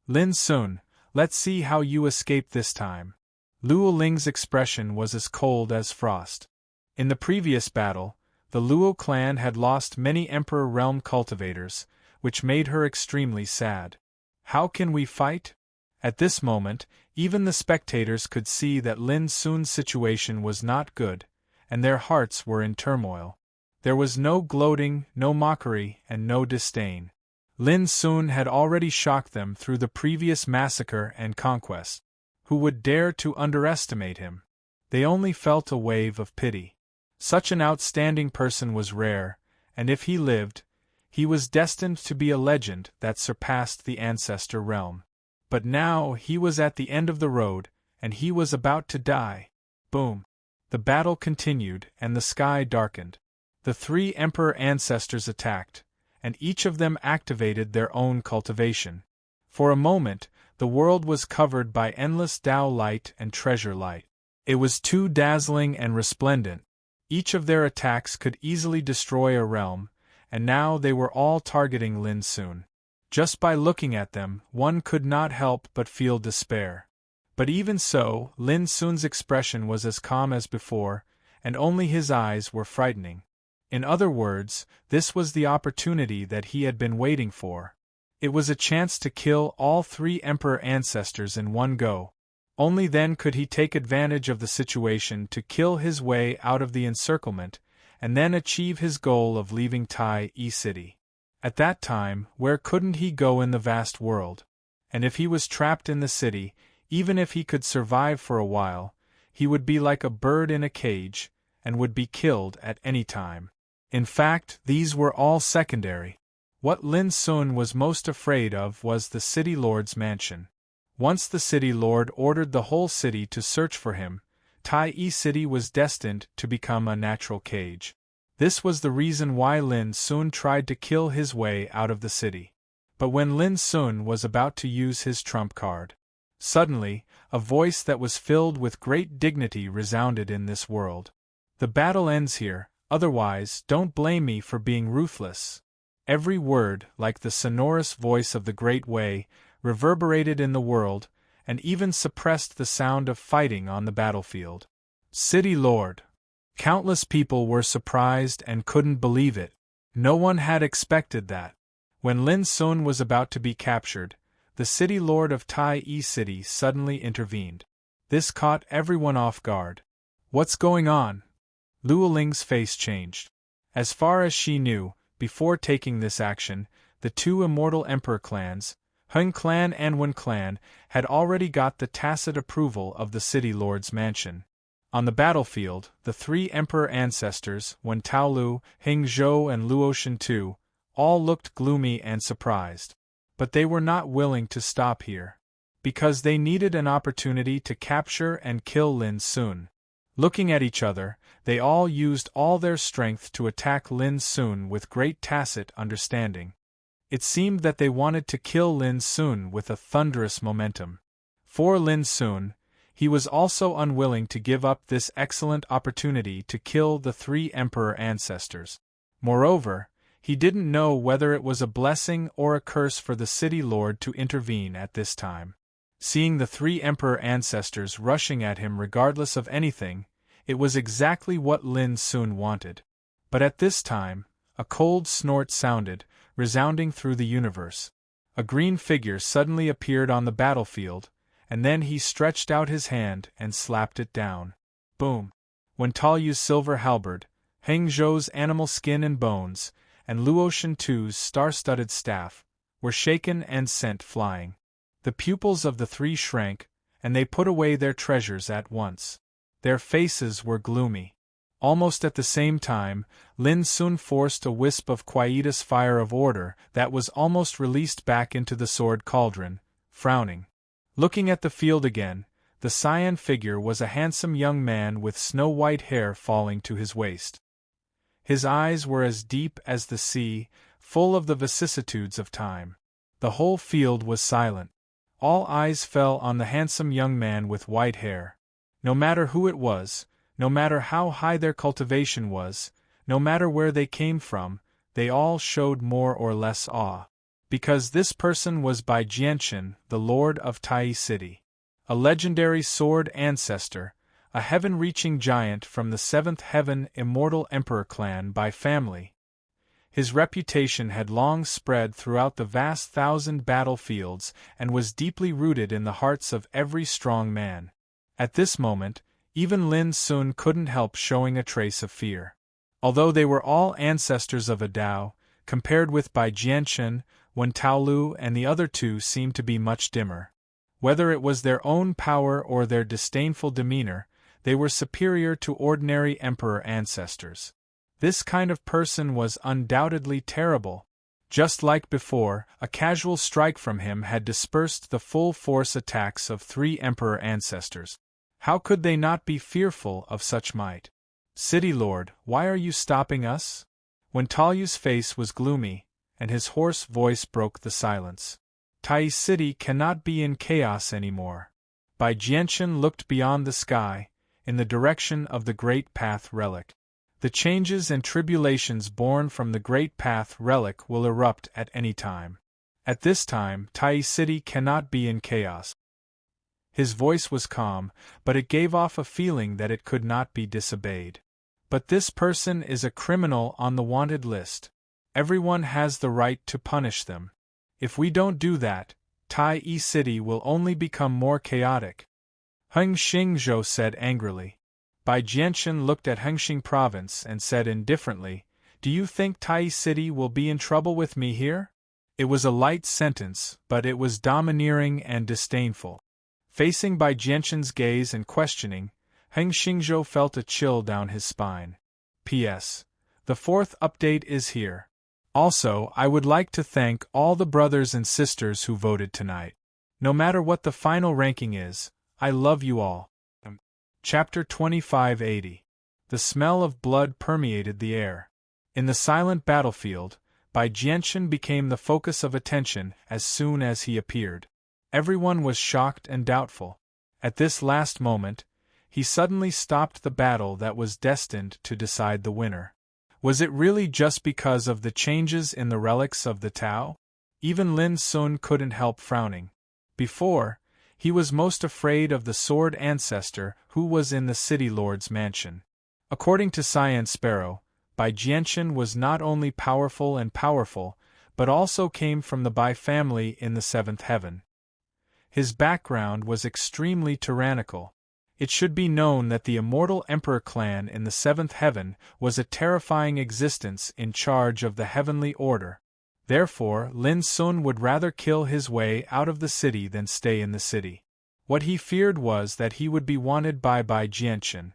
Lin Sun, let's see how you escape this time. Luo Ling's expression was as cold as frost. In the previous battle, the Luo clan had lost many Emperor Realm cultivators, which made her extremely sad. How can we fight? At this moment, even the spectators could see that Lin Sun's situation was not good, and their hearts were in turmoil. There was no gloating, no mockery, and no disdain. Lin Sun had already shocked them through the previous massacre and conquest. Who would dare to underestimate him? They only felt a wave of pity. Such an outstanding person was rare, and if he lived, he was destined to be a legend that surpassed the ancestor realm. But now he was at the end of the road, and he was about to die. Boom! The battle continued, and the sky darkened. The 3 Emperor ancestors attacked, and each of them activated their own cultivation. For a moment, the world was covered by endless Dao light and treasure light. It was too dazzling and resplendent. Each of their attacks could easily destroy a realm, and now they were all targeting Lin Sun. Just by looking at them, one could not help but feel despair. But even so, Lin Sun's expression was as calm as before, and only his eyes were frightening. In other words, this was the opportunity that he had been waiting for. It was a chance to kill all 3 Emperor ancestors in one go. Only then could he take advantage of the situation to kill his way out of the encirclement, and then achieve his goal of leaving Tai City. At that time, where couldn't he go in the vast world? And if he was trapped in the city, even if he could survive for a while, he would be like a bird in a cage, and would be killed at any time. In fact, these were all secondary. What Lin Sun was most afraid of was the city lord's mansion. Once the city lord ordered the whole city to search for him, Tai City was destined to become a natural cage. This was the reason why Lin Sun tried to kill his way out of the city. But when Lin Sun was about to use his trump card, suddenly, a voice that was filled with great dignity resounded in this world. "The battle ends here, otherwise don't blame me for being ruthless." Every word, like the sonorous voice of the Great Way, reverberated in the world, and even suppressed the sound of fighting on the battlefield. City Lord. Countless people were surprised and couldn't believe it. No one had expected that. When Lin Sun was about to be captured, the city lord of Tai City suddenly intervened. This caught everyone off guard. "What's going on?" Luo Ling's face changed. As far as she knew, before taking this action, the 2 immortal emperor clans, Hung clan and Wen clan, had already got the tacit approval of the city lord's mansion. On the battlefield, the 3 emperor ancestors, Wen Taolu, Heng Zhou and Luo Shentu, all looked gloomy and surprised. But they were not willing to stop here, because they needed an opportunity to capture and kill Lin Sun. Looking at each other, they all used all their strength to attack Lin Sun with great tacit understanding. It seemed that they wanted to kill Lin Sun with a thunderous momentum. For Lin Sun, he was also unwilling to give up this excellent opportunity to kill the 3 emperor ancestors. Moreover, he didn't know whether it was a blessing or a curse for the city lord to intervene at this time. Seeing the 3 emperor ancestors rushing at him regardless of anything, it was exactly what Lin Sun wanted. But at this time, a cold snort sounded, resounding through the universe. A green figure suddenly appeared on the battlefield, and then he stretched out his hand and slapped it down. Boom! When Taoyu's silver halberd, Heng Zhou's animal skin and bones, and Luo Shentu's star-studded staff, were shaken and sent flying. The pupils of the 3 shrank, and they put away their treasures at once. Their faces were gloomy. Almost at the same time, Lin Sun forced a wisp of quietus fire of order that was almost released back into the sword cauldron, frowning. Looking at the field again, the cyan figure was a handsome young man with snow-white hair falling to his waist. His eyes were as deep as the sea, full of the vicissitudes of time. The whole field was silent. All eyes fell on the handsome young man with white hair. No matter who it was, no matter how high their cultivation was, no matter where they came from, they all showed more or less awe. Because this person was Bai Jianchen, the lord of Tai City. A legendary sword ancestor, a heaven-reaching giant from the 7th heaven immortal emperor clan by family. His reputation had long spread throughout the vast 1,000 battlefields and was deeply rooted in the hearts of every strong man. At this moment, even Lin Sun couldn't help showing a trace of fear. Although they were all ancestors of a Dao, compared with Bai Jianchen, Wen Taolu and the other 2 seemed to be much dimmer. Whether it was their own power or their disdainful demeanor, they were superior to ordinary emperor ancestors. This kind of person was undoubtedly terrible. Just like before, a casual strike from him had dispersed the full-force attacks of 3 emperor ancestors. How could they not be fearful of such might? "City Lord, why are you stopping us?" When Taoyu's face was gloomy, and his hoarse voice broke the silence. Tai City cannot be in chaos anymore. Bai Jianchen looked beyond the sky, in the direction of the Great Path Relic. The changes and tribulations born from the Great Path Relic will erupt at any time. At this time, Tai City cannot be in chaos. His voice was calm, but it gave off a feeling that it could not be disobeyed. But this person is a criminal on the wanted list. Everyone has the right to punish them. If we don't do that, Tai City will only become more chaotic. Heng Xingzhou said angrily. Bai Jianchen looked at Hengxing Province and said indifferently, "Do you think Tai City will be in trouble with me here?" It was a light sentence, but it was domineering and disdainful. Facing Bai Jianchen's gaze and questioning, Heng Xingzhou felt a chill down his spine. P.S. The 4th update is here. Also, I would like to thank all the brothers and sisters who voted tonight. No matter what the final ranking is, I love you all. Chapter 2580. The smell of blood permeated the air. In the silent battlefield, Bai Jianchen became the focus of attention as soon as he appeared. Everyone was shocked and doubtful. At this last moment, he suddenly stopped the battle that was destined to decide the winner. Was it really just because of the changes in the relics of the Tao? Even Lin Sun couldn't help frowning. Before, he was most afraid of the sword ancestor who was in the city lord's mansion. According to Cyan Sparrow, Bai Jianchen was not only powerful, but also came from the Bai family in the 7th heaven. His background was extremely tyrannical. It should be known that the immortal Emperor clan in the 7th heaven was a terrifying existence in charge of the heavenly order. Therefore, Lin Sun would rather kill his way out of the city than stay in the city. What he feared was that he would be wanted by Bai Jianchen.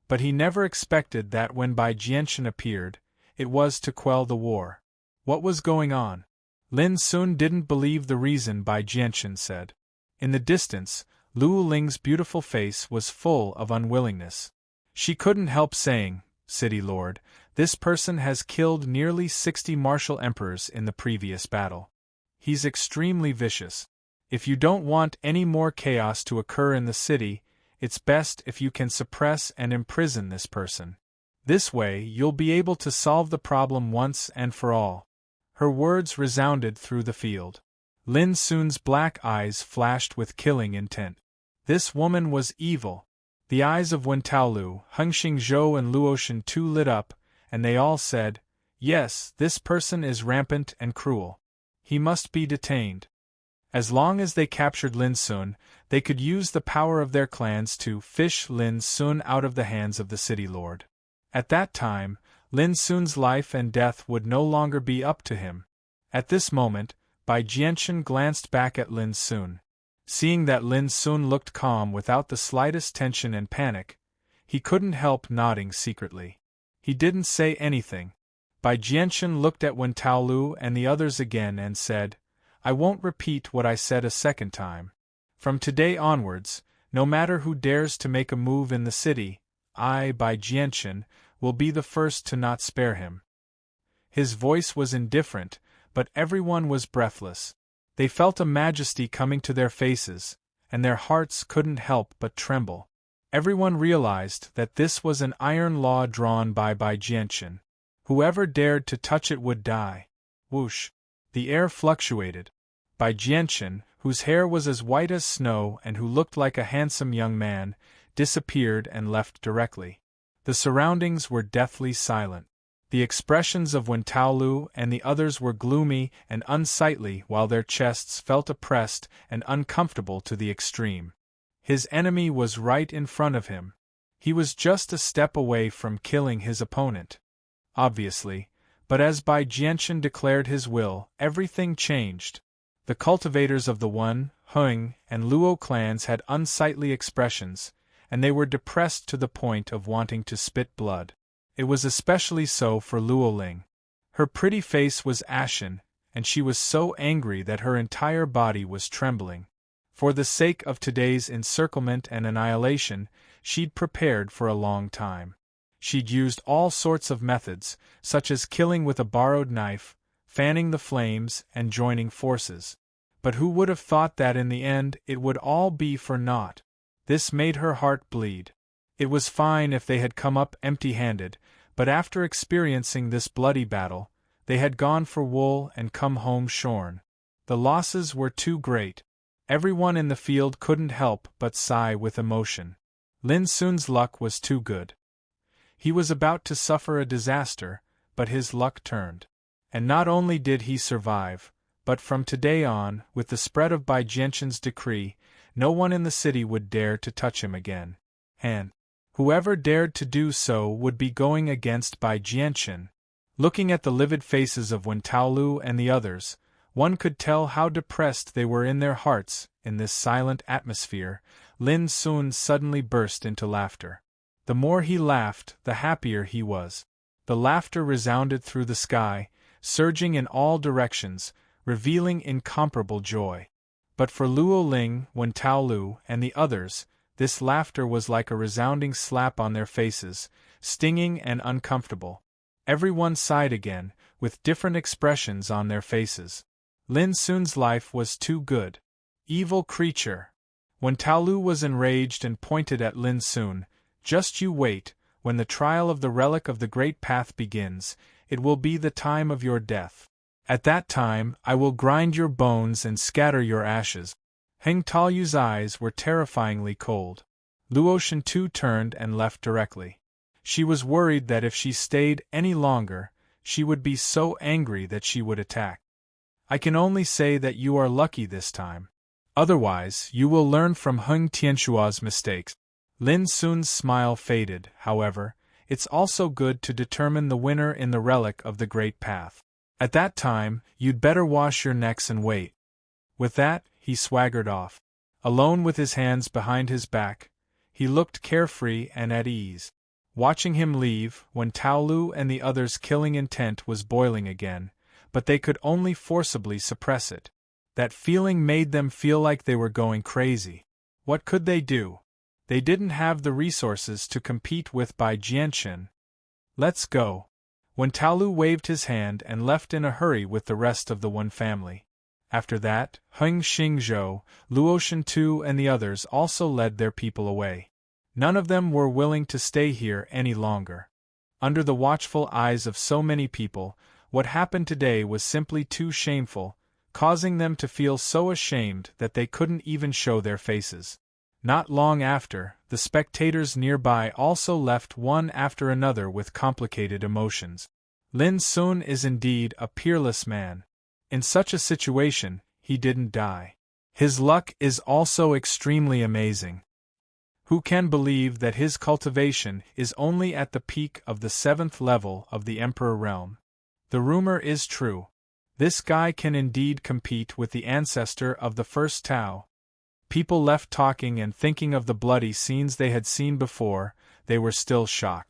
But he never expected that when Bai Jianchen appeared, it was to quell the war. What was going on? Lin Sun didn't believe the reason Bai Jianchen said. In the distance, Luo Ling's beautiful face was full of unwillingness. She couldn't help saying, "City Lord, this person has killed nearly 60 martial emperors in the previous battle. He's extremely vicious. If you don't want any more chaos to occur in the city, it's best if you can suppress and imprison this person. This way you'll be able to solve the problem once and for all." Her words resounded through the field. Lin Sun's black eyes flashed with killing intent. This woman was evil. The eyes of Wen Taolu, Heng Xingzhou and Luoshan too lit up, and they all said, "Yes, this person is rampant and cruel. He must be detained." As long as they captured Lin Sun, they could use the power of their clans to fish Lin Sun out of the hands of the city lord. At that time, Lin Sun's life and death would no longer be up to him. At this moment, Bai Jianchen glanced back at Lin Sun. Seeing that Lin Sun looked calm without the slightest tension and panic, he couldn't help nodding secretly. He didn't say anything. Bai Jianchen looked at Wen Taolu and the others again and said, "I won't repeat what I said a second time. From today onwards, no matter who dares to make a move in the city, I, Bai Jianchen, will be the first to not spare him." His voice was indifferent, but everyone was breathless. They felt a majesty coming to their faces, and their hearts couldn't help but tremble. Everyone realized that this was an iron law drawn by Bai Jianchen. Whoever dared to touch it would die. Whoosh! The air fluctuated. Bai Jianchen, whose hair was as white as snow and who looked like a handsome young man, disappeared and left directly. The surroundings were deathly silent. The expressions of Wen Taolu and the others were gloomy and unsightly while their chests felt oppressed and uncomfortable to the extreme. His enemy was right in front of him. He was just a step away from killing his opponent. Obviously, but as Bai Jianchen declared his will, everything changed. The cultivators of the Wen, Heng, and Luo clans had unsightly expressions, and they were depressed to the point of wanting to spit blood. It was especially so for Luo Ling. Her pretty face was ashen, and she was so angry that her entire body was trembling. For the sake of today's encirclement and annihilation, she'd prepared for a long time. She'd used all sorts of methods, such as killing with a borrowed knife, fanning the flames, and joining forces. But who would have thought that in the end it would all be for naught? This made her heart bleed. It was fine if they had come up empty-handed, but after experiencing this bloody battle, they had gone for wool and come home shorn. The losses were too great. Everyone in the field couldn't help but sigh with emotion. Lin Sun's luck was too good. He was about to suffer a disaster, but his luck turned. And not only did he survive, but from today on, with the spread of Bai Jianquan's decree, no one in the city would dare to touch him again. And whoever dared to do so would be going against Bai Jianquan. Looking at the livid faces of Wen Taolu and the others, one could tell how depressed they were in their hearts. In this silent atmosphere, Lin Sun suddenly burst into laughter. The more he laughed, the happier he was. The laughter resounded through the sky, surging in all directions, revealing incomparable joy. But for Luo Ling, Wen Taolu, and the others, this laughter was like a resounding slap on their faces, stinging and uncomfortable. Everyone sighed again, with different expressions on their faces. Lin Sun's life was too good. Evil creature! Wen Taolu was enraged and pointed at Lin Sun. Just you wait, when the trial of the relic of the Great Path begins, it will be the time of your death. At that time, I will grind your bones and scatter your ashes. Heng Taoyu's eyes were terrifyingly cold. Luo Shantu turned and left directly. She was worried that if she stayed any longer, she would be so angry that she would attack. I can only say that you are lucky this time. Otherwise, you will learn from Heng Tianshua's mistakes. Lin Sun's smile faded, however. It's also good to determine the winner in the relic of the Great Path. At that time, you'd better wash your necks and wait. With that, he swaggered off. Alone with his hands behind his back, he looked carefree and at ease. Watching him leave, when Taolu and the others' killing intent was boiling again, but they could only forcibly suppress it. That feeling made them feel like they were going crazy. What could they do? They didn't have the resources to compete with Bai Jianquan. Let's go. When Taolu waved his hand and left in a hurry with the rest of the Wen family. After that, Heng Xingzhou, Luo Shantu and the others also led their people away. None of them were willing to stay here any longer. Under the watchful eyes of so many people, what happened today was simply too shameful, causing them to feel so ashamed that they couldn't even show their faces. Not long after, the spectators nearby also left one after another with complicated emotions. Lin Sun is indeed a peerless man. In such a situation, he didn't die. His luck is also extremely amazing. Who can believe that his cultivation is only at the peak of the 7th level of the Emperor realm? The rumor is true. This guy can indeed compete with the ancestor of the first Tao. People left talking and thinking of the bloody scenes they had seen before. They were still shocked.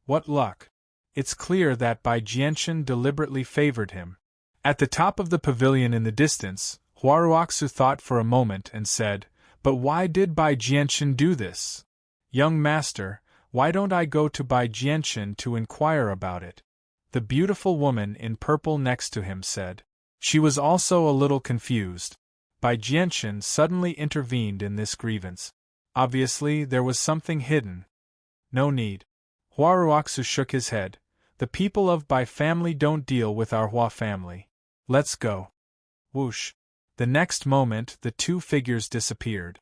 What luck! It's clear that Bai Jianquan deliberately favored him. At the top of the pavilion in the distance, Huaruoxu thought for a moment and said, "But why did Bai Jianquan do this? Young master, why don't I go to Bai Jianquan to inquire about it?" The beautiful woman in purple next to him said. She was also a little confused. Bai Jianquan suddenly intervened in this grievance. Obviously, there was something hidden. No need. Huaruoxu shook his head. The people of Bai family don't deal with our Hua family. Let's go. Whoosh. The next moment, the two figures disappeared.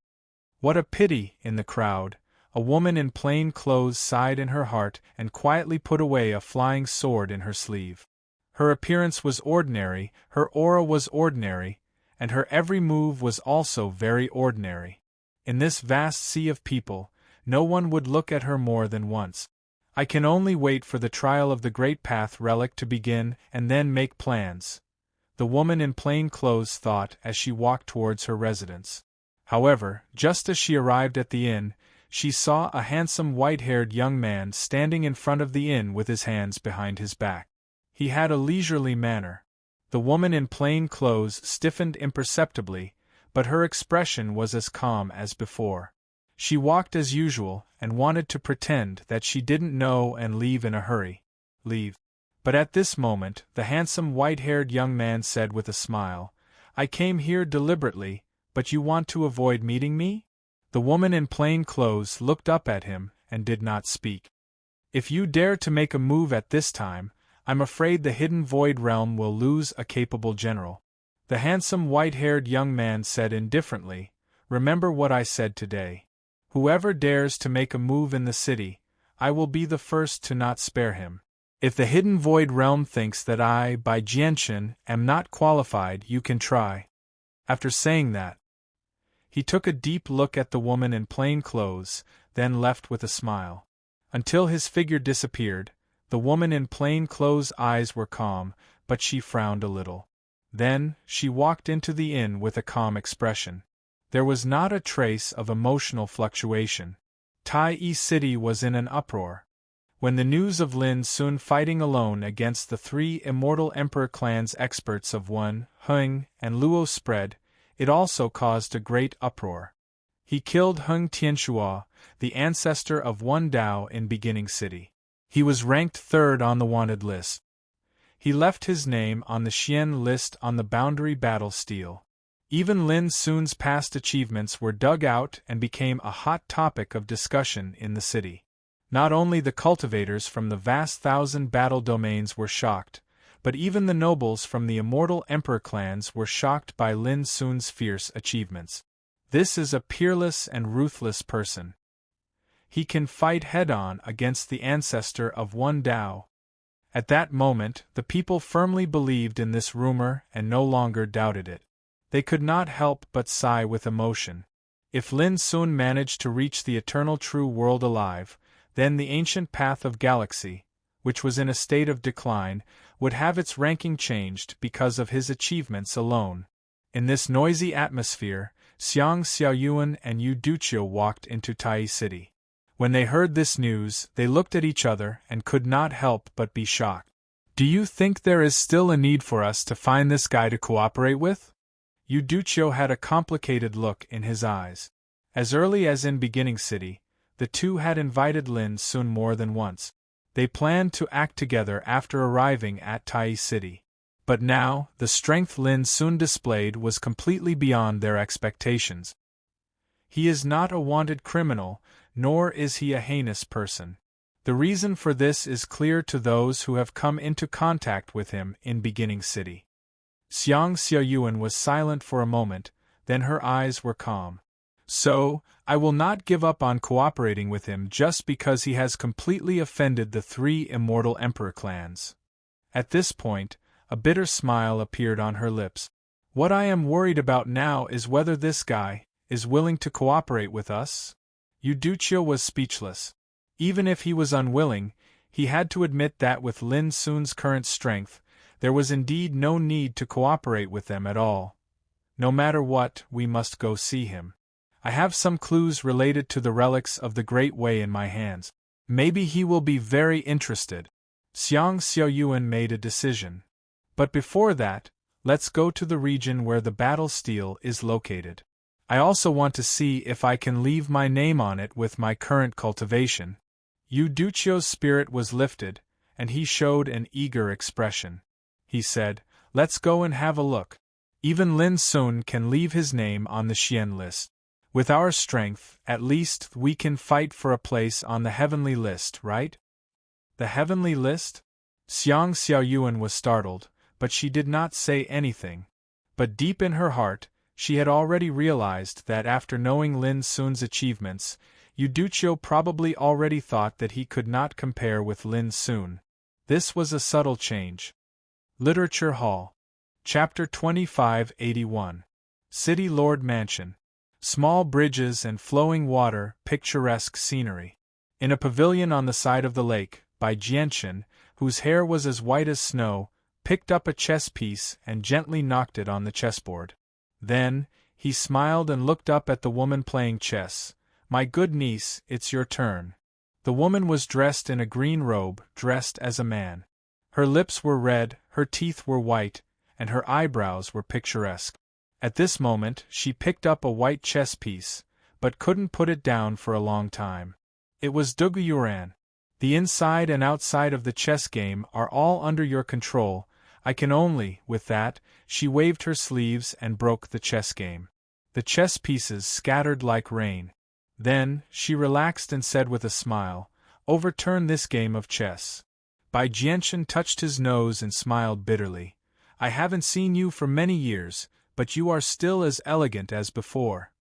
What a pity, in the crowd. A woman in plain clothes sighed in her heart and quietly put away a flying sword in her sleeve. Her appearance was ordinary, her aura was ordinary, and her every move was also very ordinary. In this vast sea of people, no one would look at her more than once. I can only wait for the trial of the Great Path relic to begin and then make plans, the woman in plain clothes thought as she walked towards her residence. However, just as she arrived at the inn, she saw a handsome white-haired young man standing in front of the inn with his hands behind his back. He had a leisurely manner. The woman in plain clothes stiffened imperceptibly, but her expression was as calm as before. She walked as usual and wanted to pretend that she didn't know and leave in a hurry. Leave. But at this moment, the handsome white-haired young man said with a smile, "I came here deliberately, but you want to avoid meeting me?" The woman in plain clothes looked up at him and did not speak. If you dare to make a move at this time, I'm afraid the hidden void realm will lose a capable general. The handsome white-haired young man said indifferently, "Remember what I said today. Whoever dares to make a move in the city, I will be the first to not spare him. If the hidden void realm thinks that I, by Jianshan, am not qualified, you can try." After saying that, he took a deep look at the woman in plain clothes, then left with a smile. Until his figure disappeared, the woman in plain clothes' eyes were calm, but she frowned a little. Then, she walked into the inn with a calm expression. There was not a trace of emotional fluctuation. Tai City was in an uproar. When the news of Lin Sun fighting alone against the three immortal emperor clan's experts of Wen, Heng, and Luo spread, it also caused a great uproar. He killed Heng Tianxua, the ancestor of Wen Dao in Beginning City. He was ranked third on the wanted list. He left his name on the Xian list on the boundary battle steel. Even Lin Sun's past achievements were dug out and became a hot topic of discussion in the city. Not only the cultivators from the vast 1,000 battle domains were shocked, but even the nobles from the immortal emperor clans were shocked by Lin Sun's fierce achievements. This is a peerless and ruthless person. He can fight head-on against the ancestor of Wen Dao. At that moment, the people firmly believed in this rumor and no longer doubted it. They could not help but sigh with emotion. If Lin Sun managed to reach the eternal true world alive, then the ancient path of galaxy, which was in a state of decline, would have its ranking changed because of his achievements alone. In this noisy atmosphere, Xiang Xiaoyuan and Yu Duqiu walked into Tai City. When they heard this news, they looked at each other and could not help but be shocked. "Do you think there is still a need for us to find this guy to cooperate with?" Yu Duqiu had a complicated look in his eyes. As early as in Beginning City, the two had invited Lin Sun more than once. They planned to act together after arriving at Tai City. But now, the strength Lin Sun displayed was completely beyond their expectations. He is not a wanted criminal, nor is he a heinous person. The reason for this is clear to those who have come into contact with him in Beginning City. Xiang Xiaoyuan was silent for a moment, then her eyes were calm. "So, I will not give up on cooperating with him just because he has completely offended the three immortal emperor clans." At this point, a bitter smile appeared on her lips. "What I am worried about now is whether this guy is willing to cooperate with us." Yu Duqiu was speechless. Even if he was unwilling, he had to admit that with Lin Sun's current strength, there was indeed no need to cooperate with them at all. "No matter what, we must go see him. I have some clues related to the relics of the Great Way in my hands. Maybe he will be very interested." Xiang Xiaoyuan made a decision. "But before that, let's go to the region where the battle steel is located. I also want to see if I can leave my name on it with my current cultivation." Yu Duqiu's spirit was lifted, and he showed an eager expression. He said, "Let's go and have a look. Even Lin Sun can leave his name on the Xian list. With our strength, at least, we can fight for a place on the heavenly list, right?" "The heavenly list?" Xiang Xiaoyuan was startled, but she did not say anything. But deep in her heart, she had already realized that after knowing Lin Sun's achievements, Yu Duqiu probably already thought that he could not compare with Lin Sun. This was a subtle change. Literature Hall. Chapter 2581. City Lord Mansion. Small bridges and flowing water, picturesque scenery. In a pavilion on the side of the lake, Bai Jianshan, whose hair was as white as snow, picked up a chess piece and gently knocked it on the chessboard. Then, he smiled and looked up at the woman playing chess. "My good niece, it's your turn." The woman was dressed in a green robe, dressed as a man. Her lips were red, her teeth were white, and her eyebrows were picturesque. At this moment, she picked up a white chess piece, but couldn't put it down for a long time. It was Dugu Yuran. "The inside and outside of the chess game are all under your control. I can only," with that, she waved her sleeves and broke the chess game. The chess pieces scattered like rain. Then, she relaxed and said with a smile, "Overturn this game of chess." Bai Jianchen touched his nose and smiled bitterly. "I haven't seen you for many years, but you are still as elegant as before."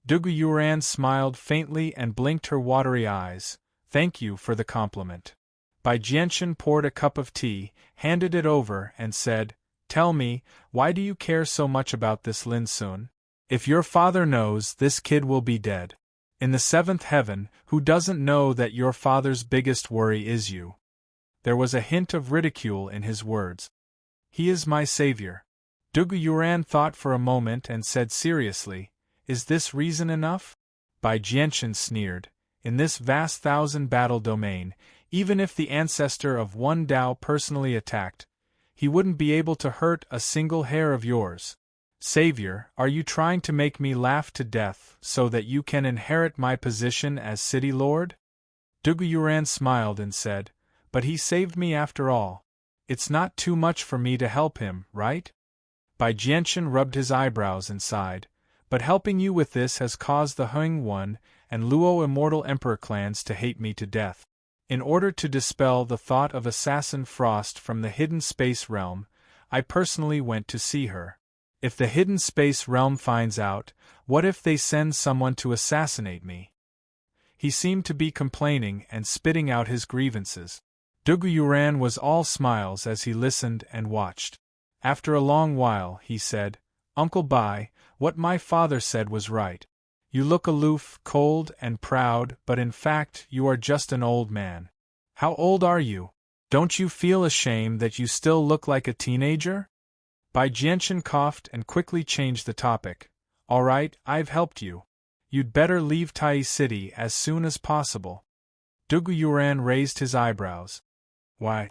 Dugu Yuran smiled faintly and blinked her watery eyes. "Thank you for the compliment." Bai Jianchen poured a cup of tea, handed it over, and said, "Tell me, why do you care so much about this Lin Sun? If your father knows, this kid will be dead. In the seventh heaven, who doesn't know that your father's biggest worry is you?" There was a hint of ridicule in his words. "He is my savior." Dugu Yuran thought for a moment and said seriously, "Is this reason enough?" Bai Jianchen sneered, "In this vast thousand-battle domain, even if the ancestor of one Dao personally attacked, he wouldn't be able to hurt a single hair of yours. Savior, are you trying to make me laugh to death so that you can inherit my position as city lord?" Dugu Yuran smiled and said, "But he saved me after all. It's not too much for me to help him, right?" Bai Jianchen rubbed his eyebrows and sighed, "But helping you with this has caused the Heng One and Luo immortal emperor clans to hate me to death. In order to dispel the thought of Assassin Frost from the hidden space realm, I personally went to see her. If the hidden space realm finds out, what if they send someone to assassinate me?" He seemed to be complaining and spitting out his grievances. Dugu Yuran was all smiles as he listened and watched. After a long while, he said, "Uncle Bai, what my father said was right. You look aloof, cold, and proud, but in fact you are just an old man. How old are you? Don't you feel ashamed that you still look like a teenager?" Bai Jianchen coughed and quickly changed the topic. "All right, I've helped you. You'd better leave Tai City as soon as possible." Dugu Yuran raised his eyebrows. "Why?"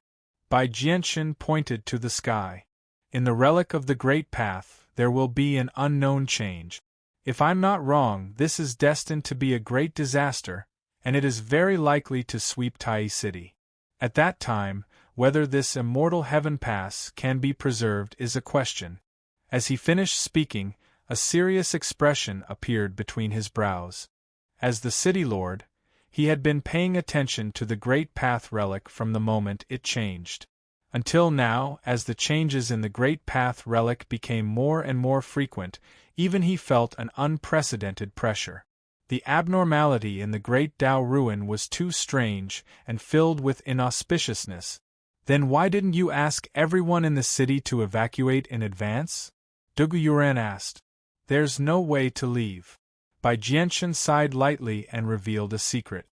Bai Jianchen pointed to the sky. "In the relic of the Great Path, there will be an unknown change. If I'm not wrong, this is destined to be a great disaster, and it is very likely to sweep Tai City. At that time, whether this immortal heaven pass can be preserved is a question." As he finished speaking, a serious expression appeared between his brows. As the city lord, he had been paying attention to the Great Path relic from the moment it changed. Until now, as the changes in the Great Path relic became more and more frequent, even he felt an unprecedented pressure. The abnormality in the Great Tao ruin was too strange and filled with inauspiciousness. "Then why didn't you ask everyone in the city to evacuate in advance?" Dugu Yuran asked. "There's no way to leave." Bai Jianchen sighed lightly and revealed a secret.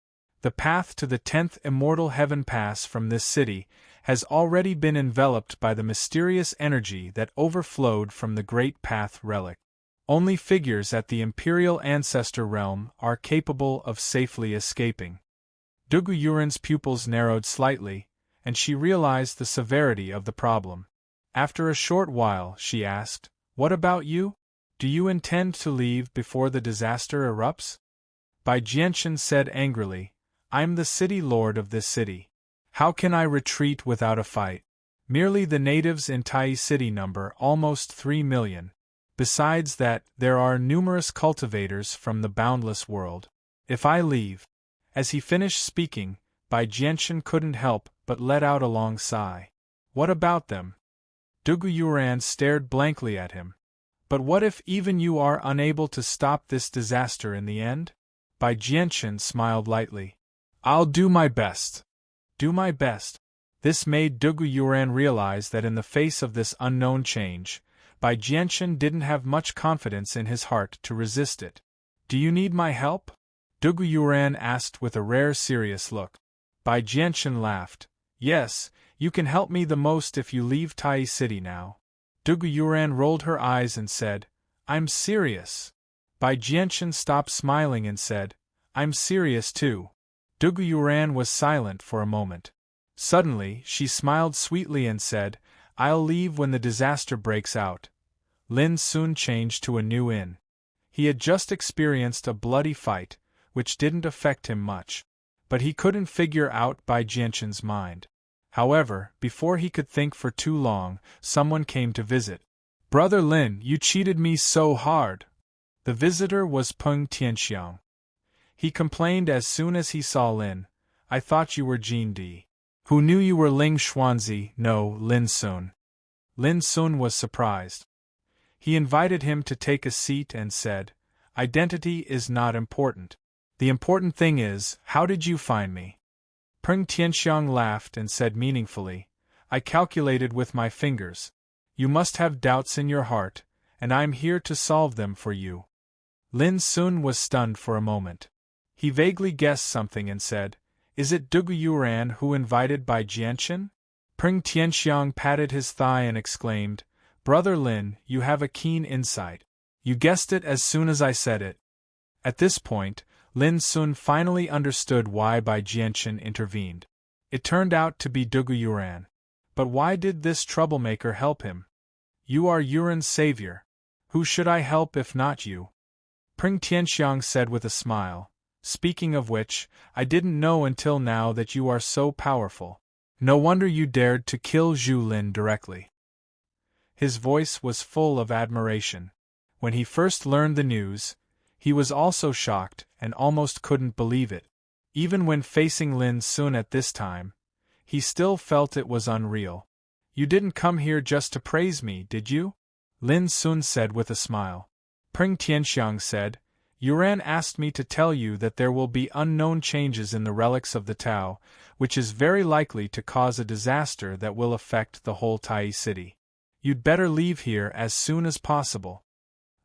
The path to the 10th Immortal Heaven Pass from this city has already been enveloped by the mysterious energy that overflowed from the Great Path relic. Only figures at the Imperial Ancestor realm are capable of safely escaping. Dugu Yuran's pupils narrowed slightly, and she realized the severity of the problem. After a short while, she asked, "What about you? Do you intend to leave before the disaster erupts?" Bai Jianchen said angrily, "I'm the city lord of this city. How can I retreat without a fight? Merely the natives in Tai City number almost 3 million. Besides that, there are numerous cultivators from the boundless world. If I leave..." As he finished speaking, Bai Jianchen couldn't help but let out a long sigh. "What about them?" Dugu Yuran stared blankly at him. "But what if even you are unable to stop this disaster in the end?" Bai Jianchen smiled lightly. "I'll do my best." Do my best. This made Dugu Yuran realize that in the face of this unknown change, Bai Jianchen didn't have much confidence in his heart to resist it. "Do you need my help?" Dugu Yuran asked with a rare serious look. Bai Jianchen laughed. "Yes, you can help me the most if you leave Tai City now." Dugu Yuran rolled her eyes and said, "I'm serious." Bai Jianchen stopped smiling and said, "I'm serious too." Dugu Yuran was silent for a moment. Suddenly, she smiled sweetly and said, "I'll leave when the disaster breaks out." Lin soon changed to a new inn. He had just experienced a bloody fight, which didn't affect him much. But he couldn't figure out Bai Jianchen's mind. However, before he could think for too long, someone came to visit. "Brother Lin, you cheated me so hard." The visitor was Peng Tianxiang. He complained as soon as he saw Lin. I thought you were Jean D. Who knew you were Ling Xuanzi? No, Lin Sun. Lin Sun was surprised. He invited him to take a seat and said, Identity is not important. The important thing is, how did you find me? Peng Tianxiang laughed and said meaningfully, I calculated with my fingers. You must have doubts in your heart, and I'm here to solve them for you. Lin Sun was stunned for a moment. He vaguely guessed something and said, Is it Dugu Yuran who invited by Jianchen? Peng Tianxiang patted his thigh and exclaimed, Brother Lin, you have a keen insight. You guessed it as soon as I said it. At this point, Lin Sun finally understood why Bai Jianchen intervened. It turned out to be Dugu Yuran. But why did this troublemaker help him? You are Yuran's savior. Who should I help if not you? Peng Tianxiang said with a smile, Speaking of which, I didn't know until now that you are so powerful. No wonder you dared to kill Zhu Lin directly. His voice was full of admiration. When he first learned the news, he was also shocked and almost couldn't believe it. Even when facing Lin Sun at this time, he still felt it was unreal. You didn't come here just to praise me, did you? Lin Sun said with a smile. Peng Tianxiang said, Yuran asked me to tell you that there will be unknown changes in the relics of the Tao, which is very likely to cause a disaster that will affect the whole Tai city. You'd better leave here as soon as possible.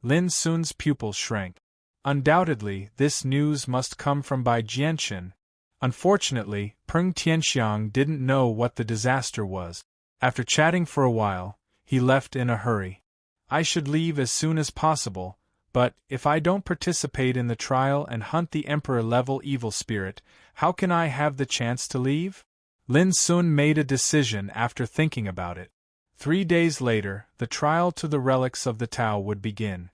Lin Sun's pupils shrank. Undoubtedly, this news must come from Bai Jianchen. Unfortunately, Peng Tianxiang didn't know what the disaster was. After chatting for a while, he left in a hurry. I should leave as soon as possible, but if I don't participate in the trial and hunt the Emperor-level evil spirit, how can I have the chance to leave? Lin Sun made a decision after thinking about it. 3 days later, the trial to the relics of the Tao would begin.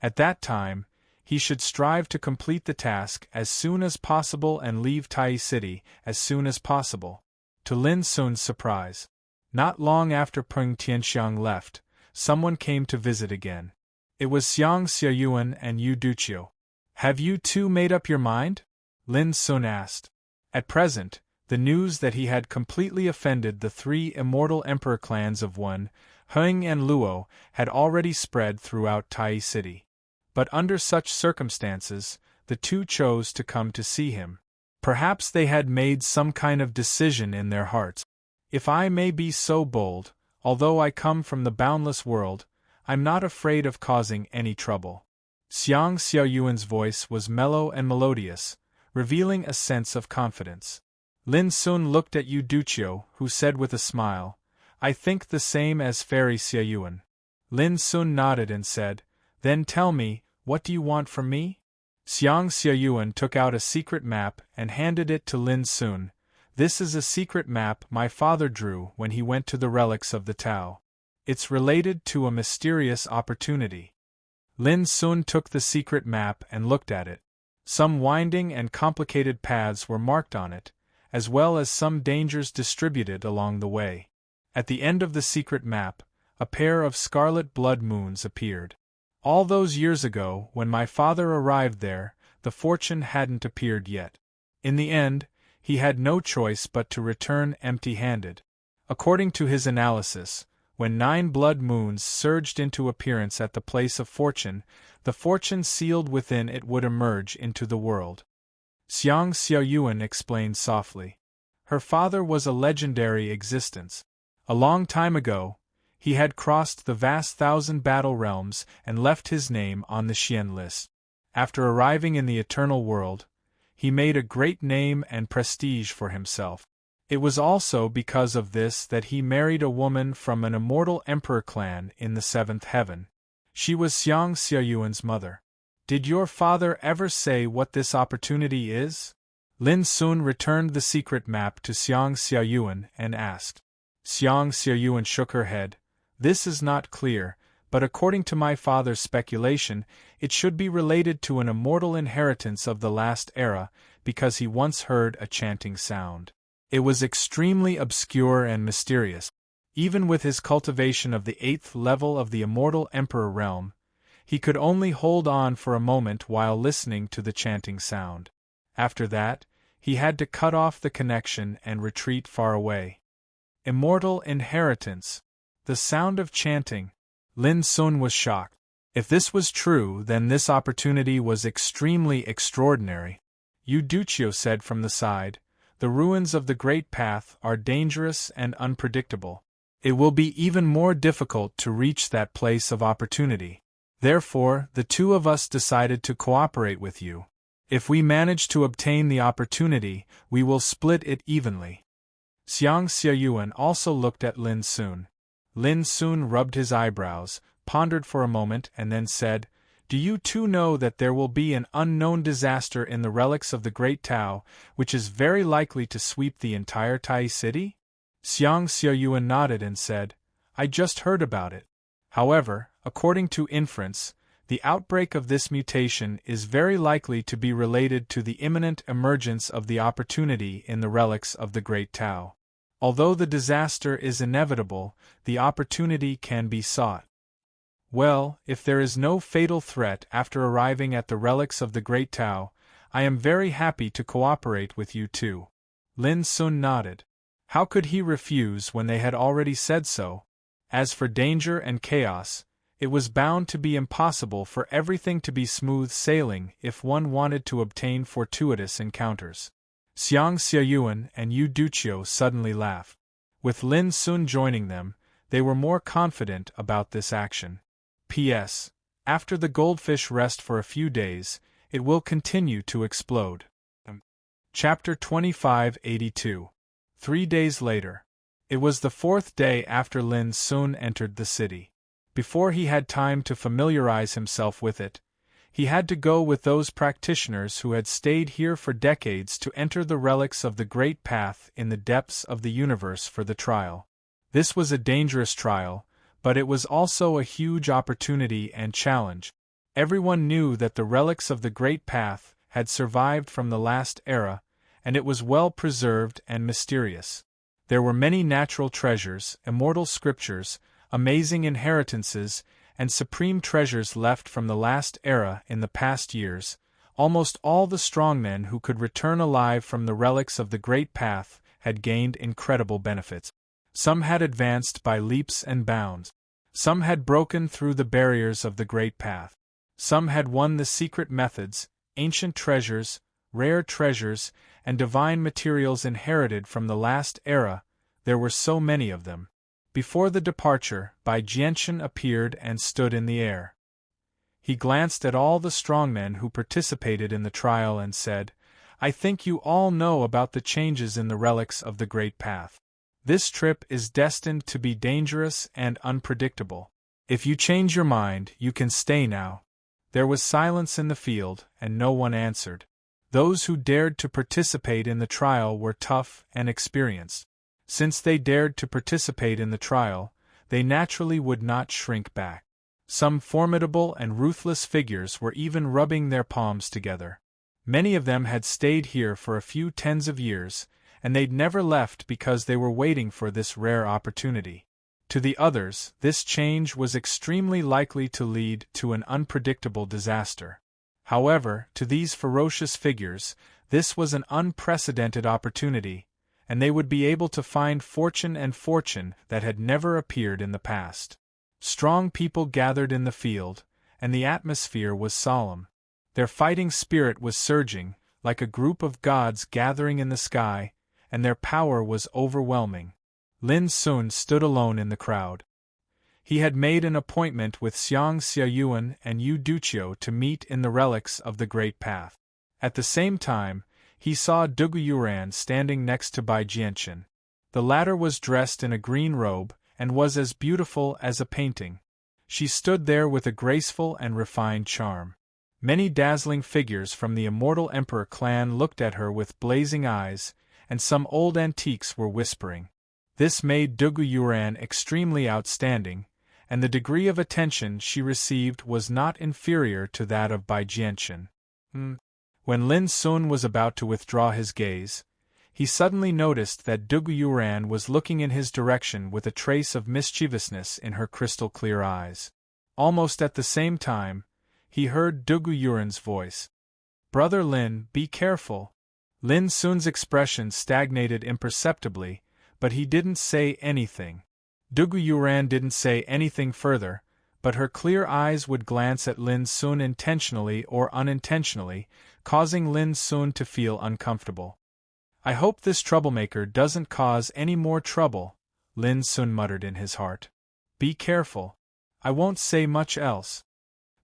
At that time, he should strive to complete the task as soon as possible and leave Tai City as soon as possible. To Lin Sun's surprise, not long after Peng Tianxiang left, someone came to visit again. It was Xiang Xiaoyuan and Yu Duqiu. Have you two made up your mind? Lin Sun asked. At present, the news that he had completely offended the 3 immortal emperor clans of Wen, Heng and Luo had already spread throughout Tai City. But under such circumstances, the two chose to come to see him. Perhaps they had made some kind of decision in their hearts. If I may be so bold, although I come from the boundless world, I'm not afraid of causing any trouble. Xiang Xiaoyuan's voice was mellow and melodious, revealing a sense of confidence. Lin Sun looked at Yu Duqiu, who said with a smile, I think the same as Fairy Xiaoyuan. Lin Sun nodded and said, Then tell me, what do you want from me? Xiang Xiaoyuan took out a secret map and handed it to Lin Sun. This is a secret map my father drew when he went to the relics of the Tao. It's related to a mysterious opportunity. Lin Sun took the secret map and looked at it. Some winding and complicated paths were marked on it, as well as some dangers distributed along the way. At the end of the secret map, a pair of scarlet blood moons appeared. All those years ago, when my father arrived there, the fortune hadn't appeared yet. In the end, he had no choice but to return empty-handed. According to his analysis, when 9 blood moons surged into appearance at the place of fortune, the fortune sealed within it would emerge into the world. Xiang Xiaoyuan explained softly. Her father was a legendary existence. A long time ago, he had crossed the vast 1,000 battle realms and left his name on the Xian list. After arriving in the eternal world, he made a great name and prestige for himself. It was also because of this that he married a woman from an immortal emperor clan in the 7th heaven. She was Xiang Xiaoyuan's mother. Did your father ever say what this opportunity is? Lin Sun returned the secret map to Xiang Xiaoyuan and asked. Xiang Xiaoyuan shook her head. This is not clear, but according to my father's speculation, it should be related to an immortal inheritance of the last era, because he once heard a chanting sound. It was extremely obscure and mysterious. Even with his cultivation of the 8th level of the immortal emperor realm, he could only hold on for a moment while listening to the chanting sound. After that, he had to cut off the connection and retreat far away. Immortal inheritance. The sound of chanting. Lin Sun was shocked. If this was true, then this opportunity was extremely extraordinary. Yu Duqiu said from the side, "The ruins of the Great Path are dangerous and unpredictable. It will be even more difficult to reach that place of opportunity. Therefore, the two of us decided to cooperate with you. If we manage to obtain the opportunity, we will split it evenly." Xiang Xiaoyuan also looked at Lin Sun. Lin Sun rubbed his eyebrows, pondered for a moment, and then said, "Do you too know that there will be an unknown disaster in the relics of the Great Tao, which is very likely to sweep the entire Tai city?" Xiang Xiaoyuan nodded and said, "I just heard about it. However, according to inference, the outbreak of this mutation is very likely to be related to the imminent emergence of the opportunity in the relics of the Great Tao. Although the disaster is inevitable, the opportunity can be sought. Well, if there is no fatal threat after arriving at the relics of the Great Tao, I am very happy to cooperate with you too." Lin Sun nodded. How could he refuse when they had already said so? As for danger and chaos, it was bound to be impossible for everything to be smooth sailing if one wanted to obtain fortuitous encounters. Xiang Xiaoyuan and Yu Duqiu suddenly laughed. With Lin Sun joining them, they were more confident about this action. P.S. After the goldfish rest for a few days, it will continue to explode. Chapter 2582. 3 days later. It was the 4th day after Lin Sun entered the city. Before he had time to familiarize himself with it, he had to go with those practitioners who had stayed here for decades to enter the relics of the Great Path in the depths of the universe for the trial. This was a dangerous trial, but it was also a huge opportunity and challenge. Everyone knew that the relics of the Great Path had survived from the last era, and it was well preserved and mysterious. There were many natural treasures, immortal scriptures, amazing inheritances, and supreme treasures left from the last era in the past years. Almost all the strongmen who could return alive from the relics of the Great Path had gained incredible benefits. Some had advanced by leaps and bounds. Some had broken through the barriers of the Great Path. Some had won the secret methods, ancient treasures, rare treasures, and divine materials inherited from the last era. There were so many of them. Before the departure, Bai Jianchen appeared and stood in the air. He glanced at all the strongmen who participated in the trial and said, "I think you all know about the changes in the relics of the Great Path. This trip is destined to be dangerous and unpredictable. If you change your mind, you can stay now." There was silence in the field, and no one answered. Those who dared to participate in the trial were tough and experienced. Since they dared to participate in the trial, they naturally would not shrink back. Some formidable and ruthless figures were even rubbing their palms together. Many of them had stayed here for a few tens of years, and they'd never left because they were waiting for this rare opportunity. To the others, this change was extremely likely to lead to an unpredictable disaster. However, to these ferocious figures, this was an unprecedented opportunity, and they would be able to find fortune that had never appeared in the past. Strong people gathered in the field, and the atmosphere was solemn. Their fighting spirit was surging, like a group of gods gathering in the sky, and their power was overwhelming. Lin Sun stood alone in the crowd. He had made an appointment with Xiang Xiaoyuan and Yu Duqiu to meet in the relics of the Great Path. At the same time, he saw Dugu Yuran standing next to Bai Jianchen. The latter was dressed in a green robe, and was as beautiful as a painting. She stood there with a graceful and refined charm. Many dazzling figures from the immortal Emperor clan looked at her with blazing eyes, and some old antiques were whispering. This made Dugu Yuran extremely outstanding, and the degree of attention she received was not inferior to that of Bai Jianchen. When Lin Sun was about to withdraw his gaze, he suddenly noticed that Dugu Yuran was looking in his direction with a trace of mischievousness in her crystal-clear eyes. Almost at the same time, he heard Dugu Yuran's voice. Brother Lin, be careful. Lin Sun's expression stagnated imperceptibly, but he didn't say anything. Dugu Yuran didn't say anything further, but her clear eyes would glance at Lin Sun intentionally or unintentionally, causing Lin Sun to feel uncomfortable. I hope this troublemaker doesn't cause any more trouble, Lin Sun muttered in his heart. Be careful. I won't say much else.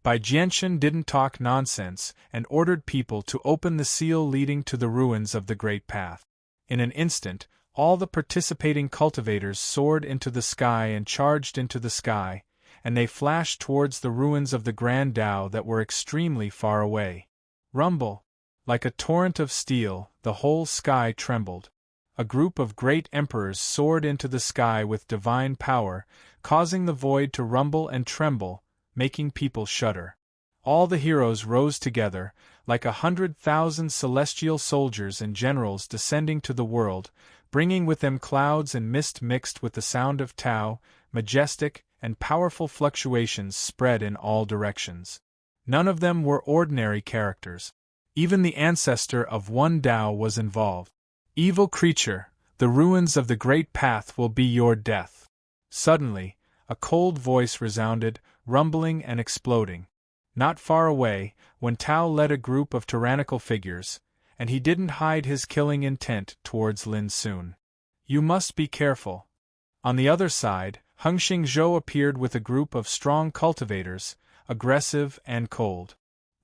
Bai Jianchen didn't talk nonsense and ordered people to open the seal leading to the ruins of the Great Path. In an instant, all the participating cultivators soared into the sky and charged into the sky, and they flashed towards the ruins of the Grand Tao that were extremely far away. Rumble! Like a torrent of steel, the whole sky trembled. A group of great emperors soared into the sky with divine power, causing the void to rumble and tremble, making people shudder. All the heroes rose together, like 100,000 celestial soldiers and generals descending to the world, bringing with them clouds and mist mixed with the sound of Tao, majestic and powerful fluctuations spread in all directions. None of them were ordinary characters. Even the ancestor of one Tao was involved. Evil creature, the ruins of the Great Path will be your death. Suddenly, a cold voice resounded, rumbling and exploding. Not far away, when Tao led a group of tyrannical figures, and he didn't hide his killing intent towards Lin Sun. You must be careful. On the other side, Heng Xingzhou appeared with a group of strong cultivators, aggressive and cold.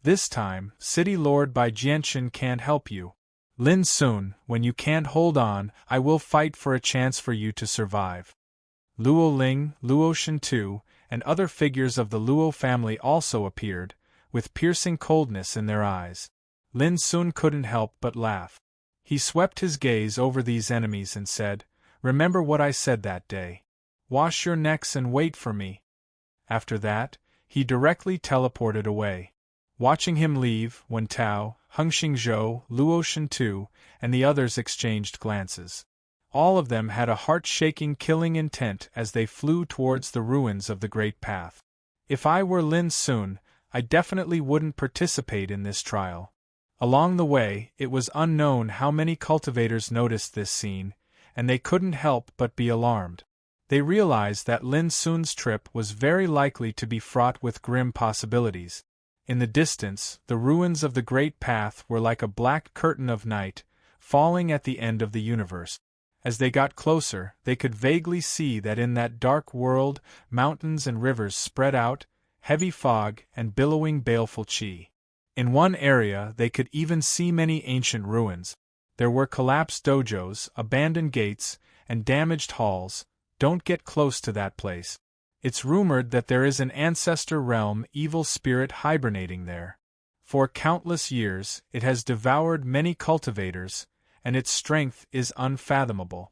This time, City Lord Bai Jianchen can't help you. Lin Sun, when you can't hold on, I will fight for a chance for you to survive. Luo Ling, Luo Shentu, and other figures of the Luo family also appeared, with piercing coldness in their eyes. Lin Sun couldn't help but laugh. He swept his gaze over these enemies and said, "Remember what I said that day. Wash your necks and wait for me." After that, he directly teleported away. Watching him leave, Wen Tao, Heng Xingzhou, Luo Shentu, and the others exchanged glances. All of them had a heart-shaking killing intent as they flew towards the ruins of the Great Path. If I were Lin Sun, I definitely wouldn't participate in this trial. Along the way, it was unknown how many cultivators noticed this scene, and they couldn't help but be alarmed. They realized that Lin Sun's trip was very likely to be fraught with grim possibilities. In the distance, the ruins of the Great Path were like a black curtain of night, falling at the end of the universe. As they got closer, they could vaguely see that in that dark world, mountains and rivers spread out, heavy fog and billowing baleful qi. In one area they could even see many ancient ruins. There were collapsed dojos, abandoned gates, and damaged halls. Don't get close to that place. It's rumored that there is an ancestor realm evil spirit hibernating there. For countless years, it has devoured many cultivators, and its strength is unfathomable.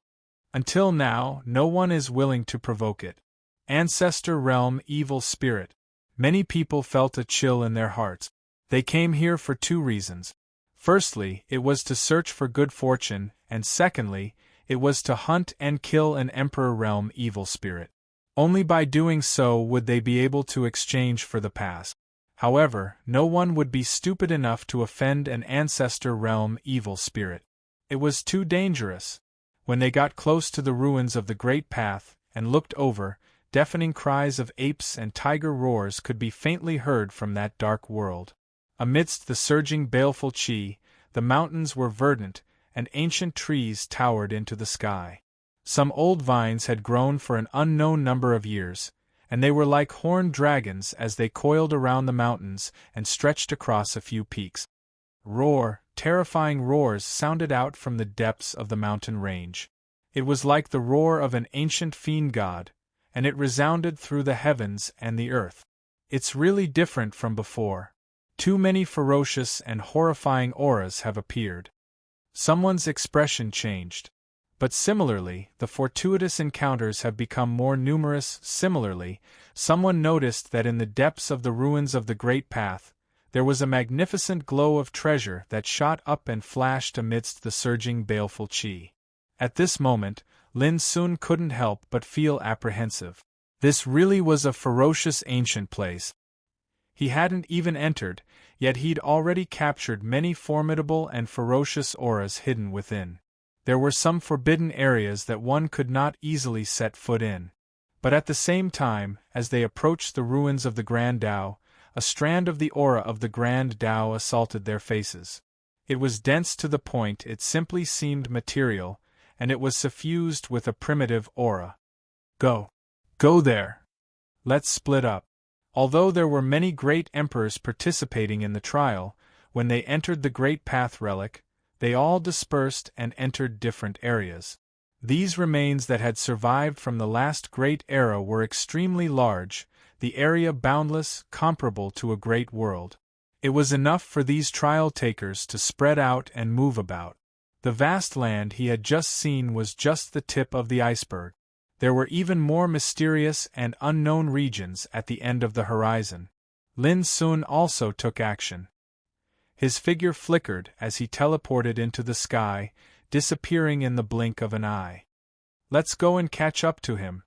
Until now, no one is willing to provoke it. Ancestor realm evil spirit. Many people felt a chill in their hearts. They came here for two reasons. Firstly, it was to search for good fortune, and secondly, it was to hunt and kill an Emperor realm evil spirit. Only by doing so would they be able to exchange for the past. However, no one would be stupid enough to offend an ancestor realm evil spirit. It was too dangerous. When they got close to the ruins of the Great Path and looked over, deafening cries of apes and tiger roars could be faintly heard from that dark world. Amidst the surging baleful qi, the mountains were verdant, and ancient trees towered into the sky. Some old vines had grown for an unknown number of years, and they were like horned dragons as they coiled around the mountains and stretched across a few peaks. Terrifying roars sounded out from the depths of the mountain range. It was like the roar of an ancient fiend god, and it resounded through the heavens and the earth. It's really different from before. Too many ferocious and horrifying auras have appeared. Someone's expression changed. But similarly, the fortuitous encounters have become more numerous. Similarly, someone noticed that in the depths of the ruins of the Great Path, there was a magnificent glow of treasure that shot up and flashed amidst the surging baleful qi. At this moment, Lin Sun couldn't help but feel apprehensive. This really was a ferocious ancient place. He hadn't even entered, yet he'd already captured many formidable and ferocious auras hidden within. There were some forbidden areas that one could not easily set foot in. But at the same time, as they approached the ruins of the Grand Tao, a strand of the aura of the Grand Tao assaulted their faces. It was dense to the point it simply seemed material, and it was suffused with a primitive aura. Go. Go there. Let's split up. Although there were many great emperors participating in the trial, when they entered the Great Path Relic, they all dispersed and entered different areas. These remains that had survived from the last great era were extremely large, the area boundless, comparable to a great world. It was enough for these trial-takers to spread out and move about. The vast land he had just seen was just the tip of the iceberg. There were even more mysterious and unknown regions at the end of the horizon. Lin Sun also took action. His figure flickered as he teleported into the sky, disappearing in the blink of an eye. Let's go and catch up to him.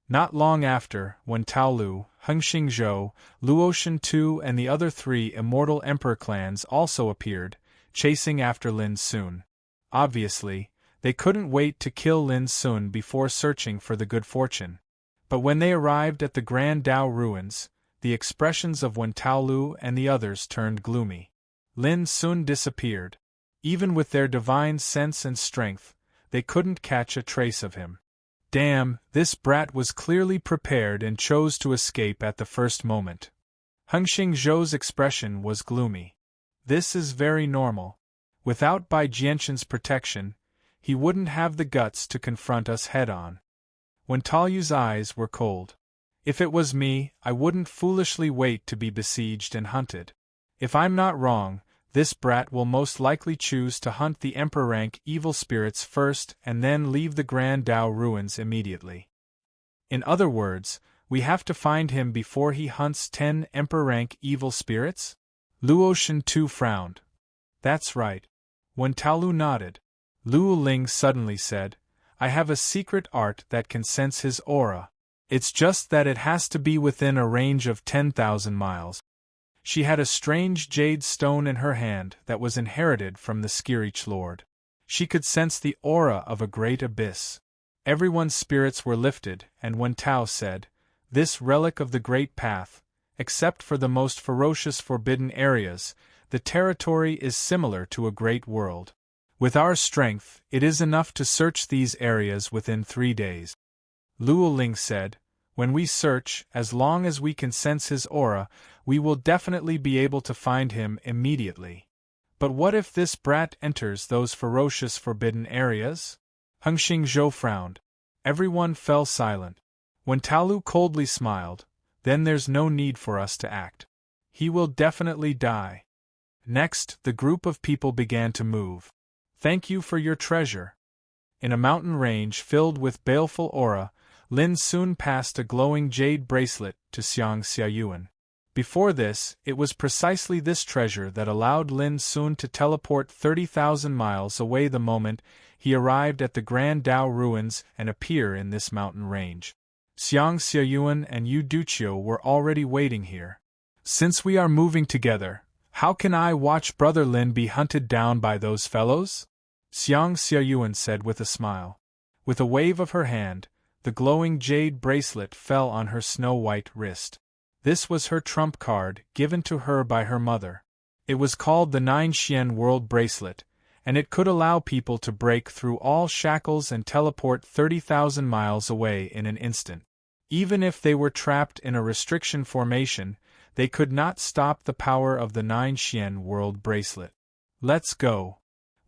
Not long after, when Tao Lu, Heng Xingzhou, Luotian II and the other 3 immortal emperor clans also appeared, chasing after Lin Sun. Obviously, they couldn't wait to kill Lin Sun before searching for the good fortune. But when they arrived at the Grand Tao ruins, the expressions of Wen Taolu and the others turned gloomy. Lin Sun disappeared. Even with their divine sense and strength, they couldn't catch a trace of him. Damn, this brat was clearly prepared and chose to escape at the first moment. Heng Xingzhou's expression was gloomy. This is very normal. Without Bai Jianxin's protection, he wouldn't have the guts to confront us head-on. Wen Taoyu's eyes were cold. If it was me, I wouldn't foolishly wait to be besieged and hunted. If I'm not wrong, this brat will most likely choose to hunt the Emperor-rank evil spirits first and then leave the Grand Tao ruins immediately. In other words, we have to find him before he hunts 10 Emperor-rank evil spirits? Luotian II frowned. That's right. When Taolu nodded, Luo Ling suddenly said, I have a secret art that can sense his aura. It's just that it has to be within a range of 10,000 miles. She had a strange jade stone in her hand that was inherited from the Skirich Lord. She could sense the aura of a great abyss. Everyone's spirits were lifted, and when Tao said, this relic of the Great Path, except for the most ferocious forbidden areas, the territory is similar to a great world. With our strength, it is enough to search these areas within 3 days. Luo Ling said, when we search, as long as we can sense his aura, we will definitely be able to find him immediately. But what if this brat enters those ferocious forbidden areas? Heng Xingzhou frowned. Everyone fell silent. When Taolu coldly smiled, then there's no need for us to act. He will definitely die. Next, the group of people began to move. Thank you for your treasure. In a mountain range filled with baleful aura, Lin soon passed a glowing jade bracelet to Xiang Xiaoyuan. Before this, it was precisely this treasure that allowed Lin Sun to teleport 30,000 miles away the moment he arrived at the Grand Tao ruins and appear in this mountain range. Xiang Xiaoyuan and Yu Duqiu were already waiting here. Since we are moving together, how can I watch Brother Lin be hunted down by those fellows? Xiang Xiaoyuan said with a smile. With a wave of her hand, the glowing jade bracelet fell on her snow-white wrist. This was her trump card, given to her by her mother. It was called the 9 Xian World Bracelet, and it could allow people to break through all shackles and teleport 30,000 miles away in an instant. Even if they were trapped in a restriction formation, they could not stop the power of the 9 Xian World Bracelet. Let's go.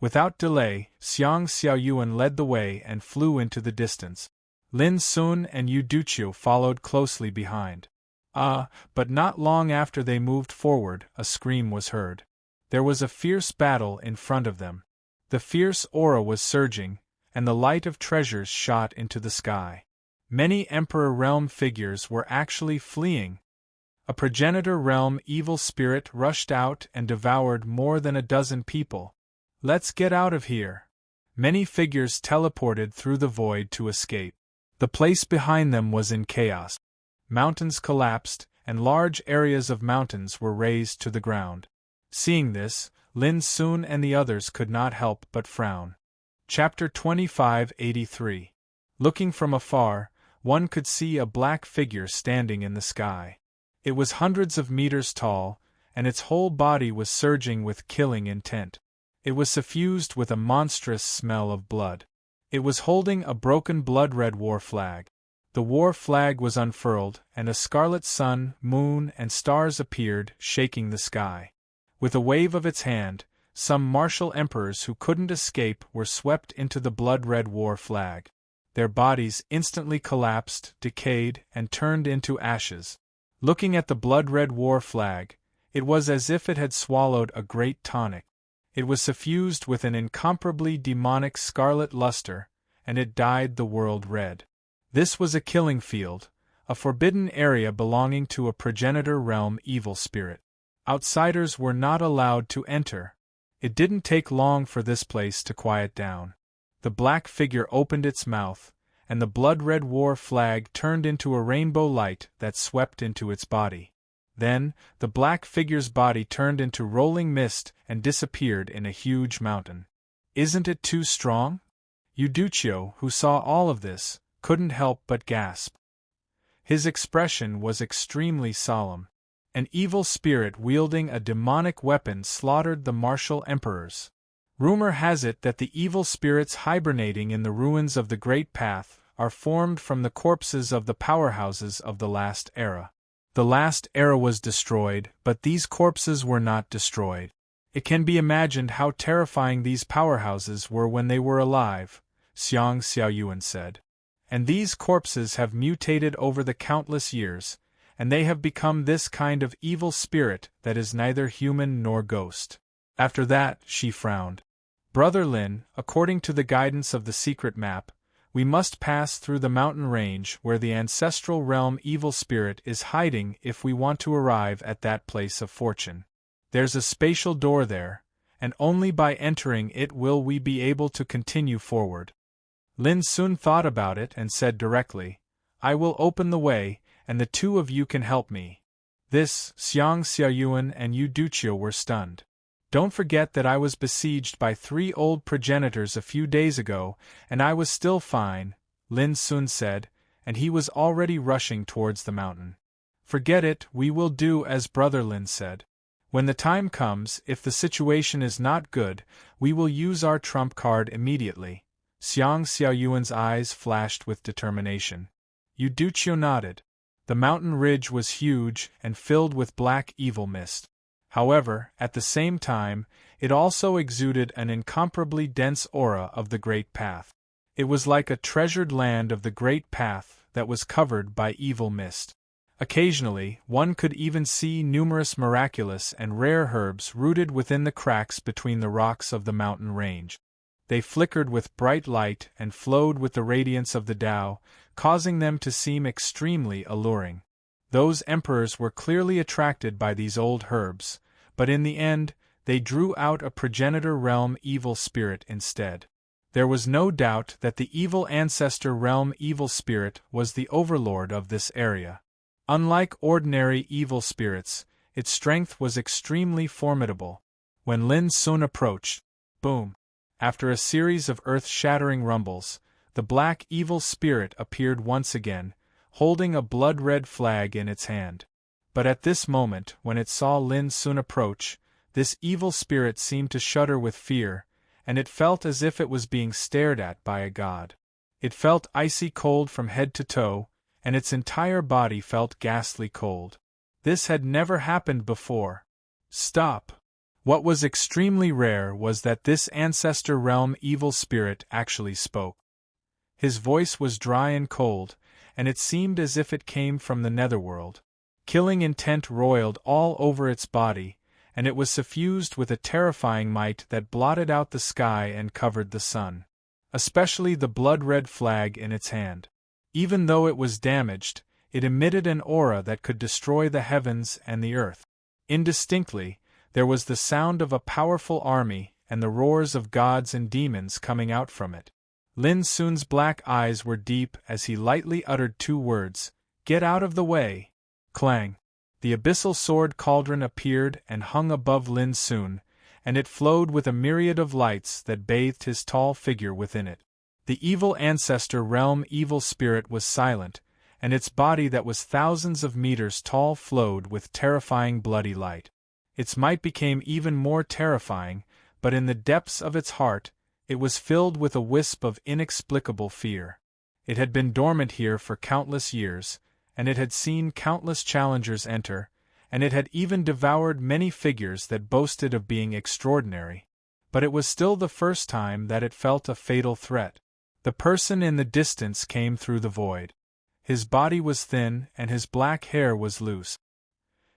Without delay, Xiang Xiaoyuan led the way and flew into the distance. Lin Sun and Yu Duqiu followed closely behind. But not long after they moved forward, a scream was heard. There was a fierce battle in front of them. The fierce aura was surging, and the light of treasures shot into the sky. Many Emperor Realm figures were actually fleeing. A Progenitor Realm evil spirit rushed out and devoured more than a dozen people. Let's get out of here. Many figures teleported through the void to escape. The place behind them was in chaos. Mountains collapsed, and large areas of mountains were razed to the ground. Seeing this, Lin Sun and the others could not help but frown. Chapter 2583. Looking from afar, one could see a black figure standing in the sky. It was hundreds of meters tall, and its whole body was surging with killing intent. It was suffused with a monstrous smell of blood. It was holding a broken blood-red war flag. The war flag was unfurled, and a scarlet sun, moon, and stars appeared, shaking the sky. With a wave of its hand, some martial emperors who couldn't escape were swept into the blood-red war flag. Their bodies instantly collapsed, decayed, and turned into ashes. Looking at the blood-red war flag, it was as if it had swallowed a great tonic. It was suffused with an incomparably demonic scarlet luster, and it dyed the world red. This was a killing field, a forbidden area belonging to a progenitor realm evil spirit. Outsiders were not allowed to enter. It didn't take long for this place to quiet down. The black figure opened its mouth, and the blood-red war flag turned into a rainbow light that swept into its body. Then, the black figure's body turned into rolling mist and disappeared in a huge mountain. Isn't it too strong? Euduccio, who saw all of this, couldn't help but gasp. His expression was extremely solemn. An evil spirit wielding a demonic weapon slaughtered the martial emperors. Rumor has it that the evil spirits hibernating in the ruins of the Great Path are formed from the corpses of the powerhouses of the last era. The last era was destroyed, but these corpses were not destroyed. It can be imagined how terrifying these powerhouses were when they were alive, Xiang Xiaoyuan said. And these corpses have mutated over the countless years, and they have become this kind of evil spirit that is neither human nor ghost. After that, she frowned. Brother Lin, according to the guidance of the secret map, we must pass through the mountain range where the ancestral realm evil spirit is hiding if we want to arrive at that place of fortune. There's a spatial door there, and only by entering it will we be able to continue forward. Lin Sun thought about it and said directly, I will open the way, and the two of you can help me. This, Xiang Xiaoyuan and Euduccio were stunned. Don't forget that I was besieged by 3 old progenitors a few days ago, and I was still fine, Lin Sun said, and he was already rushing towards the mountain. Forget it, we will do as Brother Lin said. When the time comes, if the situation is not good, we will use our trump card immediately. Xiang Xiaoyuan's eyes flashed with determination. Euduccio nodded. The mountain ridge was huge and filled with black evil mist. However, at the same time, it also exuded an incomparably dense aura of the Great Path. It was like a treasured land of the Great Path that was covered by evil mist. Occasionally, one could even see numerous miraculous and rare herbs rooted within the cracks between the rocks of the mountain range. They flickered with bright light and flowed with the radiance of the Tao, causing them to seem extremely alluring. Those emperors were clearly attracted by these old herbs, but in the end, they drew out a progenitor realm evil spirit instead. There was no doubt that the evil ancestor realm evil spirit was the overlord of this area. Unlike ordinary evil spirits, its strength was extremely formidable. When Lin Sun approached, boom! After a series of earth-shattering rumbles, the black evil spirit appeared once again, holding a blood-red flag in its hand. But at this moment, when it saw Lin Sun approach, this evil spirit seemed to shudder with fear, and it felt as if it was being stared at by a god. It felt icy cold from head to toe, and its entire body felt ghastly cold. This had never happened before. Stop! What was extremely rare was that this ancestor realm evil spirit actually spoke. His voice was dry and cold, and it seemed as if it came from the netherworld. Killing intent roiled all over its body, and it was suffused with a terrifying might that blotted out the sky and covered the sun. Especially the blood-red flag in its hand. Even though it was damaged, it emitted an aura that could destroy the heavens and the earth. Indistinctly, there was the sound of a powerful army and the roars of gods and demons coming out from it. Lin Sun's black eyes were deep as he lightly uttered 2 words, "Get out of the way!" Clang! The abyssal sword cauldron appeared and hung above Lin Sun, and it flowed with a myriad of lights that bathed his tall figure within it. The evil ancestor realm evil spirit was silent, and its body that was thousands of meters tall flowed with terrifying bloody light. Its might became even more terrifying, but in the depths of its heart, it was filled with a wisp of inexplicable fear. It had been dormant here for countless years, and it had seen countless challengers enter, and it had even devoured many figures that boasted of being extraordinary. But it was still the first time that it felt a fatal threat. The person in the distance came through the void. His body was thin and his black hair was loose.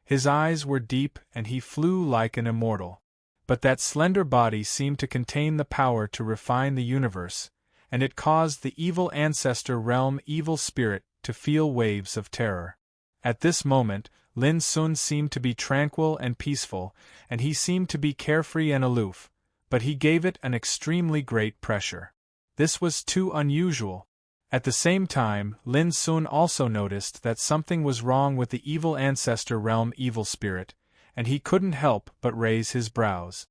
His eyes were deep and he flew like an immortal. But that slender body seemed to contain the power to refine the universe, and it caused the evil ancestor realm evil spirit to feel waves of terror. At this moment, Lin Sun seemed to be tranquil and peaceful, and he seemed to be carefree and aloof, but he gave it an extremely great pressure. This was too unusual. At the same time, Lin Sun also noticed that something was wrong with the evil ancestor realm evil spirit, and he couldn't help but raise his brows.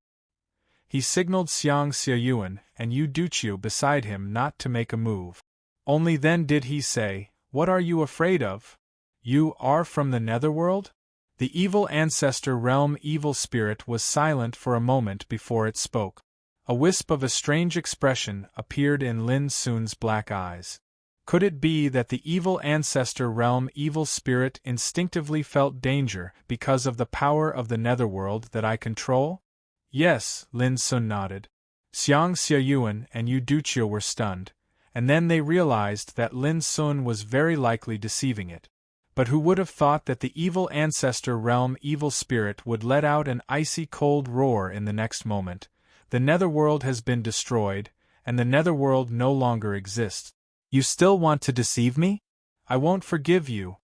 He signaled Xiang Xiaoyuan and Yu Duqiu beside him not to make a move. Only then did he say, "What are you afraid of? You are from the netherworld?" The evil ancestor realm evil spirit was silent for a moment before it spoke. A wisp of a strange expression appeared in Lin Sun's black eyes. Could it be that the evil ancestor realm evil spirit instinctively felt danger because of the power of the netherworld that I control? Yes, Lin Sun nodded. Xiang Xiaoyuan and Yu Duqiu were stunned, and then they realized that Lin Sun was very likely deceiving it. But who would have thought that the evil ancestor realm evil spirit would let out an icy cold roar in the next moment? The netherworld has been destroyed, and the netherworld no longer exists. You still want to deceive me? I won't forgive you.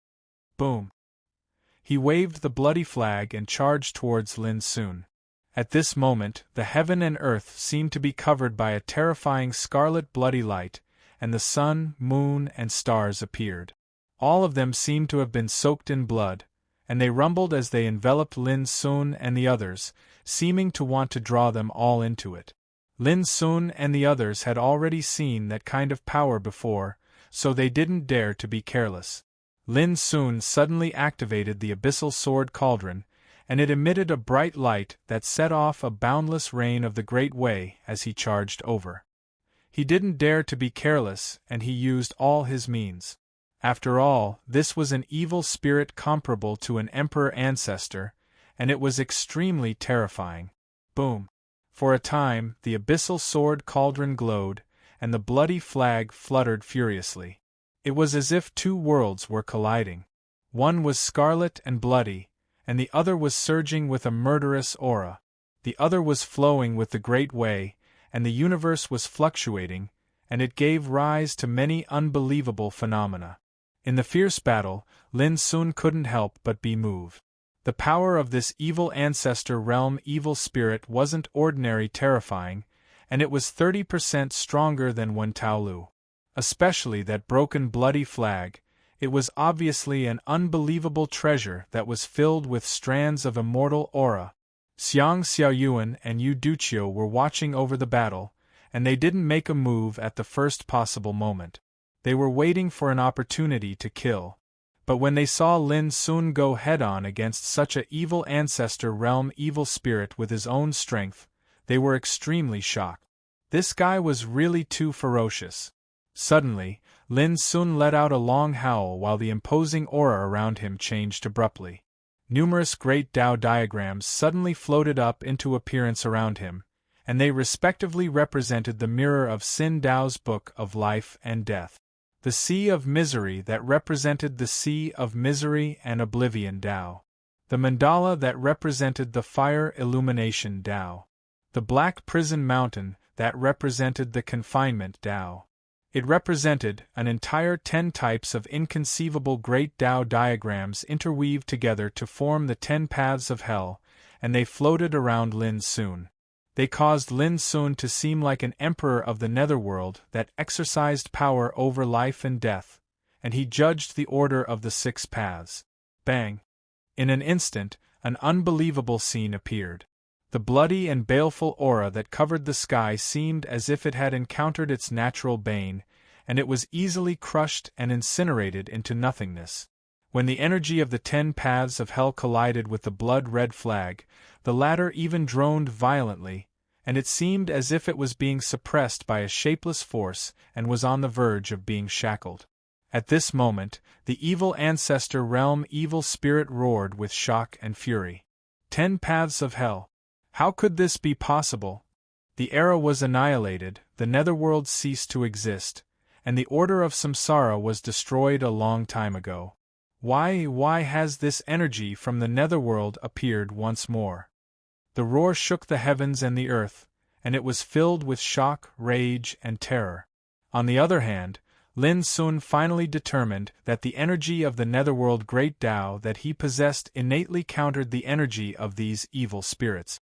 Boom. He waved the bloody flag and charged towards Lin Sun. At this moment, the heaven and earth seemed to be covered by a terrifying scarlet bloody light, and the sun, moon, and stars appeared. All of them seemed to have been soaked in blood, and they rumbled as they enveloped Lin Sun and the others, seeming to want to draw them all into it. Lin Sun and the others had already seen that kind of power before, so they didn't dare to be careless. Lin Sun suddenly activated the abyssal sword cauldron, and it emitted a bright light that set off a boundless rain of the Great Way as he charged over. He didn't dare to be careless, and he used all his means. After all, this was an evil spirit comparable to an emperor ancestor, and it was extremely terrifying. Boom! For a time, the abyssal sword cauldron glowed, and the bloody flag fluttered furiously. It was as if two worlds were colliding. One was scarlet and bloody, and the other was surging with a murderous aura. The other was flowing with the Great Way, and the universe was fluctuating, and it gave rise to many unbelievable phenomena. In the fierce battle, Lin Sun couldn't help but be moved. The power of this evil ancestor realm evil spirit wasn't ordinary terrifying, and it was 30% stronger than Wen Taolu. Especially that broken bloody flag. It was obviously an unbelievable treasure that was filled with strands of immortal aura. Xiang Xiaoyuan and Yu Duqiu were watching over the battle, and they didn't make a move at the first possible moment. They were waiting for an opportunity to kill. But when they saw Lin Sun go head-on against such a evil ancestor realm evil spirit with his own strength, they were extremely shocked. This guy was really too ferocious. Suddenly, Lin Sun let out a long howl while the imposing aura around him changed abruptly. Numerous great Tao diagrams suddenly floated up into appearance around him, and they respectively represented the mirror of Sin Dao's Book of Life and Death, the Sea of Misery that represented the Sea of Misery and Oblivion Tao, the mandala that represented the Fire Illumination Tao, the Black Prison Mountain that represented the Confinement Tao. It represented an entire 10 types of inconceivable great Tao diagrams interweaved together to form the 10 paths of hell, and they floated around Lin Sun. They caused Lin Sun to seem like an emperor of the netherworld that exercised power over life and death, and he judged the order of the 6 paths. Bang! In an instant, an unbelievable scene appeared. The bloody and baleful aura that covered the sky seemed as if it had encountered its natural bane, and it was easily crushed and incinerated into nothingness. When the energy of the 10 paths of hell collided with the blood-red flag, the latter even droned violently, and it seemed as if it was being suppressed by a shapeless force and was on the verge of being shackled. At this moment, the evil ancestor realm evil spirit roared with shock and fury. 10 paths of hell. How could this be possible? The era was annihilated, the netherworld ceased to exist, and the order of samsara was destroyed a long time ago. Why has this energy from the netherworld appeared once more? The roar shook the heavens and the earth, and it was filled with shock, rage, and terror. On the other hand, Lin Sun finally determined that the energy of the netherworld great Tao that he possessed innately countered the energy of these evil spirits.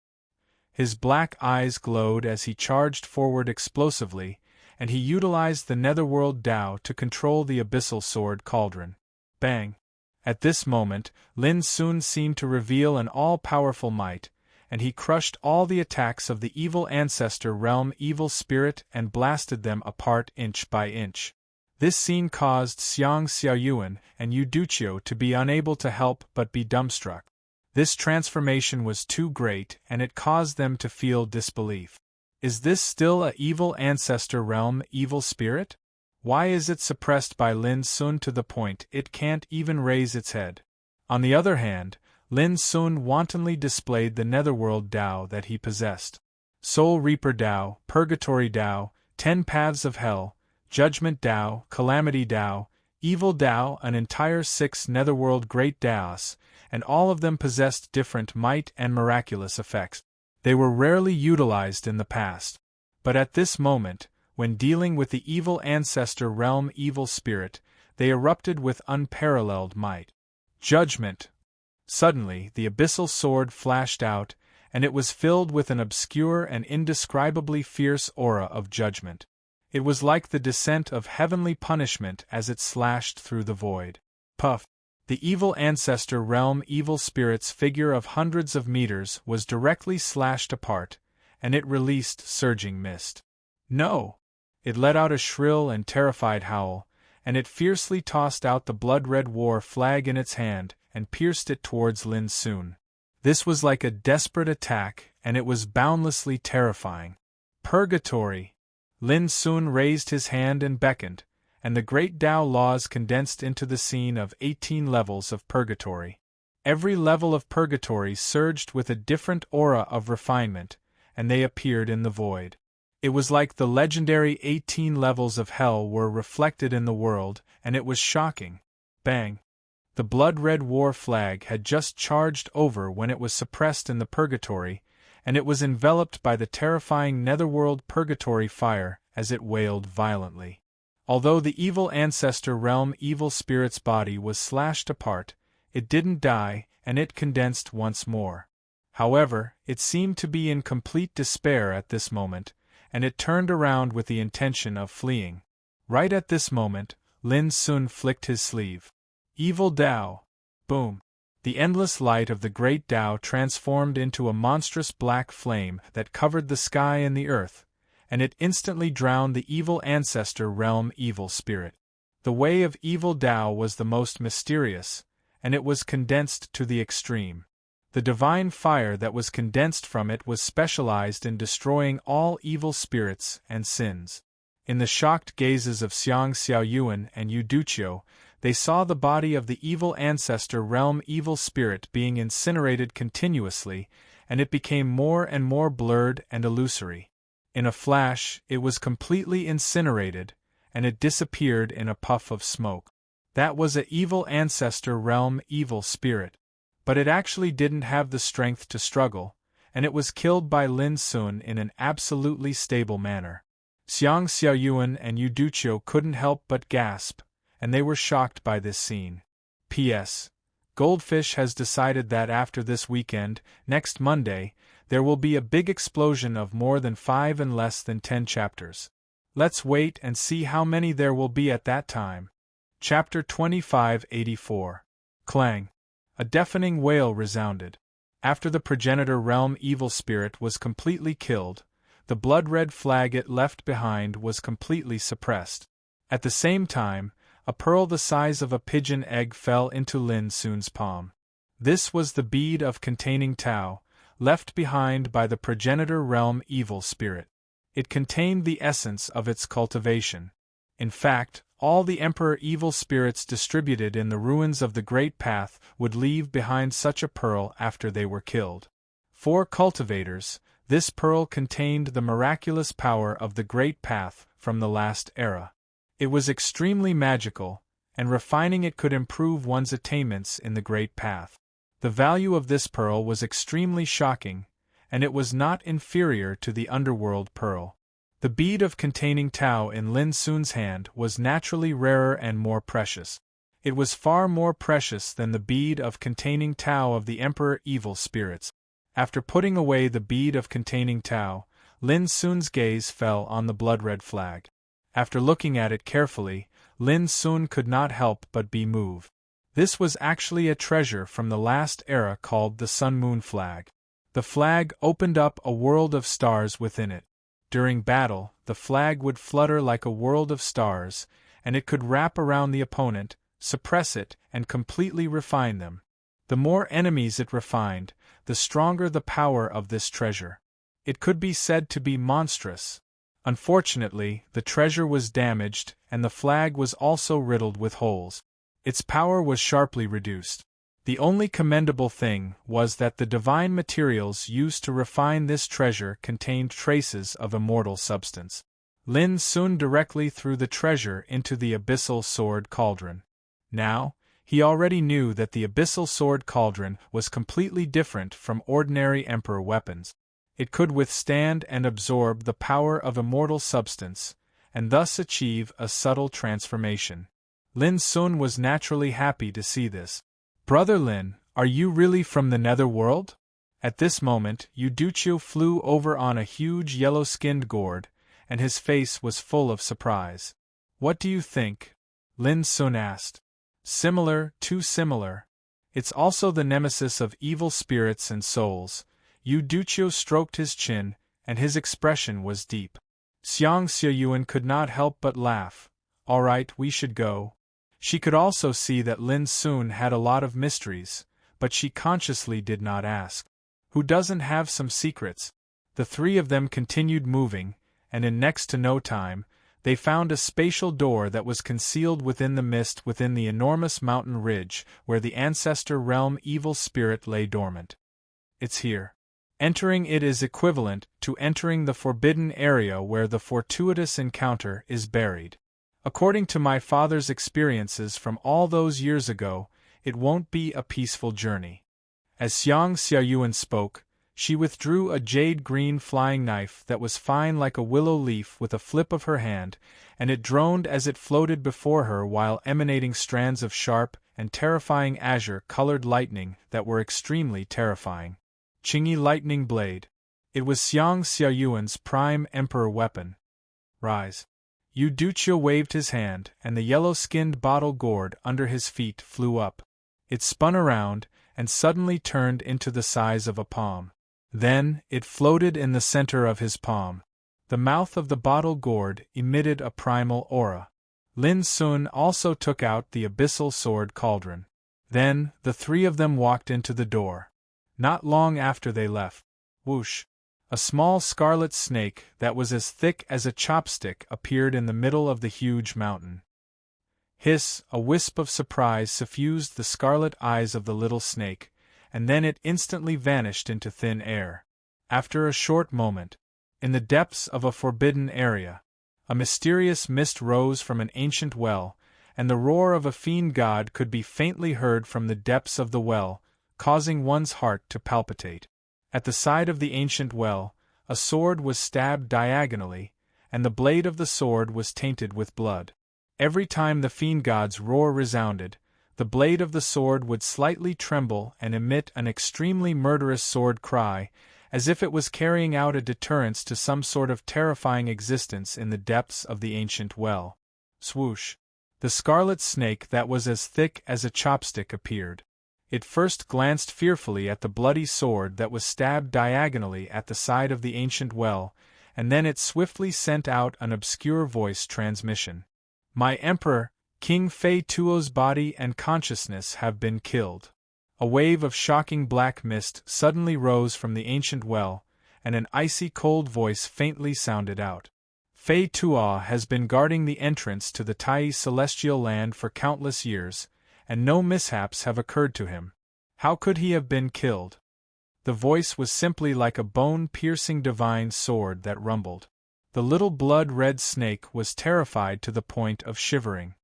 His black eyes glowed as he charged forward explosively, and he utilized the netherworld Tao to control the abyssal sword cauldron. Bang! At this moment, Lin Sun seemed to reveal an all-powerful might, and he crushed all the attacks of the evil ancestor realm evil spirit and blasted them apart inch by inch. This scene caused Xiang Xiaoyuan and Yu Duqiu to be unable to help but be dumbstruck. This transformation was too great, and it caused them to feel disbelief. Is this still a evil ancestor realm evil spirit? Why is it suppressed by Lin Sun to the point it can't even raise its head? On the other hand, Lin Sun wantonly displayed the netherworld Tao that he possessed. Soul Reaper Tao, Purgatory Tao, 10 Paths of Hell, Judgment Tao, Calamity Tao, Evil Tao, an entire 6 netherworld great Taos, and all of them possessed different might and miraculous effects. They were rarely utilized in the past. But at this moment, when dealing with the evil ancestor realm evil spirit, they erupted with unparalleled might. Judgment! Suddenly, the abyssal sword flashed out, and it was filled with an obscure and indescribably fierce aura of judgment. It was like the descent of heavenly punishment as it slashed through the void. Puff! The evil ancestor realm evil spirit's figure of hundreds of meters was directly slashed apart, and it released surging mist. No! It let out a shrill and terrified howl, and it fiercely tossed out the blood-red war flag in its hand and pierced it towards Lin Sun. This was like a desperate attack, and it was boundlessly terrifying. Purgatory! Lin Sun raised his hand and beckoned, and the great Tao laws condensed into the scene of 18 levels of purgatory. Every level of purgatory surged with a different aura of refinement, and they appeared in the void. It was like the legendary 18 levels of hell were reflected in the world, and it was shocking. Bang! The blood-red war flag had just charged over when it was suppressed in the purgatory, and it was enveloped by the terrifying netherworld purgatory fire as it wailed violently. Although the evil ancestor realm evil spirit's body was slashed apart, it didn't die, and it condensed once more. However, it seemed to be in complete despair at this moment, and it turned around with the intention of fleeing. Right at this moment, Lin Sun flicked his sleeve. Evil Tao! Boom! The endless light of the great Tao transformed into a monstrous black flame that covered the sky and the earth, and it instantly drowned the evil ancestor realm evil spirit. The way of evil Tao was the most mysterious, and it was condensed to the extreme. The divine fire that was condensed from it was specialized in destroying all evil spirits and sins. In the shocked gazes of Xiang Xiaoyuan and Yu Duqiu, they saw the body of the evil ancestor realm evil spirit being incinerated continuously, and it became more and more blurred and illusory. In a flash, it was completely incinerated, and it disappeared in a puff of smoke. That was an evil ancestor realm evil spirit. But it actually didn't have the strength to struggle, and it was killed by Lin Sun in an absolutely stable manner. Xiang Xiaoyuan and Yu Duqiu couldn't help but gasp, and they were shocked by this scene. P.S. Goldfish has decided that after this weekend, next Monday, there will be a big explosion of more than 5 and less than 10 chapters. Let's wait and see how many there will be at that time. Chapter 2584. Clang. A deafening wail resounded. After the progenitor realm evil spirit was completely killed, the blood-red flag it left behind was completely suppressed. At the same time, a pearl the size of a pigeon egg fell into Lin Sun's palm. This was the bead of containing Tao, left behind by the progenitor realm evil spirit. It contained the essence of its cultivation. In fact, all the emperor evil spirits distributed in the ruins of the Great Path would leave behind such a pearl after they were killed. For cultivators, this pearl contained the miraculous power of the Great Path from the last era. It was extremely magical, and refining it could improve one's attainments in the Great Path. The value of this pearl was extremely shocking, and it was not inferior to the underworld pearl. The bead of containing Tao in Lin Sun's hand was naturally rarer and more precious. It was far more precious than the bead of containing Tao of the Emperor Evil Spirits. After putting away the bead of containing Tao, Lin Sun's gaze fell on the blood-red flag. After looking at it carefully, Lin Sun could not help but be moved. This was actually a treasure from the last era called the Sun-Moon flag. The flag opened up a world of stars within it. During battle, the flag would flutter like a world of stars, and it could wrap around the opponent, suppress it, and completely refine them. The more enemies it refined, the stronger the power of this treasure. It could be said to be monstrous. Unfortunately, the treasure was damaged, and the flag was also riddled with holes. Its power was sharply reduced. The only commendable thing was that the divine materials used to refine this treasure contained traces of immortal substance. Lin Sun directly threw the treasure into the abyssal sword cauldron. Now, he already knew that the abyssal sword cauldron was completely different from ordinary emperor weapons. It could withstand and absorb the power of immortal substance, and thus achieve a subtle transformation. Lin Sun was naturally happy to see this. "Brother Lin, are you really from the netherworld?" At this moment, Yuduchio flew over on a huge yellow-skinned gourd, and his face was full of surprise. "What do you think?" Lin Sun asked. "Similar, too similar. It's also the nemesis of evil spirits and souls." Yuduchio stroked his chin, and his expression was deep. Xiang Xiaoyuan could not help but laugh. "All right, we should go." She could also see that Lin Sun had a lot of mysteries, but she consciously did not ask. Who doesn't have some secrets? The three of them continued moving, and in next to no time, they found a spatial door that was concealed within the mist within the enormous mountain ridge where the ancestor realm evil spirit lay dormant. "It's here." Entering it is equivalent to entering the forbidden area where the fortuitous encounter is buried. According to my father's experiences from all those years ago, it won't be a peaceful journey. As Xiang Xiaoyuan spoke, she withdrew a jade-green flying knife that was fine like a willow leaf with a flip of her hand, and it droned as it floated before her while emanating strands of sharp and terrifying azure-colored lightning that were extremely terrifying. Qingyi lightning blade. It was Xiang Xiaoyuan's prime emperor weapon. "Rise." Yuduchio waved his hand, and the yellow-skinned bottle gourd under his feet flew up. It spun around, and suddenly turned into the size of a palm. Then, it floated in the center of his palm. The mouth of the bottle gourd emitted a primal aura. Lin Sun also took out the abyssal sword cauldron. Then, the three of them walked into the door. Not long after they left. Whoosh! A small scarlet snake that was as thick as a chopstick appeared in the middle of the huge mountain. Hiss! A wisp of surprise suffused the scarlet eyes of the little snake, and then it instantly vanished into thin air. After a short moment, in the depths of a forbidden area, a mysterious mist rose from an ancient well, and the roar of a fiend god could be faintly heard from the depths of the well, causing one's heart to palpitate. At the side of the ancient well, a sword was stabbed diagonally, and the blade of the sword was tainted with blood. Every time the fiend god's roar resounded, the blade of the sword would slightly tremble and emit an extremely murderous sword cry, as if it was carrying out a deterrence to some sort of terrifying existence in the depths of the ancient well. Swoosh! The scarlet snake that was as thick as a chopstick appeared. It first glanced fearfully at the bloody sword that was stabbed diagonally at the side of the ancient well, and then it swiftly sent out an obscure voice transmission. My Emperor, King Fei Tuo's body and consciousness have been killed. A wave of shocking black mist suddenly rose from the ancient well, and an icy cold voice faintly sounded out. Fei Tuo has been guarding the entrance to the Tai celestial land for countless years, and no mishaps have occurred to him. How could he have been killed? The voice was simply like a bone-piercing divine sword that rumbled. The little blood-red snake was terrified to the point of shivering.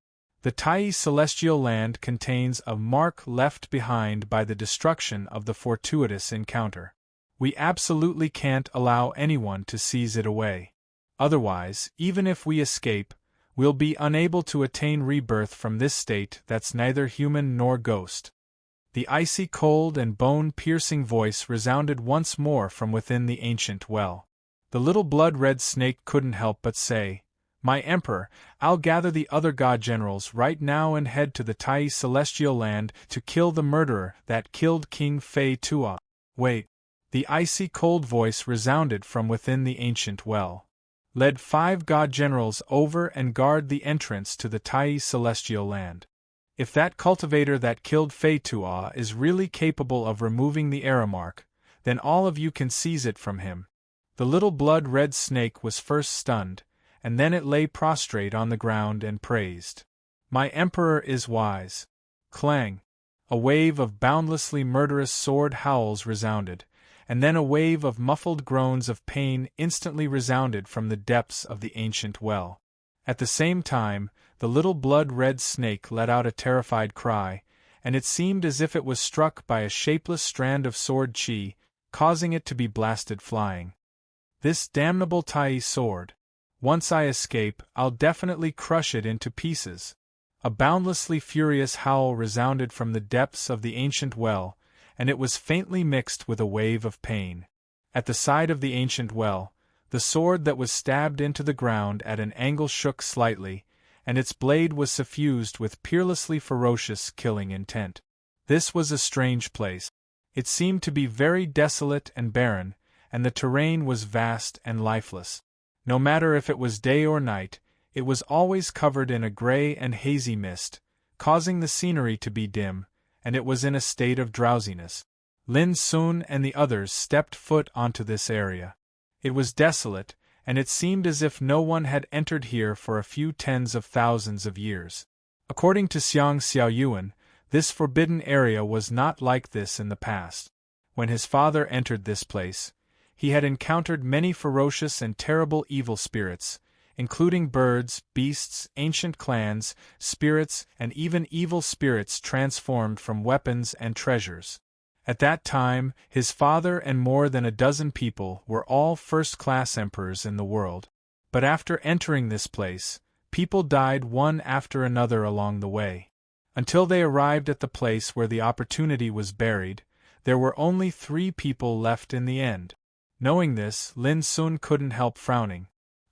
The Tai celestial land contains a mark left behind by the destruction of the fortuitous encounter. We absolutely can't allow anyone to seize it away. Otherwise, even if we escape, we'll be unable to attain rebirth from this state that's neither human nor ghost. The icy cold and bone-piercing voice resounded once more from within the ancient well. The little blood-red snake couldn't help but say, My Emperor, I'll gather the other god generals right now and head to the Tai celestial land to kill the murderer that killed King Fei Tuo. Wait. The icy cold voice resounded from within the ancient well. Led 5 god generals over and guard the entrance to the Tai celestial land. If that cultivator that killed Fei Tuo is really capable of removing the era mark, then all of you can seize it from him. The little blood-red snake was first stunned, and then it lay prostrate on the ground and praised. My Emperor is wise. Clang! A wave of boundlessly murderous sword howls resounded, and then a wave of muffled groans of pain instantly resounded from the depths of the ancient well. At the same time, the little blood-red snake let out a terrified cry, and it seemed as if it was struck by a shapeless strand of sword chi, causing it to be blasted flying. This damnable Tai sword. Once I escape, I'll definitely crush it into pieces. A boundlessly furious howl resounded from the depths of the ancient well, and it was faintly mixed with a wave of pain. At the side of the ancient well, the sword that was stabbed into the ground at an angle shook slightly, and its blade was suffused with peerlessly ferocious killing intent. This was a strange place. It seemed to be very desolate and barren, and the terrain was vast and lifeless. No matter if it was day or night, it was always covered in a gray and hazy mist, causing the scenery to be dim, and it was in a state of drowsiness. Lin Sun and the others stepped foot onto this area. It was desolate, and it seemed as if no one had entered here for a few tens of thousands of years. According to Xiang Xiaoyuan, this forbidden area was not like this in the past. When his father entered this place, he had encountered many ferocious and terrible evil spirits, including birds, beasts, ancient clans, spirits, and even evil spirits transformed from weapons and treasures. At that time, his father and more than a dozen people were all first-class emperors in the world. But after entering this place, people died one after another along the way. Until they arrived at the place where the opportunity was buried, there were only 3 people left in the end. Knowing this, Lin Sun couldn't help frowning.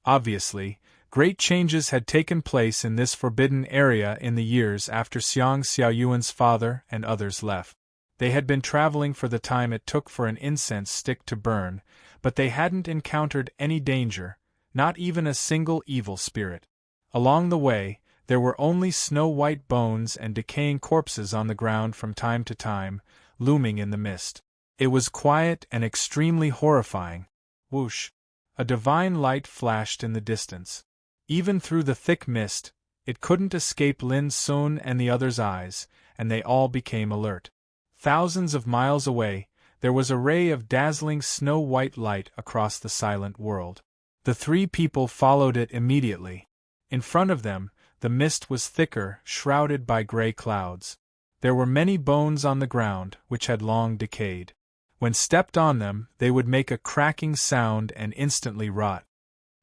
Obviously, great changes had taken place in this forbidden area in the years after Xiang Xiaoyuan's father and others left. They had been traveling for the time it took for an incense stick to burn, but they hadn't encountered any danger, not even a single evil spirit. Along the way, there were only snow-white bones and decaying corpses on the ground from time to time, looming in the mist. It was quiet and extremely horrifying. Whoosh! A divine light flashed in the distance. Even through the thick mist, it couldn't escape Lin Sun and the others' eyes, and they all became alert. Thousands of miles away, there was a ray of dazzling snow-white light across the silent world. The 3 people followed it immediately. In front of them, the mist was thicker, shrouded by gray clouds. There were many bones on the ground, which had long decayed. When stepped on them, they would make a cracking sound and instantly rot.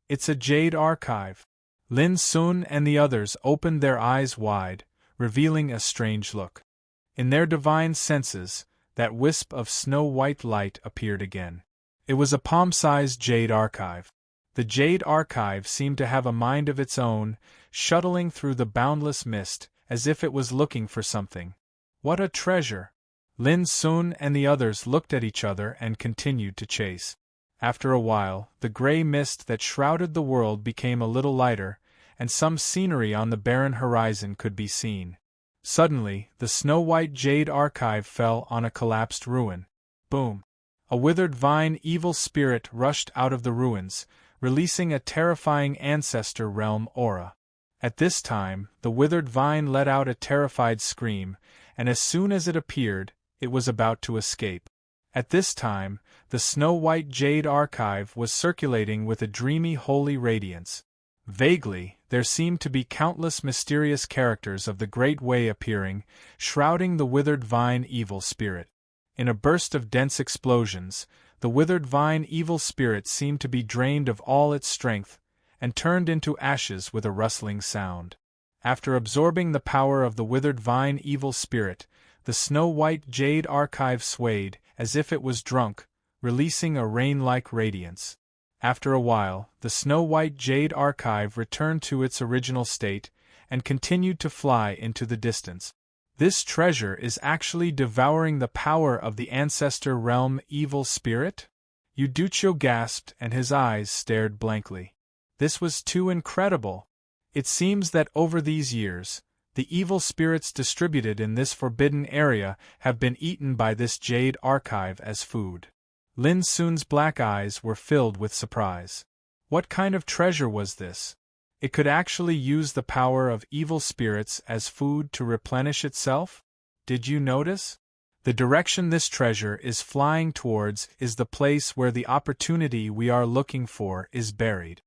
It's a jade archive. Lin Sun and the others opened their eyes wide, revealing a strange look. In their divine senses, that wisp of snow-white light appeared again. It was a palm-sized jade archive. The jade archive seemed to have a mind of its own, shuttling through the boundless mist, as if it was looking for something. What a treasure! Lin Sun and the others looked at each other and continued to chase. After a while, the gray mist that shrouded the world became a little lighter, and some scenery on the barren horizon could be seen. Suddenly, the snow-white jade archive fell on a collapsed ruin. Boom! A withered vine evil spirit rushed out of the ruins, releasing a terrifying ancestor realm aura. At this time, the withered vine let out a terrified scream, and as soon as it appeared, it was about to escape. At this time, the snow-white jade archive was circulating with a dreamy holy radiance. Vaguely, there seemed to be countless mysterious characters of the Great Way appearing, shrouding the withered vine evil spirit. In a burst of dense explosions, the withered vine evil spirit seemed to be drained of all its strength, and turned into ashes with a rustling sound. After absorbing the power of the withered vine evil spirit, the snow-white jade archive swayed, as if it was drunk, releasing a rain-like radiance. After a while, the snow-white jade archive returned to its original state, and continued to fly into the distance. This treasure is actually devouring the power of the ancestor realm evil spirit? Euducio gasped and his eyes stared blankly. This was too incredible. It seems that over these years, the evil spirits distributed in this forbidden area have been eaten by this jade archive as food. Lin Sun's black eyes were filled with surprise. What kind of treasure was this? It could actually use the power of evil spirits as food to replenish itself? Did you notice? The direction this treasure is flying towards is the place where the opportunity we are looking for is buried.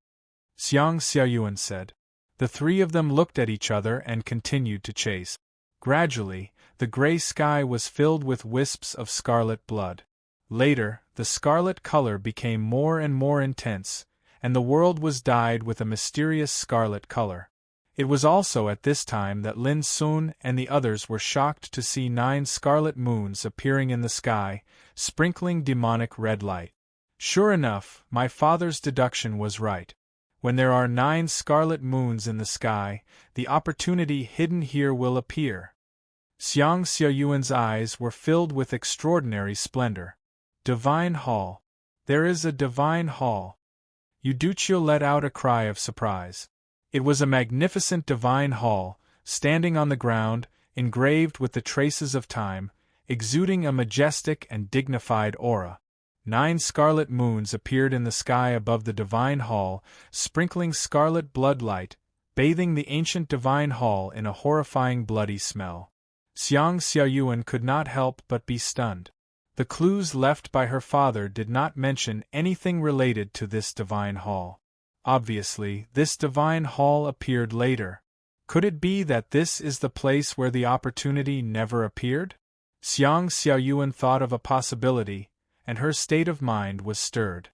Xiang Xiaoyuan said. The three of them looked at each other and continued to chase. Gradually, the gray sky was filled with wisps of scarlet blood. Later, the scarlet color became more and more intense, and the world was dyed with a mysterious scarlet color. It was also at this time that Lin Sun and the others were shocked to see 9 scarlet moons appearing in the sky, sprinkling demonic red light. Sure enough, my father's deduction was right. When there are 9 scarlet moons in the sky, the opportunity hidden here will appear. Xiang Xiaoyuan's eyes were filled with extraordinary splendor. Divine Hall. There is a divine hall. Euducio let out a cry of surprise. It was a magnificent divine hall, standing on the ground, engraved with the traces of time, exuding a majestic and dignified aura. 9 scarlet moons appeared in the sky above the divine hall, sprinkling scarlet blood light, bathing the ancient divine hall in a horrifying bloody smell. Xiang Xiaoyuan could not help but be stunned. The clues left by her father did not mention anything related to this divine hall. Obviously, this divine hall appeared later. Could it be that this is the place where the opportunity never appeared? Xiang Xiaoyuan thought of a possibility, and her state of mind was stirred.